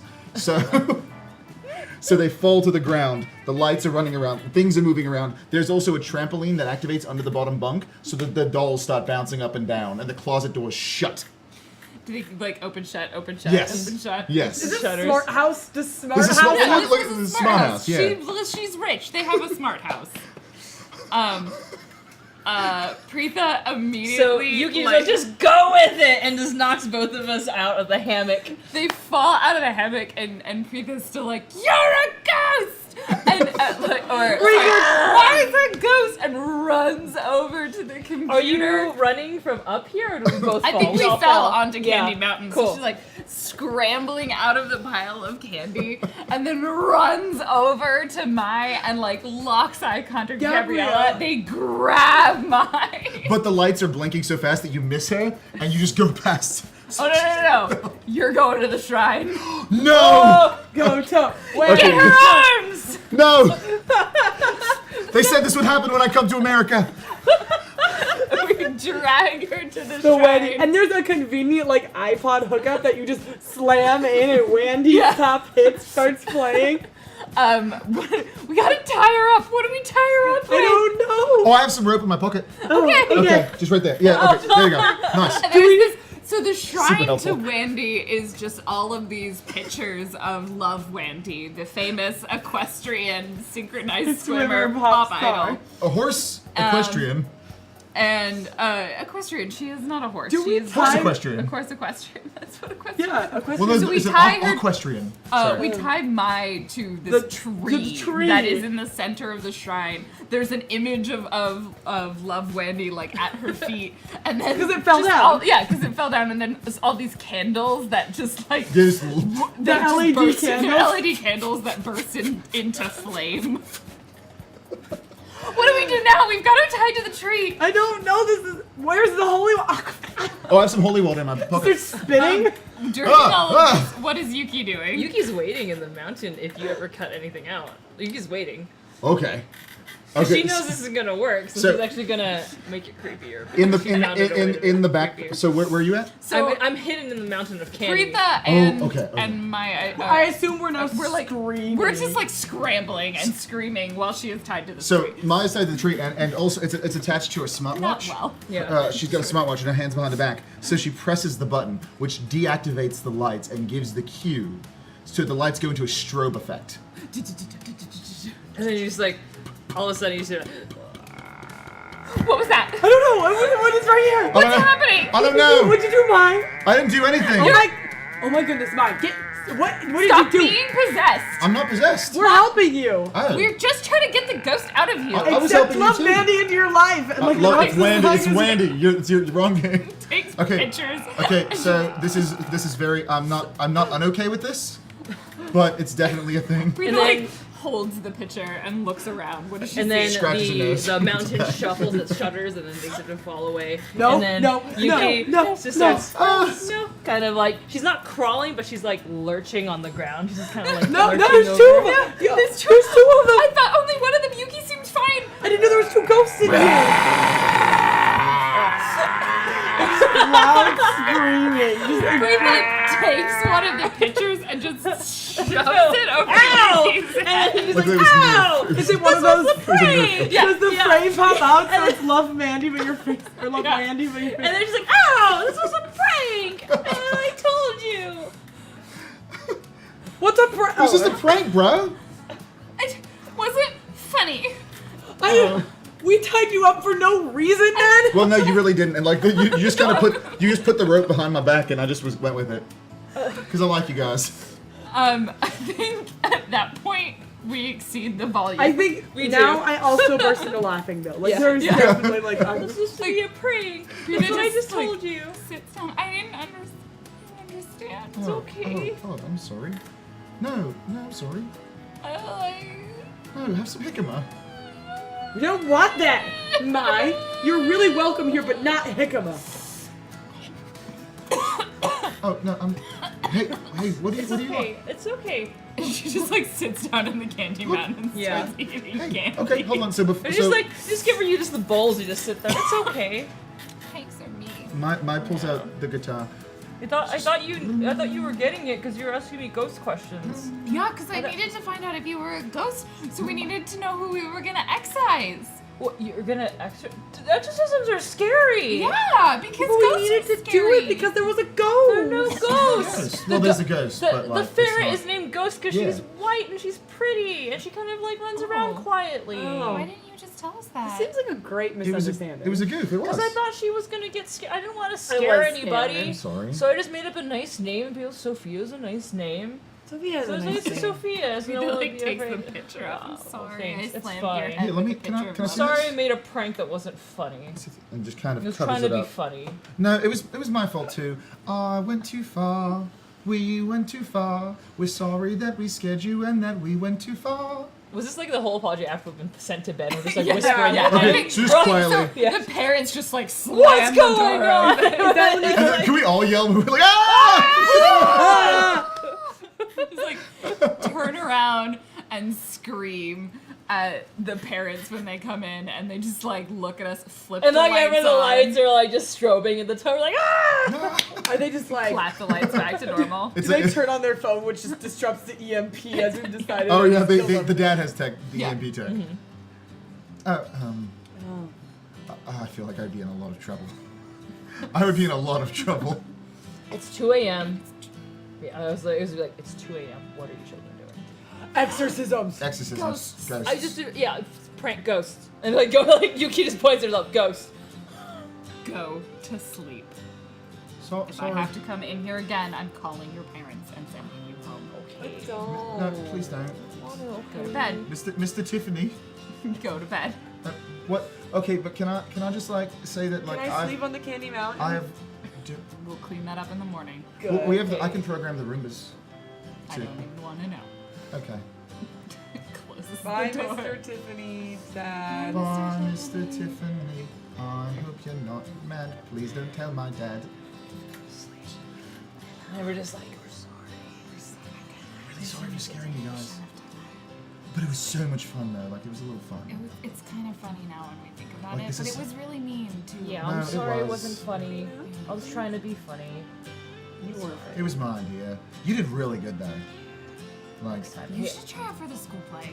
So they fall to the ground. The lights are running around. Things are moving around. There's also a trampoline that activates under the bottom bunk, so that the dolls start bouncing up and down, and the closet door is shut. Do they like open shut, Yes. open shut? Yes. Is this Shutters. smart house? Does smart This is house? smart- Yeah, look this at is the a smart house, yeah. She's rich. They have a smart house. Preetha immediately. So Yuki's like, just go with it, and just knocks both of us out of the hammock. They fall out of the hammock, and Preetha's still like, "You're a ghost!" and why is a ghost and runs over to the computer. Are you running from up here, or do we both fall? I think we all fell onto Candy Yeah. Mountain. Cool. So she's like scrambling out of the pile of candy and then runs over to Mai and like locks eye contact with Gabriella. They grab Mai. But the lights are blinking so fast that you miss her, and you just go past. Oh, no. You're going to the shrine. No! Go to. Wait, Okay. get her arms! No! They said this would happen when I come to America. We drag her to the The shrine. wedding, and there's a convenient like iPod hookup that you just slam in, and Wendy's top hit starts playing. We gotta tie her up. What do we tie her up with? I don't know. Oh, I have some rope in my pocket. Okay. Okay, just right there. Yeah, okay, there you go. Nice. And there's this, so the Super shrine to helpful. Wendy is just all of these pictures of Love Wendy, the famous equestrian synchronized swimmer pop pop star. idol. A horse equestrian. And equestrian, she is not a horse. Do she we is Horse tie- equestrian. Of course, equestrian. That's what equestrian. Yeah, a question. Well, So we it's tie an her- equestrian. Sorry. We tie Mai to this The tree, tree. that is in the center of the shrine. There's an image of Love Wendy like at her feet, and then 'Cause it fell just down. because it fell down, and then there's all these candles that just like There's that The just LED burst- candles? the LED candles that burst into flame. What do we do now? We've got her tied to the tree. I don't know. This is where's the holy? Oh, I have some holy water in my They're pocket. spinning. During all of this, what is Yuki doing? Yuki's waiting in the mountain if you ever cut anything out. Yuki's waiting. Okay. She knows this is gonna work, so, So- she's actually gonna make it creepier. In the She found it a way to in the make it back. creepier. So where are you at? So I'm hidden in the mountain of candy. Preetha and okay. and Mai. I assume we're not. We're like screaming. we're just like scrambling and screaming while she is tied to the So tree. Maya's side of the tree, and also it's attached to a Not smartwatch. well. Yeah. She's got a smartwatch and her hands behind her back. So she presses the button, which deactivates the lights and gives the cue. So the lights go into a strobe effect. And then you just like, all of a sudden you see, What was that? I don't know. What is right here? I don't know. happening? I don't know. What'd you do, Mine? I didn't do anything. Oh my goodness, Mine. What did Stop you do? being possessed. I'm not possessed. We're helping you. Oh. We're just trying to get the ghost out of you. I was Except helping you love too. Mandy into your life. And like, Look, what's it's this Wendy. like? It's Wendy. It's your wrong game. Takes Okay. pictures. Okay, so this is very. I'm not unokay with this, but it's definitely a thing. Preetha And like then- holds the picture and looks around. What does she and see? then Scratches her nose. the mountain shuffles its shutters and then things have to fall away. No, and then no, Yuki no, just no. starts kind of like, she's not crawling, but she's like lurching on the ground. She's just kind of like No, lurching there's over. two of them. Yeah, There's two of them. I thought only one of them. Yuki seemed fine. I didn't know there was two ghosts in here. Loud screaming. Just like, Preetha takes one of the pictures and just shoves it over Yuki's head. Like it was Ow! new. is it one of those? Frame! Does the frame pop out so it's love Mandy but your face, or love Yeah. Mandy but your face? And then she's like, ow, this was a prank! And I told you! What's a prank? This is a prank, bro. It wasn't funny. We tied you up for no reason, then. Well, no, you really didn't. And like you just kind of put the rope behind my back, and I just went with it because I like you guys. I think at that point we exceed the volume. I think We now do. I also burst into laughing though. Like Yeah. there's Yeah. definitely like This was to be a prank! Preetha That's what I just like, told you! sits down. I didn't understand. It's Oh, okay. Oh, I'm sorry. No, I'm sorry. No, have some jicama. we don't want that. Mai, you're really welcome here, but not jicama. Oh no, Hey, what do you want? Okay, it's okay. She just like sits down in the candy mountain and Yeah. starts eating Hey, candy. okay, hold on. So before, It's just like, just give her you just the bowls, you just sit there. It's okay. Thanks are me. my pulls out the guitar. I thought you were getting it because you were asking me ghost questions. Yeah, because I needed to find out if you were a ghost, so we needed to know who we were gonna excise. What, you're gonna exorcisms are scary. Yeah, because But we ghosts needed are to do scary. it because there was a ghost. There are no ghosts. Yes. Well, there's a ghost, The, but like the ferret it's not. is named Ghost because Yeah. she's white and she's pretty and she kind of like runs around quietly. Oh. Why didn't you just tell us that? Seems like a great It was misunderstanding. a goof. It was. Because I thought she was gonna get scared. I didn't want to scare was anybody. scared. I'm sorry. So I just made up a nice name and people, Sophia's a nice name. Sophia has So a it's nice like, it's thing. Sophia. So He no one would like be takes the afraid. picture up. I'm Oh, sorry, thanks. I It's slammed fine. your Here, head let me- with a can I- picture of can I my see Sorry, this? I made a prank that wasn't funny. And just kind He of was covers trying to it be up. funny. No, it was my fault too. I went too far. We went too far. We're sorry that we scared you and that we went too far. Was this like the whole apology after we've been sent to bed? We're just like Yeah, whispering. yeah. at Okay, night? so just Right, quietly. Yeah. The parents just like slam What's the going door on? open. Is that when they And then, can we all yell? We're like, ah! Just like turn around and scream at the parents when they come in, and they just like look at us, flip And the like lights ever the on, lights are like just strobing at the top, we're like ah! Are they just like flap the lights back to normal. It's do they like- turn on their phone, which just disrupts the EMP as we've decided? Oh to yeah, kill them? the dad has tech, the Yeah. EMP tech. Oh. I feel like I'd be in a lot of trouble. I would be in a lot of trouble. It's 2 a.m. Yeah, it was like it's 2 a.m. What are you children doing? Exorcisms. Exorcisms. Ghosts. Ghosts. I just do, yeah, it's prank ghosts and like go like Yuki just points at herself ghost. Go to sleep. So, If sorry. I have to come in here again, I'm calling your parents and sending you home. Okay. Don't. No, please don't. Go to bed. Mr. Tiffany. Go to bed. What? Okay, but can I just like say that like Can I sleep on the Candy Mountain? I have. We'll clean that up in the morning. Well, we have. Okay. I can program the Roombas. I too. don't even want to know. Okay. Closes Bye, the door. Mr. Tiffany. Dad. Bye, Mr. Tiffany. I hope you're not mad. Please don't tell my dad. And we're just like we're sorry. I'm really sorry for scaring you guys. But it was so much fun though. Like it was a little fun. It's kind of funny now when we think about Like, it, this but is- it was really mean too. Yeah, No, I'm it sorry it was. wasn't funny. I was trying to be funny. You were. It was my idea. You did really good though. Like You should try it for the school play.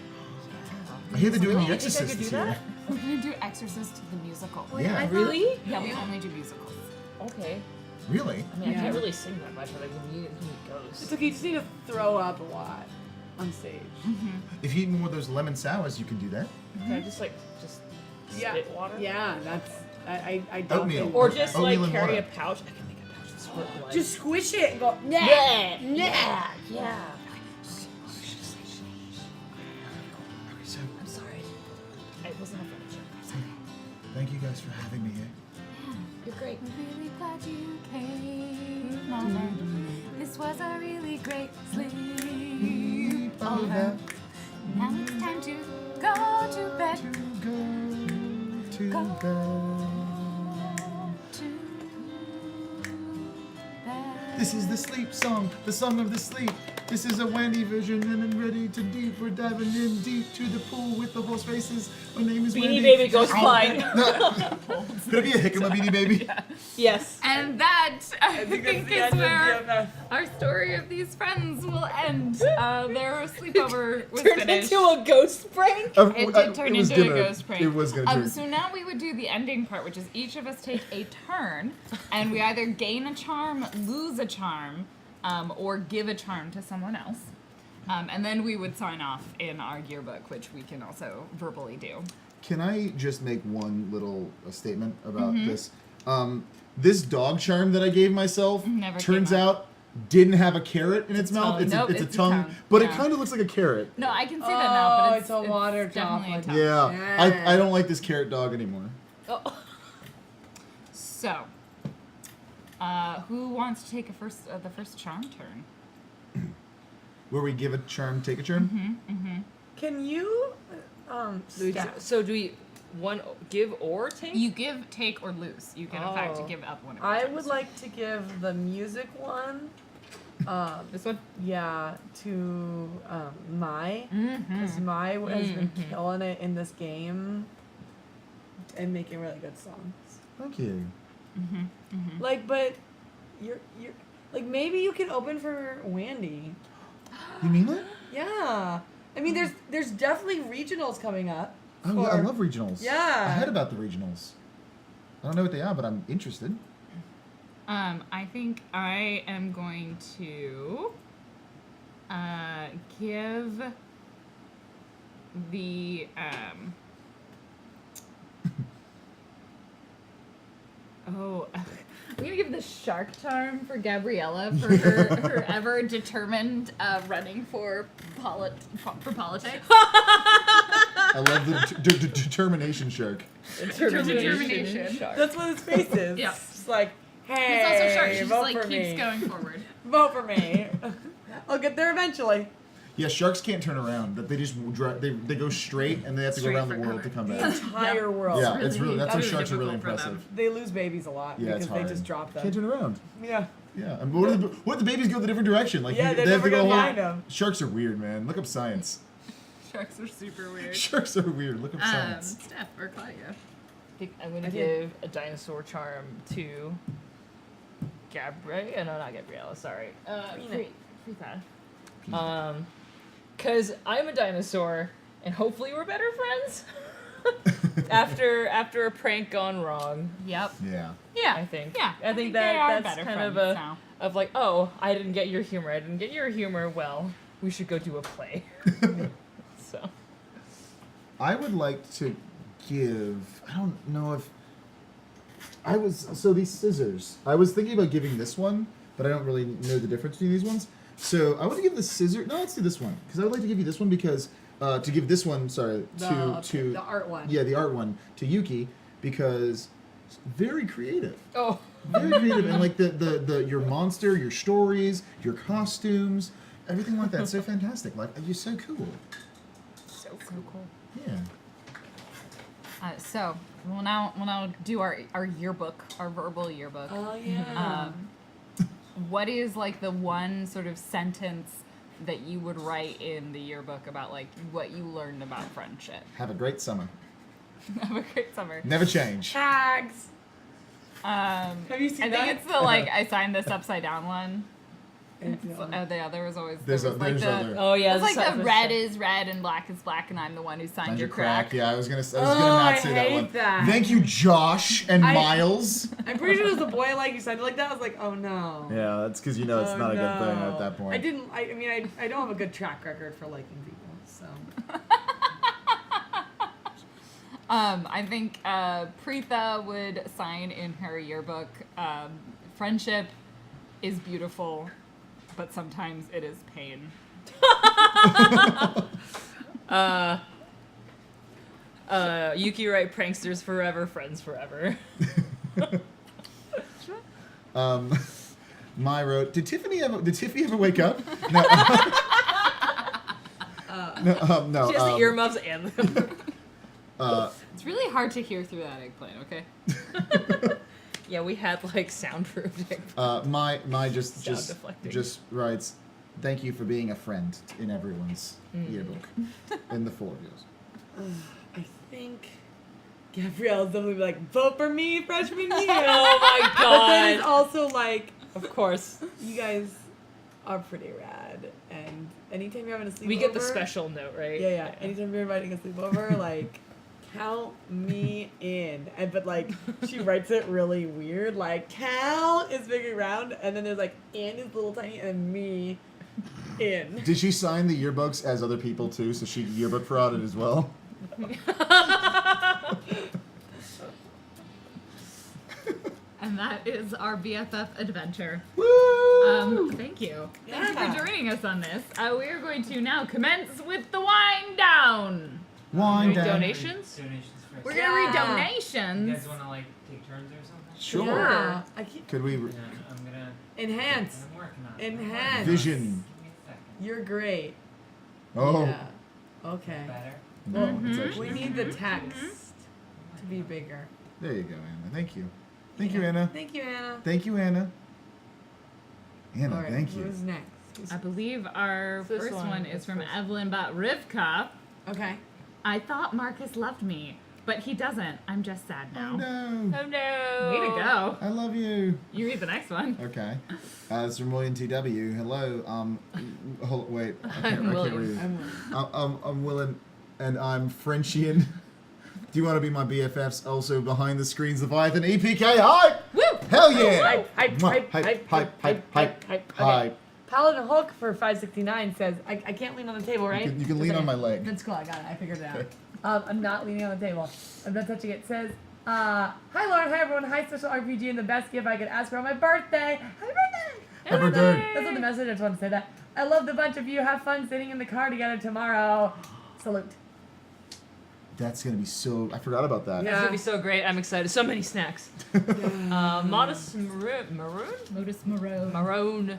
I hear they're doing You The think I could Exorcist do this that? year. We're gonna do Exorcist to the musical. Yeah. Really? Yeah, we only do musicals. Okay. Really? I mean, I Yeah. can't really sing that much, but I can need ghosts. It's okay. You just need to throw up a lot on stage. If you eat more of those lemon sours, you can do that. Can I just Yeah. spit water? Yeah, that's. I don't Oatmeal. think- Or just Oatmeal like and carry water. a pouch. I can make a pouch and squirt blood. Just squish it and go. Nah. yeah, Nah. yeah. Okay, so I'm sorry. I wasn't a furniture. thank you guys for having me here. You're great. We're really glad you came over. This was a really great sleep over. Now it's time to go to bed. To go to bed. This is the sleep song, the song of the sleep. This is a Wendy version, and I'm ready to deep. We're diving in deep to the pool with the horse faces. My name is Beanie Wendy. Baby goes Ow. flying. Could it be a Hickama Beanie Baby? Yes. And that, I think think, it's the is end of where BFF. our story of these friends will end. Their sleepover was Turned finished. into a ghost prank. It did turn was into a gonna- ghost prank. It was going to turn. So now we would do the ending part, which is each of us take a turn, and we either gain a charm, lose a charm, or give a charm to someone else. And then we would sign off in our yearbook, which we can also verbally do. Can I just make one little statement about Mm-hmm. this? This dog charm that I gave myself Never turns came out didn't have a carrot in its mouth. tongue. It's, Nope, it's it's a a tongue, tongue. but it Yeah. kind of looks like a carrot. No, I can see that now, but it's a water definitely a droplet. tongue. Yeah, Yeah. I don't like this carrot dog anymore. Oh. So, who wants to take the first charm turn? Where we give a charm, take a charm. Can you stab? So do we give or take? You give, take, or lose. You get, in fact, to Oh. give up one of your I charms. would like to give the music one. This one? Yeah, to Mai, Mm-hmm. because Mai has been killing it in this game and making really good songs. Thank you. Like, but you're like maybe you can open for Wandy. You mean that? Yeah, I mean there's definitely regionals coming up. Oh, yeah, I for- love regionals. Yeah. I heard about the regionals. I don't know what they are, but I'm interested. I think I am going to give the I'm gonna give give the shark charm for Gabriella for her ever determined running for politics. I love the determination shark. Determination. Shark. That's what his face is. Yeah. It's like, hey, It's also shark. She just vote like for keeps me. going forward. Vote for me. I'll get there eventually. Yeah, sharks can't turn around. That they just they go straight and they have to go Straight around the world forever. to come The back. entire world. Yeah, it's really that's why really sharks are really difficult for them. impressive. They lose babies a lot Yeah, because it's hard. they just drop them. Can't turn around. Yeah. Yeah, and what if the babies go the different direction? Like Yeah, you- they're they have to never go gonna all- find 'em. Sharks are weird, man. Look up science. Sharks are super weird. Sharks are weird. Look up science. Steph or Claudia. I think I'm gonna I did. give a dinosaur charm to Gabriella. No, not Gabriella. Sorry. Frita. Cause I'm a dinosaur, and hopefully we're better friends. after a prank gone wrong, Yep. Yeah. Yeah. I think. Yeah. I think they are that's better kind of friends a now. of like, oh, I didn't get your humor. I didn't get your humor. Well, we should go do a play. So. I would like to give. I don't know if I was so these scissors. I was thinking about giving this one, but I don't really know the difference between these ones. So I want to give the scissor. No, let's do this one because I would like to give you this one because to give this one. Sorry, to the art one. yeah, the art one to Yuki because it's very creative. Oh. Very creative and like the your monster, your stories, your costumes, everything like that. So fantastic. Like you're so cool. So cool. Yeah. So we'll now do our yearbook, our verbal yearbook. Oh yeah. What is like the one sort of sentence that you would write in the yearbook about like what you learned about friendship? Have a great summer. Have a great summer. Never change. Tags. Have you seen I that? think it's the like I signed this upside down one. And, The other was always There's there a- was like there's the other. Oh yeah. it's like the the red is red and black is black and I'm the one who signed Find your your crack. crack. Yeah, I was gonna Oh, not I say that hate one. that. Thank you, Josh and I- Miles. I'm pretty sure it was a boy like you said it like that. I was like, oh no. Yeah, that's because you know it's Oh, not a good thing no. at that point. I didn't. I mean, I don't have a good track record for liking people. So. I think Preetha would sign in her yearbook, friendship is beautiful, but sometimes it is pain. Yuki write pranksters forever, friends forever. My wrote. Did Tiffany ever wake up? No. No. She has the earmuffs and them. It's really hard to hear through that eggplant, okay? Yeah, we had like soundproofing. My just deflecting. writes. Thank you for being a friend in everyone's yearbook. In the four of yours. I think Gabrielle's definitely be like, vote for me freshman year. Oh my But then it's god! also like, Of course, you guys are pretty rad, and anytime you're having a sleepover, we get the special note, right? Yeah. Anytime you're inviting a sleepover, like, count me in. But like, she writes it really weird. Like, Cal is big around, and then there's like Ann is little tiny, and me in. Did she sign the yearbooks as other people too, so she yearbook frauded as well? And that is our BFF adventure. Woo! Thank you. Yeah. Thank you for joining us on this. We are going to now commence with the wind down. Wind down. Donations? Donations first. We're gonna read Yeah. You donations. guys want to like take turns or something? Sure. Yeah. I keep Could we Yeah, I'm gonna. enhance. I'm working on it. Enhance. Vision. Give me a second. You're great. Oh. Yeah. Okay. Better. No, Mhm. it's We actually. need the text to be bigger. There you go, Anna. Thank you. Thank you, Anna. Thank you, Anna. Thank you, Anna. Anna, All right, thank you. Who's next? I believe our This first one one is is from first. Evelyn Bot Rivka. Okay. I thought Marcus loved me, but he doesn't. I'm just sad Oh now. no. Oh no! Way to go. I love you. You read the next one. Okay. It's from William TW. Hello. Wait. I can't William. read. I'm William, and I'm Frenchian. Do you want to be my BFFs? Also behind the screens, Leviathan EPK. Hi. Woo! Hell yeah. Hype, hype, Mwah. hype, hype, hype, hype, hype. hype. Paladin Hook for 569 says, I can't lean on the table, right? You can lean on my leg. That's cool. I got it. I figured it out. I'm not leaning on the table. I'm not touching it. It says, Hi, Lauren. Hi, everyone. Hi, Special RPG, and the best gift I could ask for on my birthday. Happy birthday! Happy birthday. That's not the message. I just want to say that. I love the bunch of you. Have fun sitting in the car together tomorrow. Salute. That's gonna be so. I forgot about that. It's gonna be so great. I'm excited. So many snacks. Modest maroon. Modus Moreau. Maroon.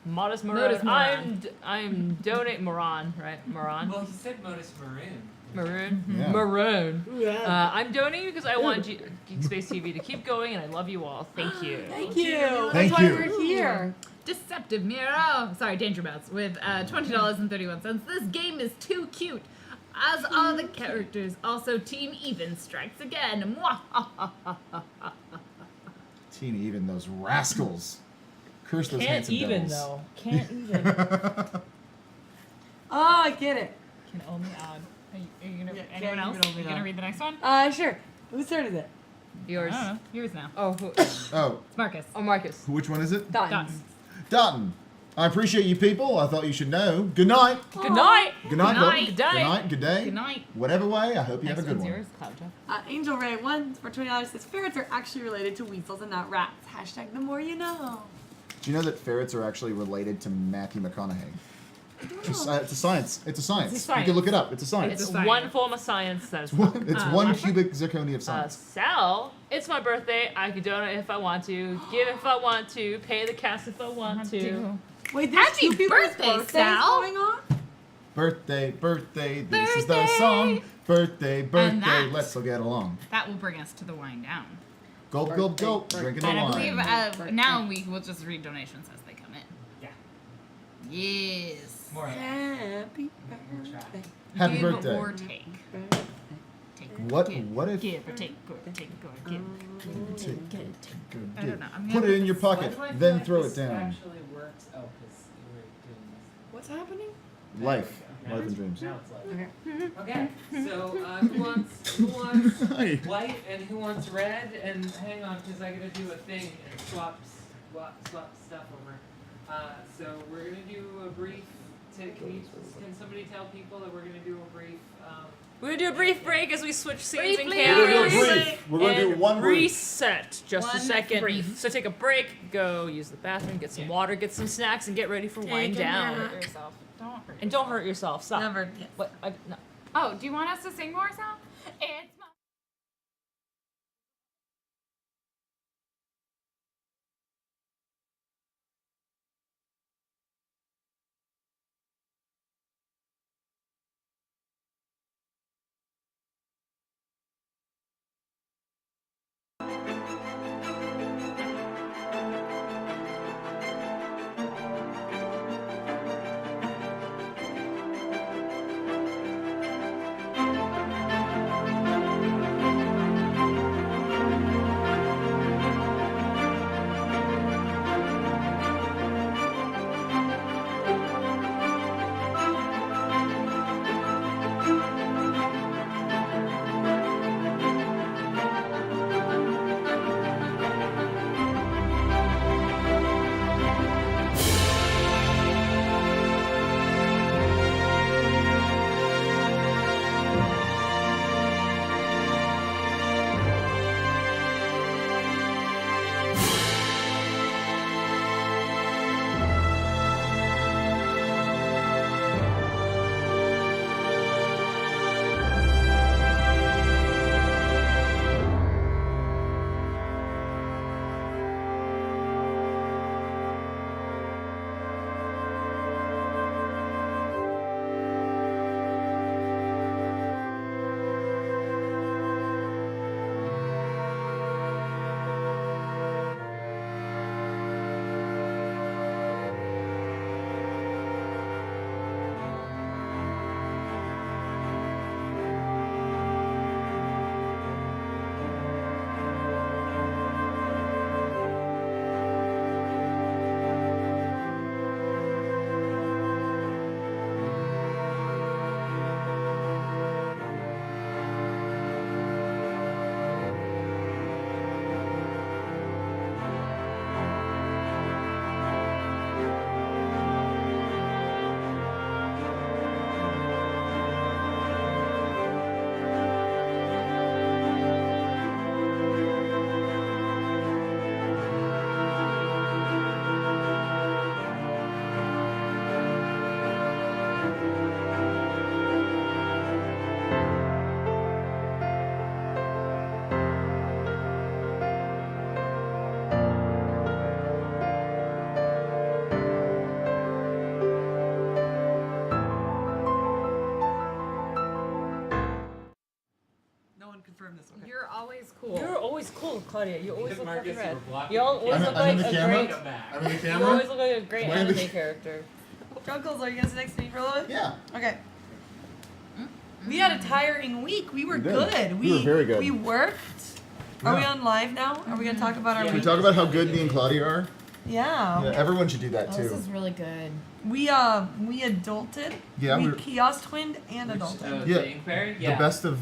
Modest maroon. Modest Moron. I'm donate Moron, right? Moron. Well, he said Modus Maroon. Maroon. Yeah. Maroon. I'm donating because I want Geek Space TV to keep going, and I love you all. Thank you. Thank you. Thank That's why you. we're here. Deceptive Mirror. Sorry, Danger Mouse with $20.31. This game is too cute. As are the characters. Also, Team Even strikes again. Team Even, those rascals. Curse those Can't handsome even devils. though. Can't even. Oh, I get it. Can only odd. Are you gonna? Yeah, Anyone can else? even Are only you gonna odd. read the next one? Sure. Whose turn is it? Yours. I don't know. Yours now. Oh, who? Oh, It's Marcus. Oh, Marcus. which one is it? Done. Dutton. I appreciate you people. I thought you should know. Good night. Good night. Good night. Good Dutton. night. Good day. Good night. Good day. Good night. Whatever way, I hope you have Next a good one's one. yours, Cloudja. Angel Ray 1 for $20 says ferrets are actually related to weasels and not rats. Hashtag the more you know. Do you know that ferrets are actually related to Matthew McConaughey? It's a science. It's a science. It's a You can science. look it up. It's a science. It's Science. one form of science that is It's one Lasher? cubic zirconia of science. Sal, it's my birthday. I could donate if I want to, give if I want to, pay the cast if I want to. Wait, there's Happy two people's birthday, birthdays Sal. going on? Birthday, birthday, this is the Birthday. song. Birthday, birthday, that- let's all get along. That will bring us to the wind down. Gulp, gulp, gulp, Birthday, drinking the And I wine. believe now we will just read donations as they come in. Yeah. Yes. More. Happy We'll try. birthday. Happy Give birthday. or take. Take. What- Give, what if- give or take or take or give. Take, Give. good, I good. don't know. I'm Put gonna it in your this- pocket, Why do I feel then like throw this it down. actually works. Oh, because we're doing this. What's happening? Life, Now life and it's- dreams. Now it's life. Okay. Okay, so who wants Hi. white and who wants red? And hang on, because I gotta do a thing and swap stuff over. So we're gonna do a brief. Can somebody tell people that we're gonna do a brief? We're gonna do a brief break as we switch scenes and Briefly. We're gonna do a cameras. brief. We're gonna do And one brief. reset just a One second. brief. So take a break, go use the bathroom, get some water, get some snacks, and get ready for wind a down. nap. Hurt yourself. Don't hurt And don't hurt yourself. Stop. Never. Yes. What? No. Oh, do you want us to sing more, Sal? It's my Cool. You're always cool, Claudia. You always Because look Marcus, fucking you red. were blocking You always I'm- look I'm in like the a camera. great. I'm in the You camera. always look like a great Am I in the anime character. Drunkles, are you gonna sit next to me for a little bit? Yeah. Okay. We had a tiring week. We were We did. good. We were very good. We worked. Are we Yeah. on live now? Are we gonna talk about our Yeah. Can we week? talk about how good me and Claudia are? Yeah. Yeah, everyone should do that Oh, too. this is really good. We adulted. Yeah, we we're- kiosk twinned and Which, adulted. Yeah. the inquiry? The Yeah. best of